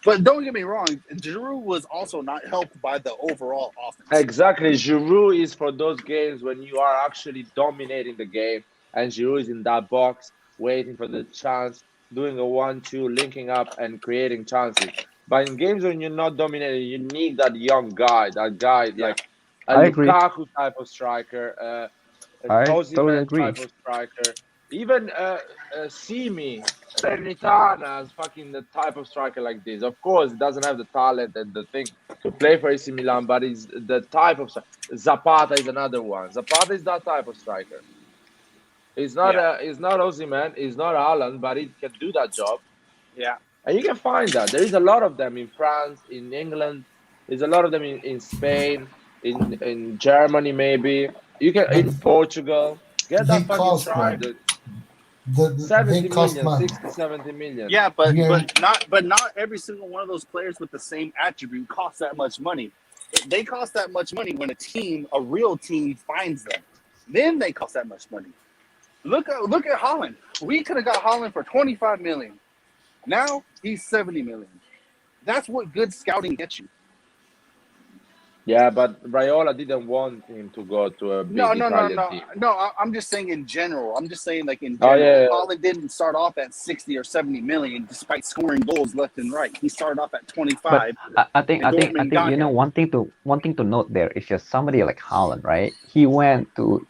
but don't get me wrong, Giroud was also not helped by the overall offense. exactly. Giroud is for those games when you are actually dominating the game, and Giroud is in that box waiting for the chance, doing a 1-2, linking up and creating chances. But in games when you're not dominating, you need that young guy, that guy Yeah, like a I agree. Lukaku type of striker, a I totally Osimhen agree. type of striker, even Simi, Salernitana is fucking the type of striker like this. Of course, he doesn't have the talent and the thing to play for AC Milan, but he's the type of Zapata is another one. Zapata is that type of striker. yeah, He's not Osimhen, he's not Haaland, but he can do that job. yeah, And you can find that. There is a lot of them in France, in England. There's a lot of them in Spain, in Germany maybe. You can but in Portugal. Get they that fucking cost, striker. man. 70 They cost million, money. 60, 70 million. yeah. We are But not every single one of those players with the same attribute costs that much money. They cost that much money when a real team, finds them. Then they cost that much money. Look at Holland. We could have got Holland for 25 million. Now he's 70 million. That's what good scouting gets you. Yeah, but Raiola didn't want him to go to a No, big no, no, Italian no, team. no. I'm just saying in general. I'm just saying like in Oh general. yeah, yeah. Holland didn't start off at 60 or 70 million despite scoring goals left and right. He started off at But 25, I think and Dortmund got you know him. one thing to note there is just somebody like Haaland, right? He went to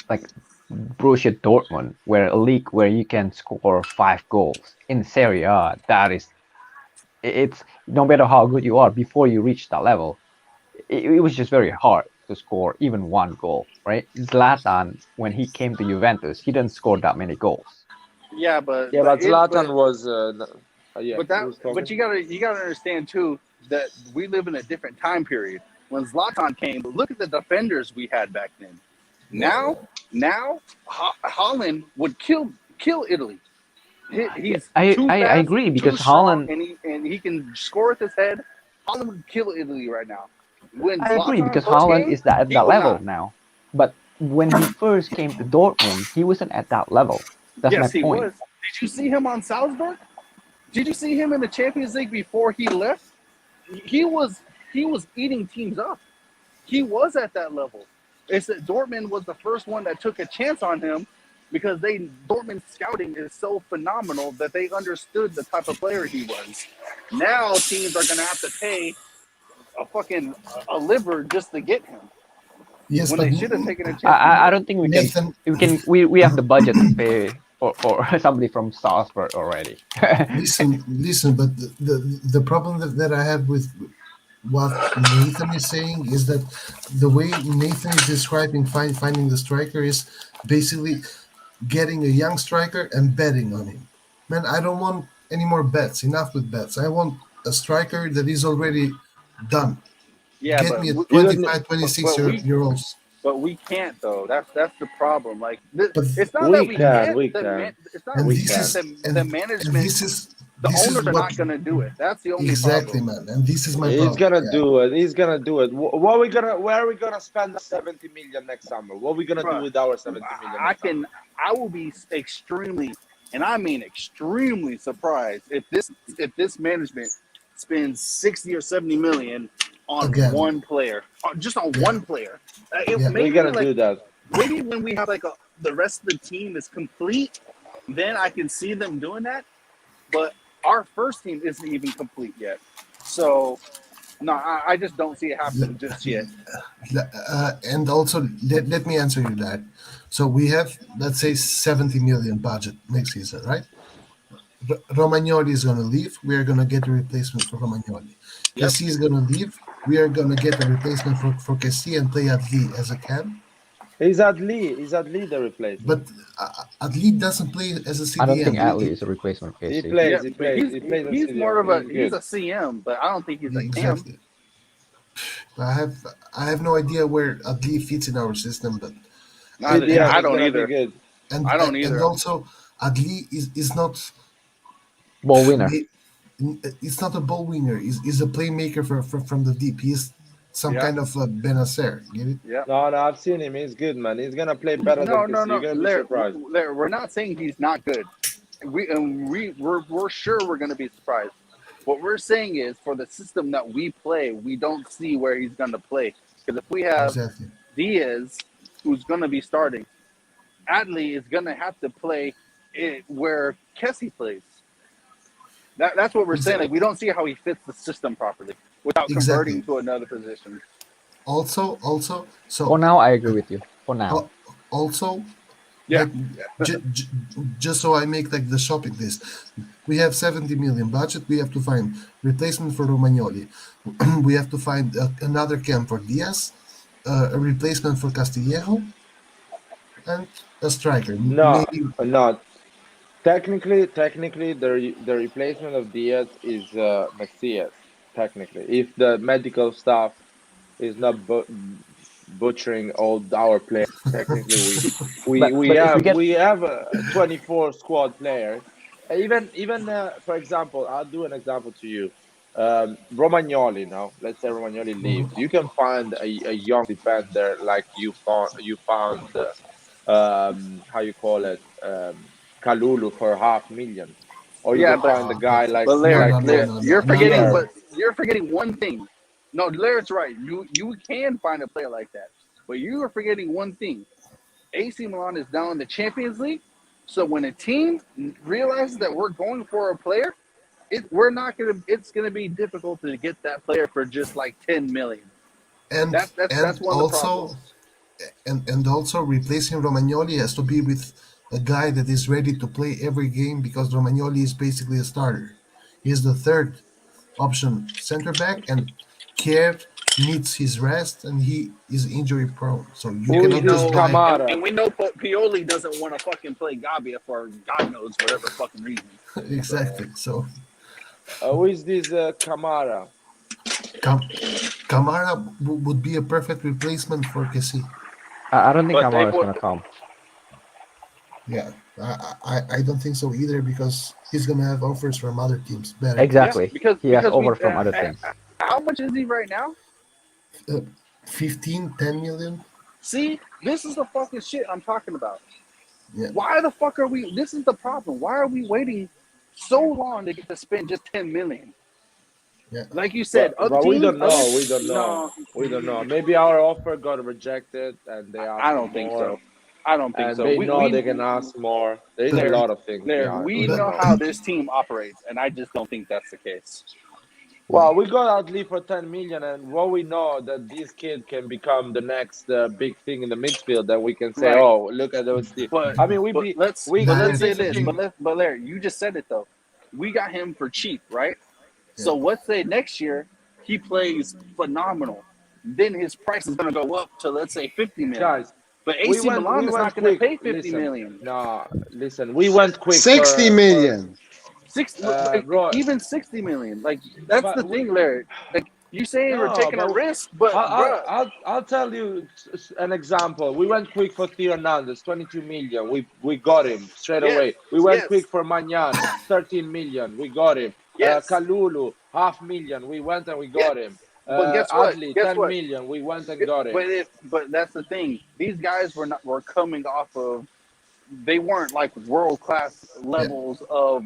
like Borussia Dortmund, where a league where you can score 5 goals in Serie A. It's no matter how good you are before you reach that level, it was just very hard to score even 1 goal, right? Zlatan, when he came to Juventus, he didn't score that many goals. Yeah, Yeah, but Zlatan was yeah, who's but talking? you gotta understand too that we live in a different time period. When Zlatan came, look at the defenders we had back then. yeah, Now Holland would kill Italy. He's I too I, I fast, agree too because strong, Haaland. and he can score with his head. Holland would kill Italy right now. When I agree Zlatan because first Haaland came, is at he that would level not. now. But when he first came to Dortmund, he wasn't at that level. That's my Yes, he point. was. Did you see him on Salzburg? Did you see him in the Champions League before he left? He was eating teams up. He was at that level. It's that Dortmund was the first one that took a chance on him because Dortmund scouting is so phenomenal that they understood the type of player he was. Now teams are gonna have to pay a liver just to get him yes, when but they should have taken a chance I before. don't think Nathan, we have the budget to pay for somebody from Salzburg already. listen. But the problem that I have with what Nathan is saying is that the way Nathan is describing finding the striker is basically getting a young striker and betting on him. Man, I don't want any more bets. Enough with bets. I want a striker that is already done. Yeah, Get me a You don't need, 25, 26 but year olds. but we can't though. That's the problem. Like But it's not that we we can, can't. we can, It's not that and we we this can't. can. is The and management, this the is owners are what not going to do it. That's the only exactly, problem. man. And this is my He's problem. gonna Yeah. do it. He's gonna do it. What are we gonna? Where are we gonna spend 70 million next summer? What are we gonna do Bruh, with our 70 million I next summer? can. I will be extremely, and I mean extremely surprised if this management spends 60 or 70 million on Again. one player, just on Yeah. one player. Yeah. We're gonna do that. Maybe when we have the rest of the team is complete, then I can see them doing that. But our first team isn't even complete yet, so no, I just don't see it happening just yet. And also, let me answer you that. So we have, let's say, 70 million budget next season, right? Romagnoli is going to leave. We are going to get a replacement for Romagnoli. Yep. Kessie is going to leave. We are going to get a replacement for Kessie and play Adli as a cam. Is Adli the replacement? But Adli doesn't play as a I don't think CDM. Atlee is a replacement for He KC. plays. Yeah, He but plays. He plays in he's more of CDM. he's Good. a CM, but I don't think he's a cam. Exactly. I have no idea where Adli fits in our system, but CDM I is don't gonna be either. good. I don't and either. also Adli is not Ball winner. it's not a ball winner. He's a playmaker from the deep. He's some Yeah. kind of Benacer. Get it? Yeah. No, I've seen him. He's good, man. He's gonna play better than No. KC. You're gonna be Larry, surprised. we're not saying he's not good. We're sure we're going to be surprised. What we're saying is, for the system that we play, we don't see where he's going to play. Because if we have Exactly. Diaz, who's going to be starting, Adley is going to have to play where Kessie plays. That's what we're saying. Like, we don't see how he fits the system properly without converting to another position. Also, so For now, I agree with you. For now. also, Yeah. just so I make like the shopping list, we have 70 million budget. We have to find replacement for Romagnoli. We have to find another cam for Diaz, a replacement for Castillejo, and a striker. No, Maybe no. Technically, the replacement of Diaz is Messias. Technically, if the medical staff is not butchering all our players, technically we have 24 squad players. Even for example, I'll do an example to you. Romagnoli. Now, let's say Romagnoli leaves. You can find a young defender like you found how you call it. Kalulu for 500,000, or you can find a guy like Larry, No. you're forgetting, No. but you're forgetting one thing. No, Larry's right. You can find a player like that, but you are forgetting one thing. AC Milan is now in the Champions League, so when a team realizes that we're going for a player, it's gonna be difficult to get that player for just like 10 million. and That's and one of the also problems. and also replacing Romagnoli has to be with a guy that is ready to play every game, because Romagnoli is basically a starter. He is the third option center back, and Kier needs his rest, and he is injury prone. So you Who is cannot this just buy. Kamara? And we know Pioli doesn't want to fucking play Gabia for God knows whatever fucking reason. Exactly. So Who is this Kamara? Kamara would be a perfect replacement for Kessie. I don't think But they Kamara is put- going to come. Yeah, I don't think so either, because he's gonna have offers from other teams better. Exactly. because He has because we- over from other things. How much is he right now? 10 million. See, this is the fucking shit I'm talking about. Yeah. Why the fuck are we? This is the problem. Why are we waiting so long to get to spend just 10 million? Yeah. Like you said, But we don't know. other- We don't know. No, We don't know. Maybe our offer got rejected, and they asked I don't think more, so. I don't think And so. they We- know we- they can ask more. There is Larry, a lot of things. Larry, behind. we But- know how this team operates, and I just don't think that's the case. Well, we got Adli for 10 million, and what we know that this kid can become the next big thing in the midfield. That we can say, Right. oh, look at those. But I mean, let's say That's this. the But Larry, you just said it though. We got him for cheap, right? So let's say next year he plays phenomenal. Then his price is going to go up to, let's say, 50 million. guys. But we AC went- Milan we is went not going to quick. pay 50 million. No, listen, we went quick. 60 million. Roy. Even 60 million. Like, that's But the thing, Larry. Like, you saying we're No, taking a but risk, but bruh, I'll tell you an example. We went quick for Theo Hernandez, 22 million. We got him straight Yes, away. We went yes. quick for Magnan, 13 million. We got him. Yes. Kalulu, 500,000. We went and we got him. But guess what? Adli, Guess 10 what? million. We went and got him. But that's the thing. These guys were coming off of. They weren't like world class levels of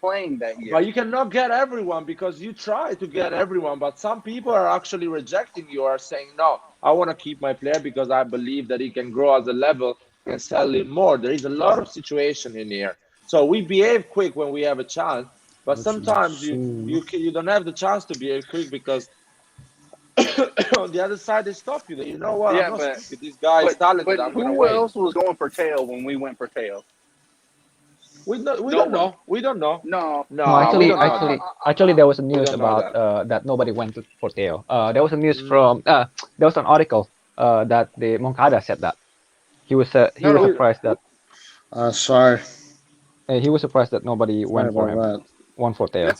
playing that year. But you cannot get everyone, because you try to get everyone, but some people are actually rejecting you, are saying, no, I want to keep my player because I believe that he can grow as a level and sell it more. There is a lot of situation in here. So we behave quick when we have a chance, but sometimes you don't have the chance to behave quick because on the other side they stop you. You know what? Yeah, I'm not but- stupid. This guy is talented. But I'm gonna who wait. else was going for Teo when we went for Teo? We don't one. know. We don't know. No. No, No, we don't know. actually, there was a news don't know about that nobody went for Theo. There was a news Mm. from there was an article that the Moncada said that He was No, no. surprised that Sorry. he was surprised that nobody Sorry went for him. about that. One for Theo.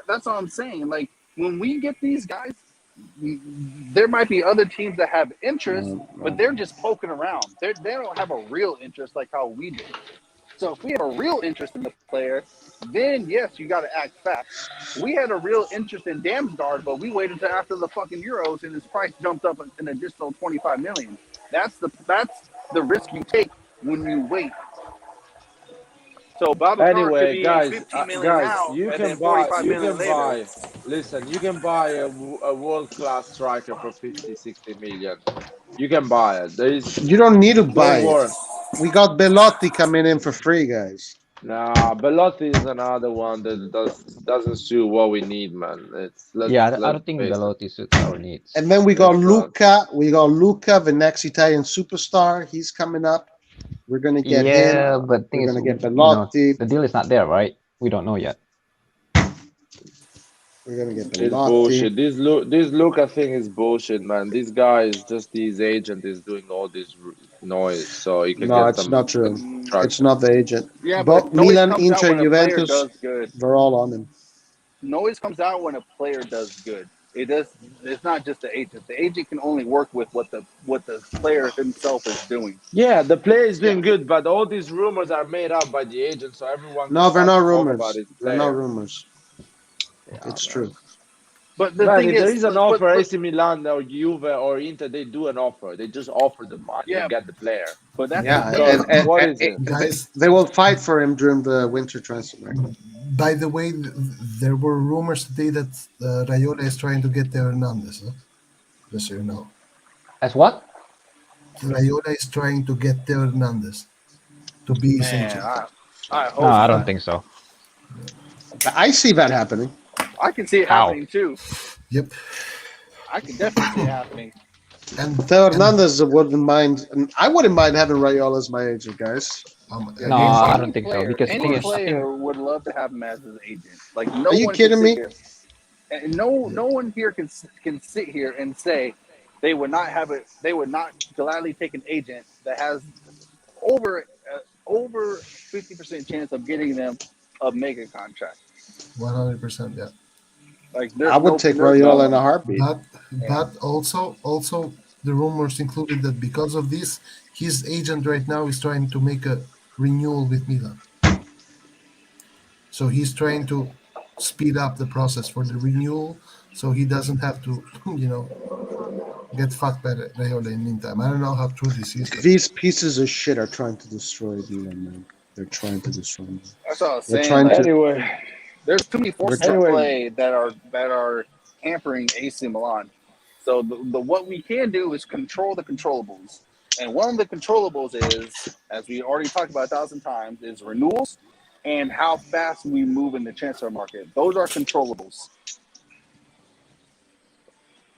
That's all I'm saying. Like when we get these guys, there might be other teams that have interest, but they're just poking around. They don't have a real interest like how we do. So if we have a real interest in the player, then yes, you got to act fast. We had a real interest in Damsgaard, but we waited until after the fucking Euros, and his price jumped up an additional 25 million. That's the risk you take when you wait. So Babacar could Anyway, be guys, 15 million guys, now, you and can then buy, 45 you million can later. buy. Listen, you can buy a world-class striker for 50, 60 million. You can buy it. There is You don't need to buy don't worry. it. We got Belotti coming in for free, guys. Nah, Belotti is another one that doesn't suit what we need, man. Yeah, I Let's don't think face it. Belotti suits our needs. And then we got It's not. Luca. We got Luca, the next Italian superstar. He's coming up. We're gonna get him. Yeah, but thing We're is, gonna get you know, Belotti. the deal is not there, right? We don't know yet. We're gonna get It's Belotti. bullshit. This Luca thing is bullshit, man. This guy is just his agent is doing all this noise so he can No, get it's some not true. traction. It's not the agent. Yeah, But but noise Milan, comes out Inter, when a player Juventus, does good. they're all on him. Noise comes out when a player does good. It does. It's not just the agent. The agent can only work with what the player himself is doing. Yeah, the player is doing good, but all these rumors are made up by the agent, so everyone No, can they're start not to talk rumors. about his They're not player. rumors. Yeah, It's man. true. But the Man, thing if there is, is an offer, AC Milan or Juve or Inter, they do an offer. They just offer the money Yeah. and get the player. but that's Yeah, the thing. and What is it? Guys, they will fight for him during the winter transfer market. by the way, there were rumors today that Raiola is trying to get Theo Hernandez. Huh? Just so you know, As what? Raiola is trying to get Theo Hernandez to be his Man, agent. I hope No, I don't not. think so. I see that happening. I can see it How? happening too. Yep. I can definitely see it happening. And Theo and, Hernandez wouldn't mind. And I wouldn't mind having Raiola as my agent, guys. No, I don't think so, Player, because the thing any is, I think player would love to have him as his agent. Like no Are you one kidding can me? sit here, and no one here can sit here and say they would not have it. They would not gladly take an agent that has over 50% chance of getting them a mega contract. 100%, yeah. Like I would take Raiola in a heartbeat. But also the rumors included that because of this, his agent right now is trying to make a renewal with Milan. So he's trying to speed up the process for the renewal, so he doesn't have to, get fucked by Raiola in the meantime. I don't know how true this is. These pieces of shit are trying to destroy Milan, man. They're trying to destroy me. That's all I was They're saying. trying Like, to. Anyway, there's too many forces at Anyway. play that are hampering AC Milan. So the what we can do is control the controllables, and one of the controllables is, as we already talked about 1,000 times, is renewals and how fast we move in the transfer market. Those are controllables.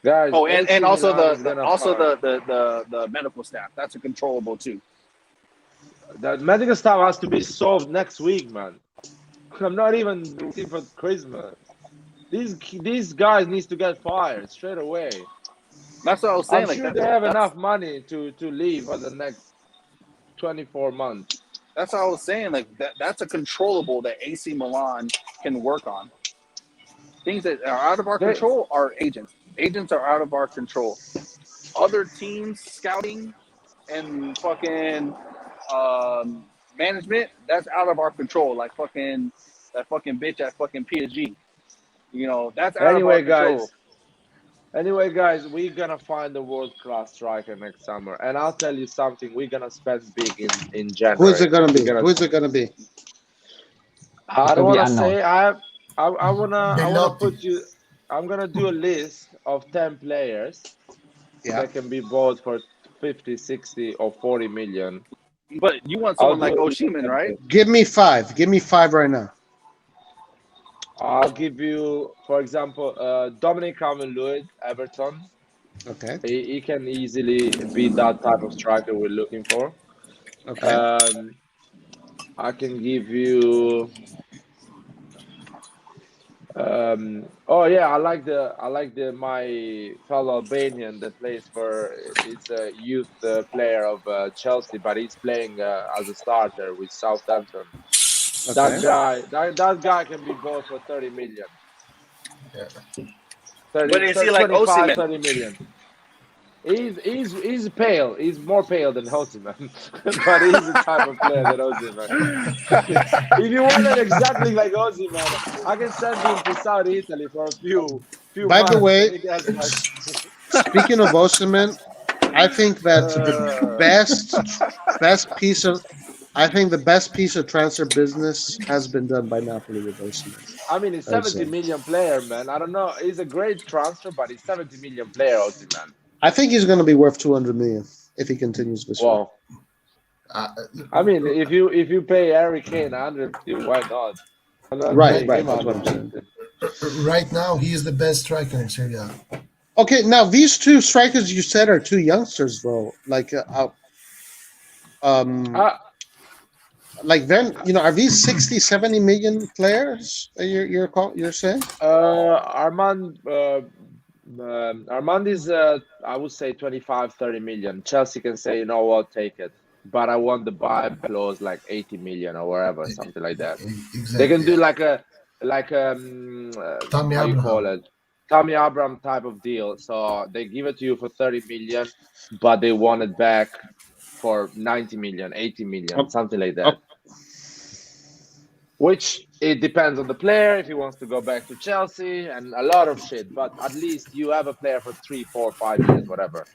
guys. Oh, and AC also Milan is the gonna also fire. the medical staff. That's a controllable too. That medical stuff has to be solved next week, man. I'm not even waiting for Christmas. These guys needs to get fired straight away. That's what I was saying. I'm Like sure that's, they have that's, enough money to leave for the next 24 months. that's what I was saying. Like that's a controllable that AC Milan can work on. Things that are out of our control are agents. Agents are out of our control. Other teams scouting and fucking management, that's out of our control. Like that fucking bitch at fucking PSG. That's out of our control. Anyway, guys, we're gonna find a world-class striker next summer, and I'll tell you something: we're gonna spend big in January. Who is it gonna be? Who is it gonna be? I don't want to say. I wanna Belotti. put you. I'm gonna do a list of 10 players that can be bought for 50, 60, or 40 million. But you want someone like Osimhen, right? Give me 5. Give me 5 right now. I'll give you, for example, Dominic Calvert-Lewin, Everton. Okay. He can easily be that type of striker we're looking for. Okay. I can give you Oh yeah, I like the my fellow Albanian that plays for. It's a youth player of Chelsea, but he's playing as a starter with Southampton. That Okay. guy, that guy can be bought for 30 million. Yeah. 30, But is he like 25, Osimhen? 30 million. He's pale. He's more pale than Osimhen, but he's the type of player that Osimhen. If you want it exactly like Osimhen, I can send him to South Italy for a few By the months, way, and he gets like. speaking of Osimhen, I think that the best piece of transfer business has been done by Napoli with Osimhen. I mean, he's I would 70 say. million player, man. I don't know. He's a great transfer, but he's 70 million player, Osimhen. I think he's going to be worth 200 million if he continues this way. Well, Uh, I mean, if you pay Harry Kane 150, why not? Why not Right, pay him that's what I'm saying. 150? right now, he is the best striker in Serie A. Okay, now these two strikers you said are two youngsters, though. Like, Uh, like then are these 60, 70 million players that you're saying? Armand is, I would say 25, 30 million. Chelsea can say, you know what, take it. But I want the buy clause like 80 million or whatever, something like that. Exactly. They can do like Tammy how you Abraham. call it, Tammy Abraham type of deal. So they give it to you for 30 million, but they want it back for 90 million, 80 million, something like that. Which it depends on the player if he wants to go back to Chelsea and a lot of shit. But at least you have a player for 3, 4, 5 years, whatever.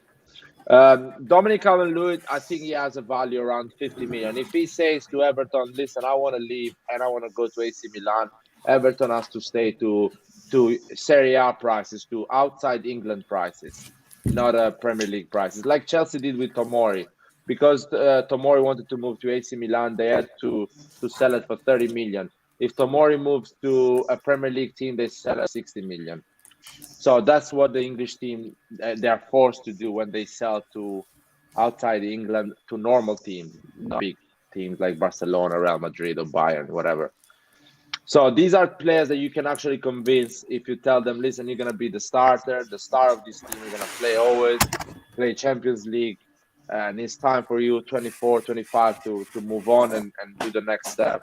Dominic Calvert-Lewin, I think he has a value around 50 million. If he says to Everton, "Listen, I want to leave and I want to go to AC Milan," Everton has to stay to Serie A prices, to outside England prices, not Premier League prices, like Chelsea did with Tomori. Because Tomori wanted to move to AC Milan, they had to sell it for 30 million. If Tomori moves to a Premier League team, they sell it 60 million. So that's what the English team they are forced to do when they sell to outside England to normal teams, not big teams like Barcelona, Real Madrid, or Bayern, whatever. So these are players that you can actually convince if you tell them, "Listen, you're gonna be the starter, the star of this team. You're gonna play always, play Champions League, and it's time for you 24, 25 to move on and do the next step."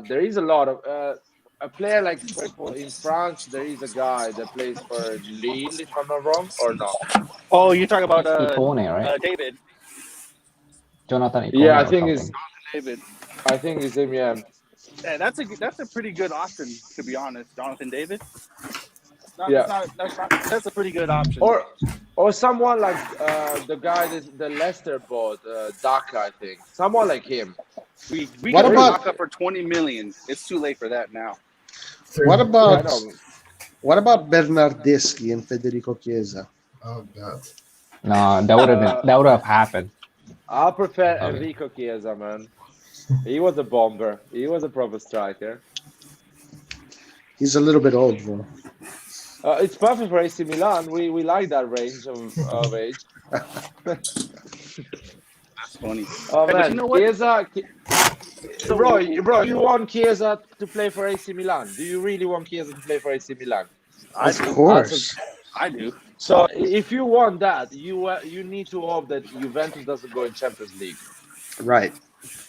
There is a lot of a player like, for example, in France, there is a guy that plays for Lille, if I'm not wrong, or no? Oh, you're talking about Icone, right? David. Jonathan Icone Yeah, I or think something. David. it's him. Yeah, Yeah, that's a pretty good option, to be honest. Jonathan David. Yeah. That's a pretty good option. Or someone like the guy that the Leicester bought, Daka, I think. Someone like him. we What got about- Daka for 20 million. It's too late for that now. What Yeah, I about know. Bernardeschi and Federico Chiesa? Oh God. No, that would have happened. I prefer Okay. Enrico Chiesa, man. He was a bomber. He was a proper striker. He's a little bit old, though. It's perfect for AC Milan. We like that range of age. That's funny. Oh Hey, but man, you know what? Chiesa, bro, you want Chiesa to play for AC Milan? Do you really want Chiesa to play for AC Milan? Of course. I do. So if you want that, you need to hope that Juventus doesn't go in Champions League. Right.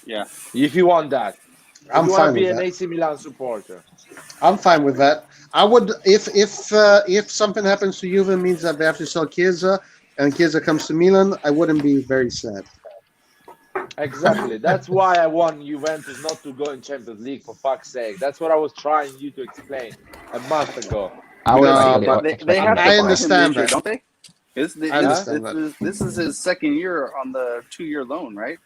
Yeah. If you want that, I'm you want fine to be with an that. AC Milan supporter. I'm fine with that. I would if something happens to Juve, means that they have to sell Chiesa and Chiesa comes to Milan, I wouldn't be very sad. Exactly. That's why I want Juventus not to go in Champions League, for fuck's sake. That's what I was trying you to explain a month ago. I was No, actually but They expecting have to that. I buy him understand this year, that. don't they? I understand that. This is his second year on the 2-year loan, right?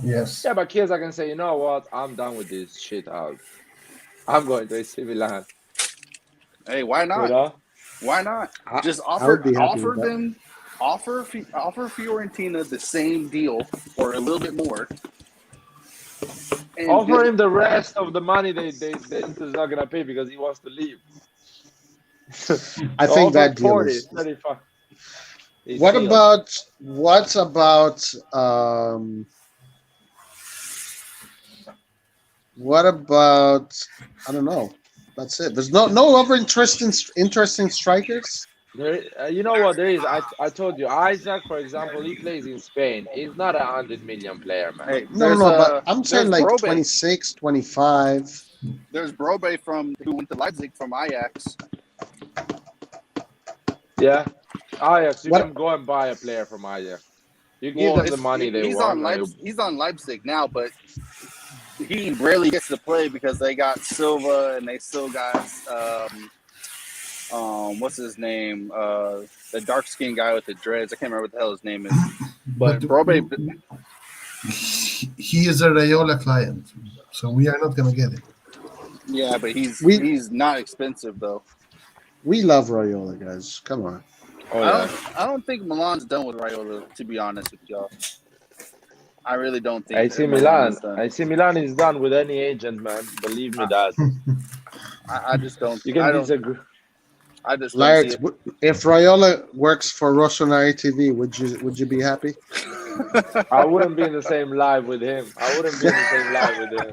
Yes. Yeah, but Chiesa can say, "You know what? I'm done with this shit out. I'm going to AC Milan." Hey, why not? You know? Why not? Just I would be happy with that. them, offer Fiorentina the same deal or a little bit more. And Offer him the rest of the money they Inter's not gonna pay because he wants to leave. I think Offer that deal 40, is. 35. It's What deal. about what about I don't know. That's it. There's no other interesting strikers. You know what there is? I told you, Isaac, for example, he plays in Spain. He's not 100 million player, man. Hey, No, but I'm saying there's like Brobe. 26, 25. There's Brobe who went to Leipzig from Ajax. Yeah, Ajax. You What- can go and buy a player from Ajax. You give them the money they he's want. He's on Leipzig now, but he rarely gets to play because they got Silva and they still got what's his name? The dark skinned guy with the dreads. I can't remember what the hell his name is. But Brobe, he is a Rayola client, so we are not gonna get it. yeah, but he's not expensive though. We love Raiola, guys. Come on. Oh, yeah. I don't think Milan's done with Raiola, to be honest with y'all. I really don't think AC Milan's Milan. done. AC Milan is done with any agent, man. Believe me, that. I just don't. You can I don't. disagree. I just don't see Laird, it. if Raiola works for Rossoneri TV, would you be happy? I wouldn't be in the same live with him. I wouldn't be in the same live with him.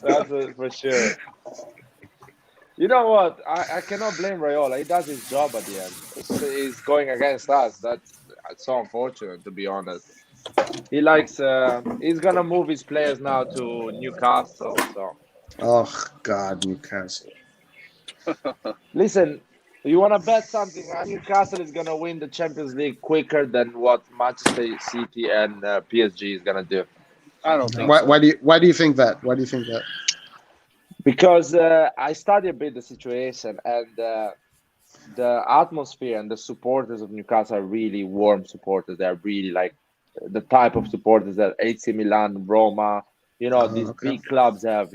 That's for sure. You know what? I cannot blame Raiola. He does his job at the end. He's going against us. That's so unfortunate, to be honest. He likes. He's gonna move his players now to Newcastle. So Oh God, Newcastle. listen, you want to bet something? Newcastle is gonna win the Champions League quicker than what Manchester City and PSG is gonna do. I don't think. Why do you think that? Why do you think that? Because I study a bit the situation, and the atmosphere and the supporters of Newcastle are really warm supporters. They're really like the type of supporters that AC Milan, Roma, these Okay. big clubs have.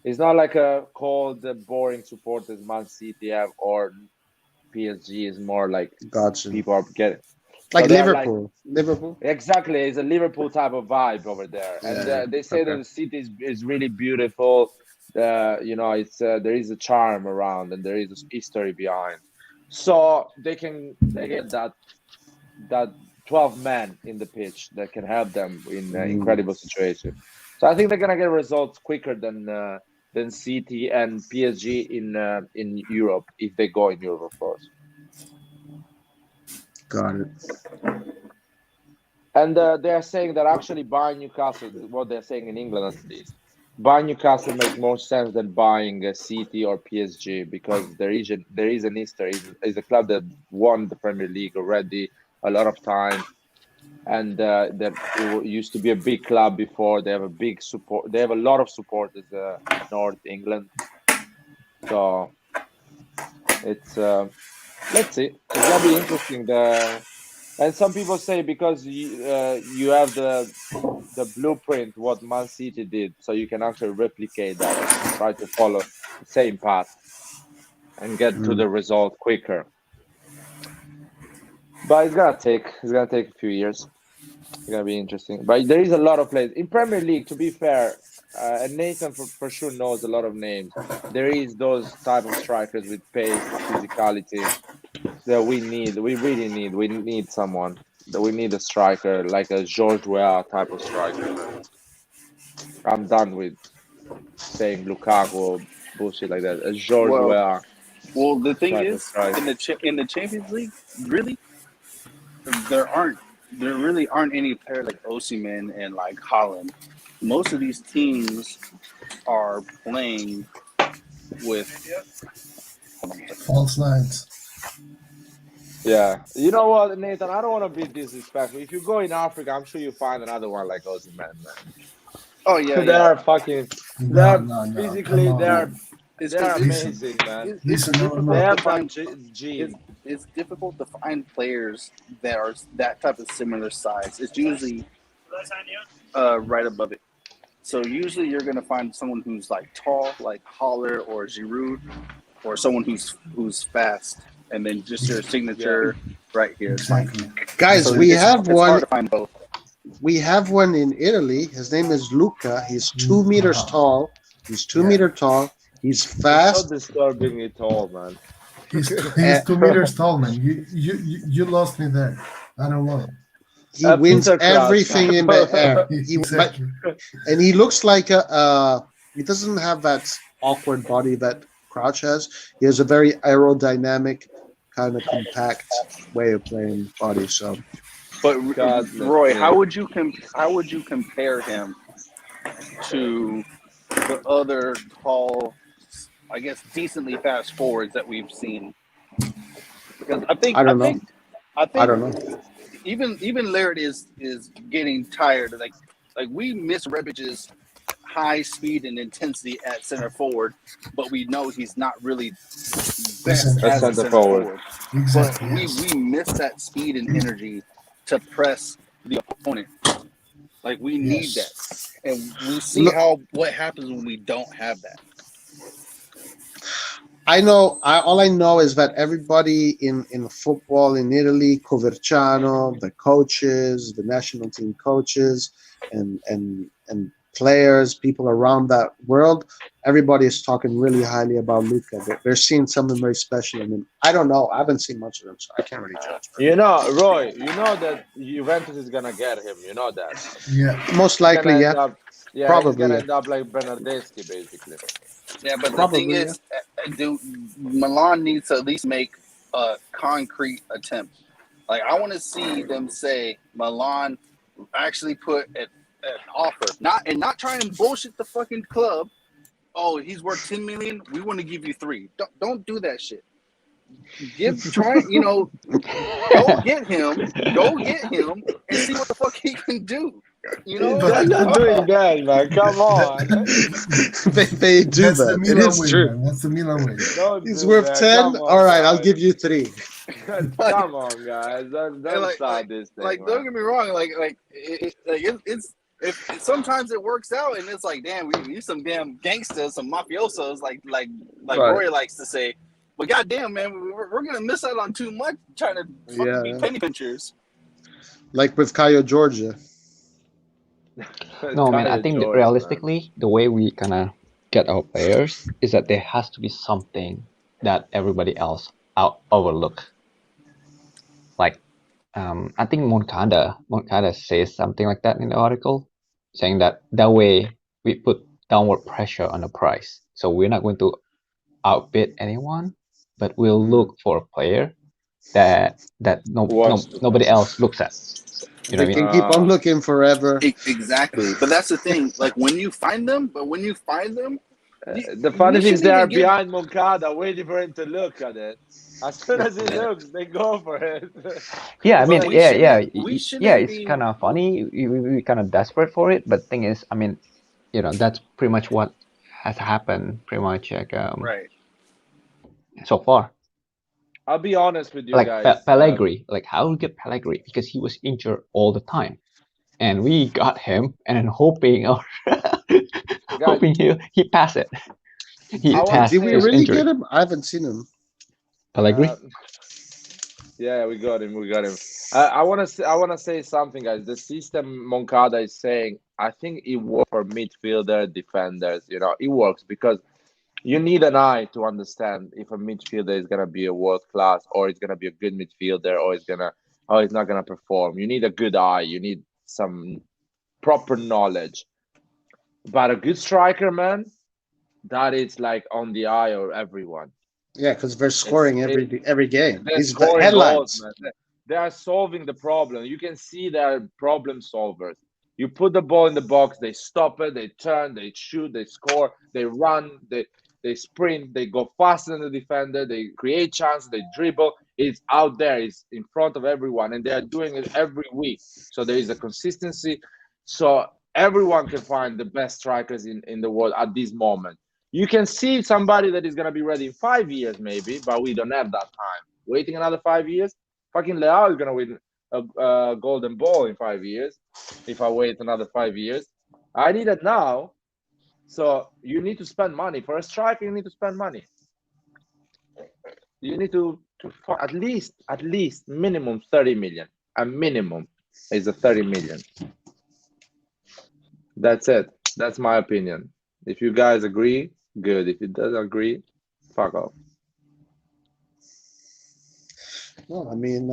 It's not like a cold, boring supporters Man City have, or PSG is more like Gotcha. people are getting. Like So they're Liverpool. Liverpool. Exactly, it's a Liverpool type of vibe over there, and Yeah, they say that okay. the city is really beautiful. It's there is a charm around, and there is a history behind. So they get that 12 men in the pitch that can help them in incredible situations. So I think they're gonna get results quicker than City and PSG in Europe, if they go in Europe, of course. Got it. And they are saying that actually buying Newcastle, what they're saying in England at least, buying Newcastle makes more sense than buying a City or PSG, because there is an history. It's a club that won the Premier League already a lot of time, and that it used to be a big club before. They have a big support. They have a lot of supporters in North England. So it's let's see. It's gonna be interesting. And some people say because you have the blueprint what Man City did, so you can actually replicate that and try to follow the same path and get to the result quicker. But it's gonna take a few years. It's gonna be interesting. But there is a lot of players in Premier League. To be fair, and Nathan for sure knows a lot of names. There is those type of strikers with pace, physicality that we need. We really need. We need someone. That we need a striker like a George Weah type of striker. I'm done with saying Lukaku or bullshit like that. A George Weah. Well, the thing Type of is, strike. in the Champions League, really, there really aren't any players like Osimhen and like Holland. Most of these teams are playing with False lines. Yeah. You know what, Nathan? I don't want to be disrespectful. If you go in Africa, I'm sure you find another one like Osimhen, man. oh yeah, They yeah. are fucking. No, Physically, come on. they're amazing, man. It's Listen, difficult They to have find. that gene. It's difficult to find players that are that type of similar size. It's usually right above it. So usually you're gonna find someone who's like tall, like Haller or Giroud, or someone who's fast, and then just your signature right here. It's fine. Exactly. Guys, So we it's have one. hard to find both. We have one in Italy. His name is Luca. He's 2 meters tall. He's 2 meter tall. He's So fast. disturbingly tall, man. He's 2 meters tall, man. You lost me there. I don't want it. He A wins Peter Crouch. everything in the air. Exactly. And he looks like a He doesn't have that awkward body that Crouch has. He has a very aerodynamic, kind of compact way of playing body. So, But Godless, Roy, yeah. how would you compare him to the other tall, I guess, decently fast forwards that we've seen? Because I don't know. I I think don't know. even Laird is getting tired. Like we miss Rebic's high speed and intensity at center forward, but we know he's not really best Center as a center center forward. forward. Exactly. But Yes. we miss that speed and energy to press the opponent. Like we need that, Yes. and we see Look, what happens when we don't have that. I know. All I know is that everybody in football in Italy, Coverciano, the coaches, the national team coaches, and players, people around that world, everybody is talking really highly about Luca. They're seeing something very special in him. I don't know. I haven't seen much of him, so I can't really judge. You know, Roy, you know that Juventus is gonna get him. You know that. Yeah. Most He's gonna likely, end yeah, up, yeah, he's probably, gonna yeah, end up like Bernardeschi, basically. Yeah, but the thing probably, yeah. is, do Milan needs to at least make a concrete attempt. Like I want to see them say Milan actually put an offer, not try and bullshit the fucking club. Oh, he's worth 10 million. We want to give you 3. Don't do that shit. Go get him, and see what the fuck he can do. You know, But They're not doing that, man. Come on. They do that's the that. It Milan is way, true. man. That's the Milan way. Don't He's do worth that. 10. Come All on, right, I'll guys. give you 3. Come on, guys. Don't like start this thing, like man. don't get me wrong. It's if sometimes it works out, and it's like, damn, we some damn gangsters, some mafiosos, like Right. Roy likes to say. But goddamn, man, we're gonna miss out on too much trying to fucking be Yeah, penny pinchers. like with Caio Georgia. No, I mean, I Kaya think that George, man. realistically, the way we kind of get our players is that there has to be something that everybody else overlook. Like, I think Moncada says something like that in the article, saying that way we put downward pressure on the price. So we're not going to outbid anyone, but we'll look for a player that Wants to. nobody else looks at. You know They what I mean? can keep on looking forever. Exactly, but that's the thing. Like when you find them, The funny we thing is shouldn't they are even give. behind Moncada, waiting for him to look at it. As soon as he looks, they go for it. Yeah, I But mean, we yeah, shouldn't it's be. kind of funny. We kind of desperate for it, but thing is, I mean, that's pretty much what has happened, pretty much like Right. so far. I'll be honest with you Like guys. Pellegrini, like how we get Pellegrini because he was injured all the time, and we got him, and then hoping or Guys, hoping he pass it. He I wanna passed Did we say, his really injury. get him? I haven't seen him. Pellegrini. yeah, we got him. We got him. I wanna say something, guys. The system Moncada is saying, I think it works for midfielder, defenders. You know, it works because you need an eye to understand if a midfielder is gonna be a world class, or it's gonna be a good midfielder, or it's not gonna perform. You need a good eye. You need some proper knowledge. But a good striker, man, that is like on the eye of everyone. Yeah, because they're scoring every game. They're These the scoring goals, headlines. man. They are solving the problem. You can see they're problem solvers. You put the ball in the box, they stop it, they turn, they shoot, they score, they run, they sprint, they go faster than the defender, they create chances, they dribble. It's out there, it's in front of everyone, and they are doing it every week. So there is a consistency. So everyone can find the best strikers in the world at this moment. You can see somebody that is going to be ready in 5 years, maybe, but we don't have that time. Waiting another 5 years, fucking Leao is going to win a golden ball in 5 years. If I wait another 5 years, I need it now. So you need to spend money for a striker. You need to spend money. You need to at least minimum 30 million. A minimum is a 30 million. That's it. That's my opinion. If you guys agree, good. If you doesn't agree, fuck off. No, I mean,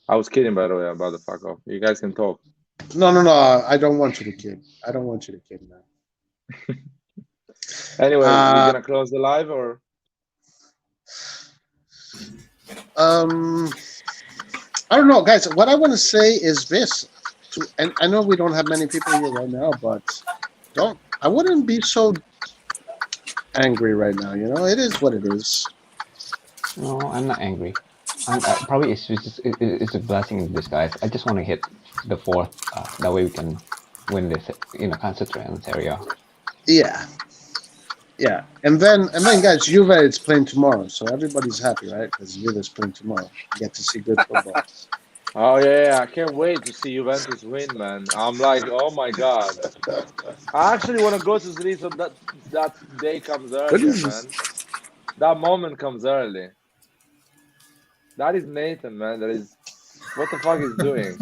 I was kidding, by the way, about the fuck off. You guys can talk. No. I don't want you to kid. I don't want you to kid, man. Anyway, you Uh, gonna close the live or? um, I don't know, guys. What I want to say is this. And I know we don't have many people here right now, but don't. I wouldn't be so angry right now. You know, it is what it is. No, I'm not angry. Probably it's a blessing in disguise. I just want to hit the fourth. That way we can win this, Concentrate area. Yeah. Yeah, and then guys, Juve is playing tomorrow, so everybody's happy, right? Because Juve is playing tomorrow. You get to see good football. Oh yeah, I can't wait to see Juventus win, man. I'm like, oh my god. I actually want to go to sleep so that day comes earlier, man. That moment comes early. That is Nathan, man. That is what the fuck is doing.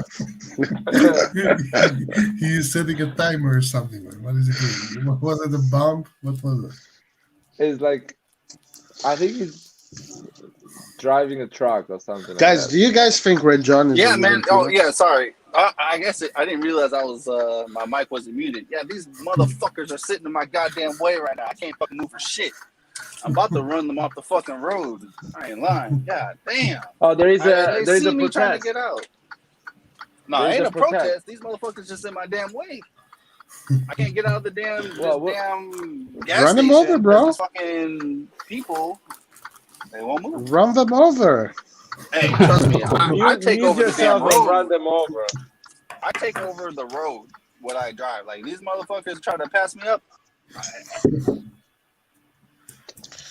He's setting a timer or something. Man. What is he doing? Was it a bomb? What was it? It's like, I think he's driving a truck or something. Guys, like do you guys think Red John is? Yeah, man. Oh, yeah. Sorry. I guess I didn't realize I was my mic wasn't muted. Yeah, these motherfuckers are sitting in my goddamn way right now. I can't fucking move for shit. I'm about to run them off the fucking road. I ain't lying. God damn. Oh, there's They a see me trying to protest. get out. No, it ain't a protest. These motherfuckers just in my damn way. I can't get out of the damn damn gas Run them station over, bro. because the fucking people, they won't move. Run them over. Hey, trust me, I take over the damn road. Run them over. I take over the road when I drive. Like these motherfuckers try to pass me up.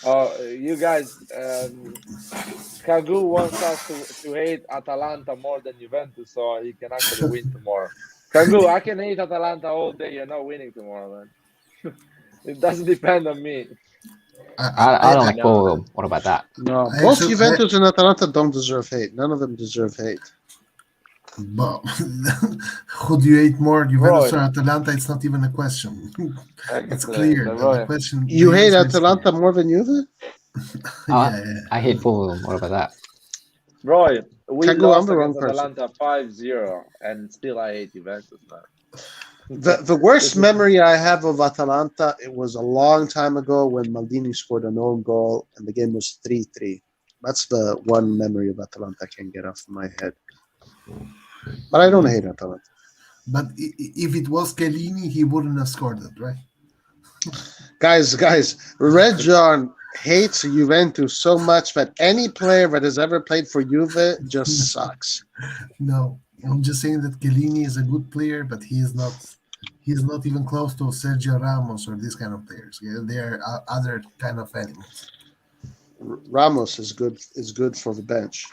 Oh, you guys, Kagu wants us to hate Atalanta more than Juventus, so he can actually win tomorrow. Kagu, I can hate Atalanta all day. You're not winning tomorrow, man. It doesn't depend on me. I don't like both of them. What about that? No, both Juventus and Atalanta don't deserve hate. None of them deserve hate. But who do you hate more, Juventus or Atalanta? It's not even a question. It's clear. The question. You hate Atalanta more than Juve? Yeah. I hate both of them. What about that? Roy, we Kagu, lost I'm the wrong against Atalanta 5-0, and still I hate Juventus, man. The worst memory I have of Atalanta, it was a long time ago when Maldini scored an own goal and the game was 3-3. That's the one memory of Atalanta I can get off my head. But I don't hate Atalanta. But if it was Chiellini, he wouldn't have scored it, right? Guys, Red John hates Juventus so much that any player that has ever played for Juve just sucks. No, I'm just saying that Chiellini is a good player, but he's not even close to Sergio Ramos or these kind of players. Yeah, they are other kind of animals. Ramos is good for the bench.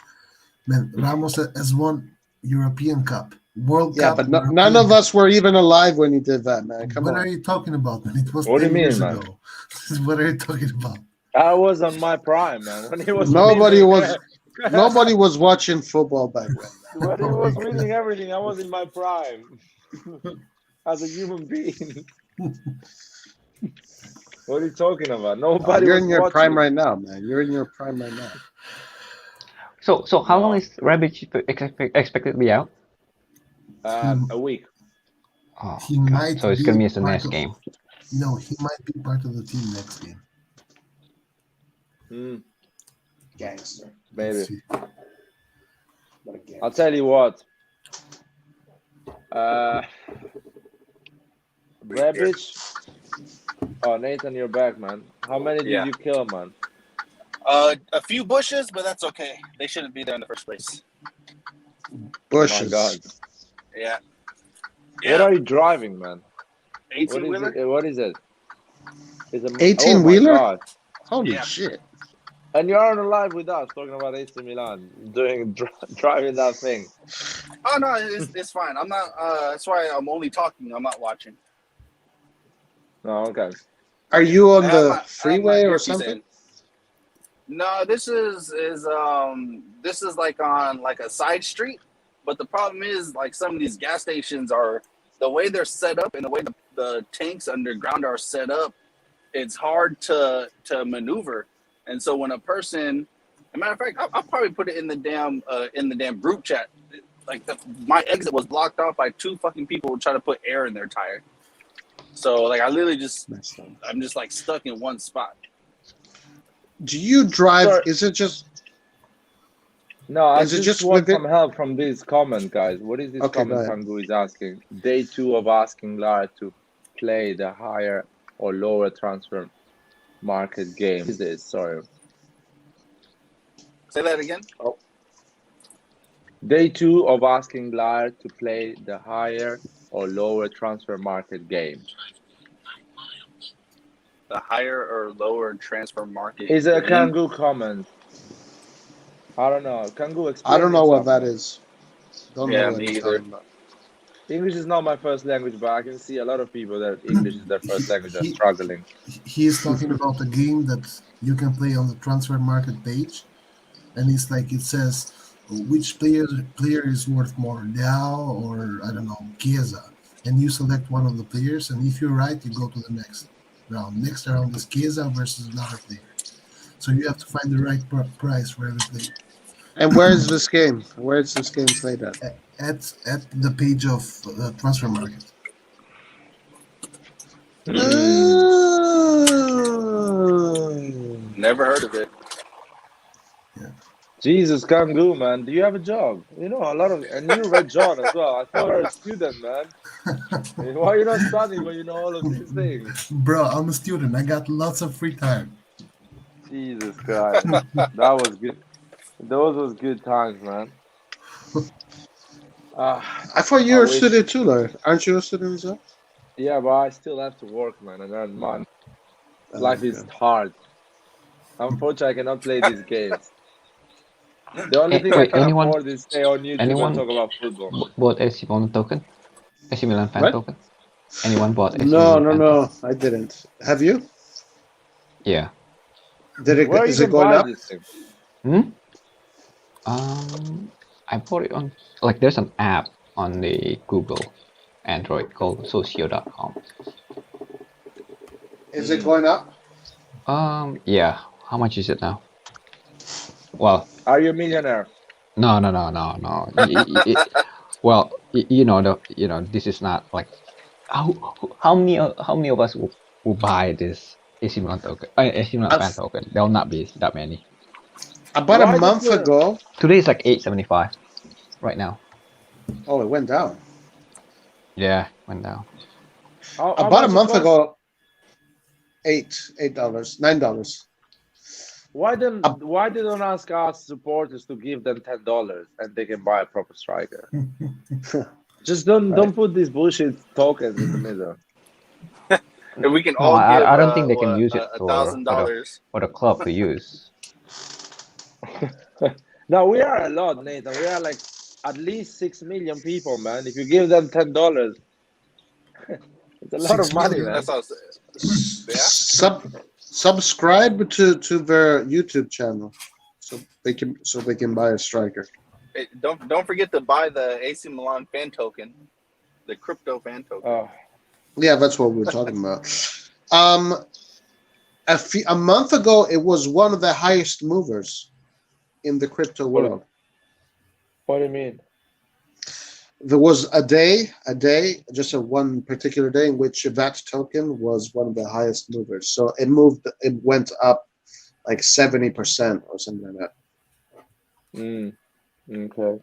Man, Ramos has won European Cup, World Cup. Yeah, but none of us were even alive when he did that, man. Come on. What are you talking about, man? It was what 10 do you years mean, ago. What are you talking about? I was on my prime, man. When he was nobody was watching football back then. When he was winning everything, I was in my prime as a human being. What are you talking about? Nobody. You're in your prime right now, man. You're in your prime right now. So how long is Rebic expected to be out? A week. Oh, he might. So it's gonna miss the next game. No, he might be part of the team next game. Gangster, maybe. I'll tell you what. Rebic. Oh, Nathan, you're back, man. How many did you kill, man? A few bushes, but that's okay. They shouldn't be there in the first place. Bushes. Oh my God. Yeah. What are you driving, man? 18-wheeler? What is it? It's a 18-wheeler? Oh my God. Holy shit. And you're on the live with us talking about AC Milan, driving that thing. Oh, no, it's fine. I'm not, that's why I'm only talking. I'm not watching. No, okay. Are you on the freeway or something? No, this is like on like a side street. But the problem is, like, some of these gas stations are, the way they're set up and the way the tanks underground are set up, it's hard to maneuver. And so when a person, as a matter of fact, I'll probably put it in the damn group chat. my exit was blocked off by 2 fucking people trying to put air in their tire. So like I literally I'm just like stuck in one spot. Do you drive? Sorry. Is it just? No, I Is it just just want within- some help from this comment, guys. What is this Okay, go comment ahead. Kangu is asking? Day 2 of asking Lara to play the higher or lower transfer market game. Is this? Sorry. Say that again. Day 2 of asking Lara to play the higher or lower transfer market game. The higher or lower transfer market. Is a game? Kangu comment? I don't know. Kangu, explain I don't know what yourself, that man. is. Don't Yeah, know what me you're either. talking about. English is not my first language, but I can see a lot of people that English is their first language are He- struggling. He is talking about a game that you can play on the transfer market page, and it's like it says which player is worth more, Leao or I don't know, Chiesa, and you select one of the players, and if you're right, you go to the next round. Next round is Chiesa versus another player. So you have to find the right price for every player. And where is this game? Where is this game played at? At the page of transfer market. Never heard of it. Jesus, Kangu, man. Do you have a job? You know, and you read John as well. I thought you were a student, man. Why are you not studying when you know all of these things? Bro, I'm a student. I got lots of free time. Jesus Christ. That was good. Those was good times, man. I thought you were a student too, though. Aren't you a student as well? Yeah, but I still have to work, man, and earn money. Life is hard. Unfortunately, I cannot play these games. The only thing I can afford is stay on YouTube and talk about football. Bought AC Milan token? AC Milan fan What? token? Anyone bought AC No, Milan fan no, I didn't. Have you? Yeah. Is it going up? This thing? I bought it on there's an app on the Google Android called socio.com. Is it going up? Yeah. How much is it now? Well, are you a millionaire? No. Well, this is not like how many of us will buy this AC Milan token? AC Milan fan token. There will not be that many. About a month ago. Today is like 8.75 right now. Oh, it went down. Yeah, went down. About a month ago, $9. Why they don't ask us supporters to give them $10 and they can buy a proper striker? Just don't put these bullshit tokens in the middle. And we can all give, I don't think they can use it for $1,000 for the club to use. No, we are a lot, Nathan. We are like at least 6 million people, man. If you give them $10, it's a lot of money, man. Subscribe to their YouTube channel, so they can buy a striker. Hey, don't forget to buy the AC Milan fan token, the crypto fan token. Oh. Yeah, that's what we're talking about. A month ago, it was one of the highest movers in the crypto world. What do you mean? There was a day, just one particular day in which that token was one of the highest movers. So it went up like 70% or something like that. Okay.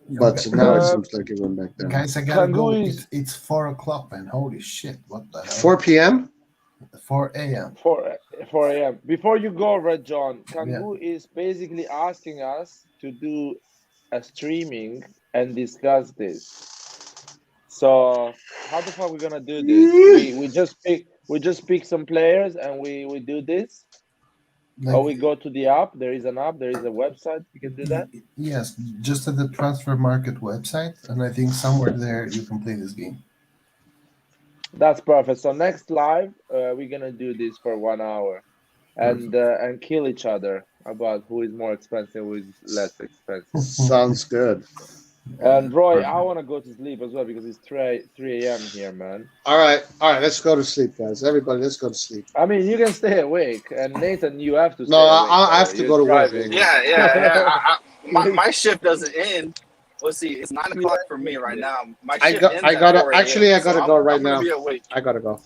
But now it seems like it went back down. Guys, I gotta go. It's 4 o'clock, man. Holy shit! What the hell? 4 p.m. 4 a.m. 4 a.m. Before you go, Red John, Kangu is basically asking us to do a streaming and discuss this. So how the fuck are we gonna do this? we just pick some players and we do this. Or we go to the app. There is an app. There is a website. You can do that. Yes, just at the transfer market website, and I think somewhere there you can play this game. That's perfect. So next live, we're gonna do this for 1 hour, and kill each other about who is more expensive, who is less expensive. Sounds good. And Roy, I want to go to sleep as well because it's 3 a.m. here, man. All right, let's go to sleep, guys. Everybody, let's go to sleep. I mean, you can stay awake, and Nathan, you have to. No, I have to go to work. Yeah. my shift doesn't end. Let's see, it's 9 o'clock for me right now. My I shift got. ends I at gotta. 4 a.m., Actually, I gotta so go right I'm gonna now. be awake. I gotta go.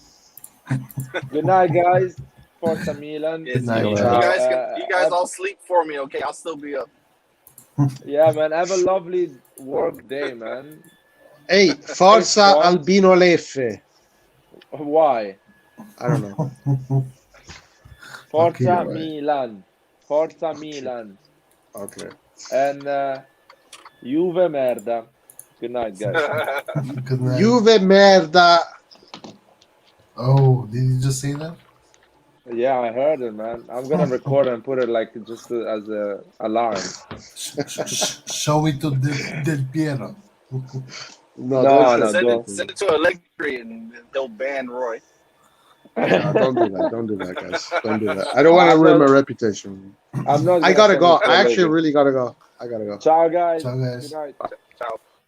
Good night, guys. Forza Milan. Yes, night, you guys. guys all sleep for me, okay? I'll still be up. Yeah, man. Have a lovely work day, man. Hey, Forza Thanks, Tom. Albino Leffe. Why? I don't know. Forza Okay, right. Milan. Forza Milan. Okay. And Juve merda. Good night, guys. Good night. Juve merda. Oh, did you just say that? Yeah, I heard it, man. I'm gonna record and put it like just as a alarm. Show it to Del Piero. No, No, don't no, don't. Send it to Allegri and they'll ban Roy. No, don't do that. Don't do that, guys. Don't do that. I don't want to ruin my reputation. I'm not. I gonna gotta send go. it to I actually Allegri. really gotta go. I gotta go. Ciao, guys. Ciao, guys. Good night. Ciao.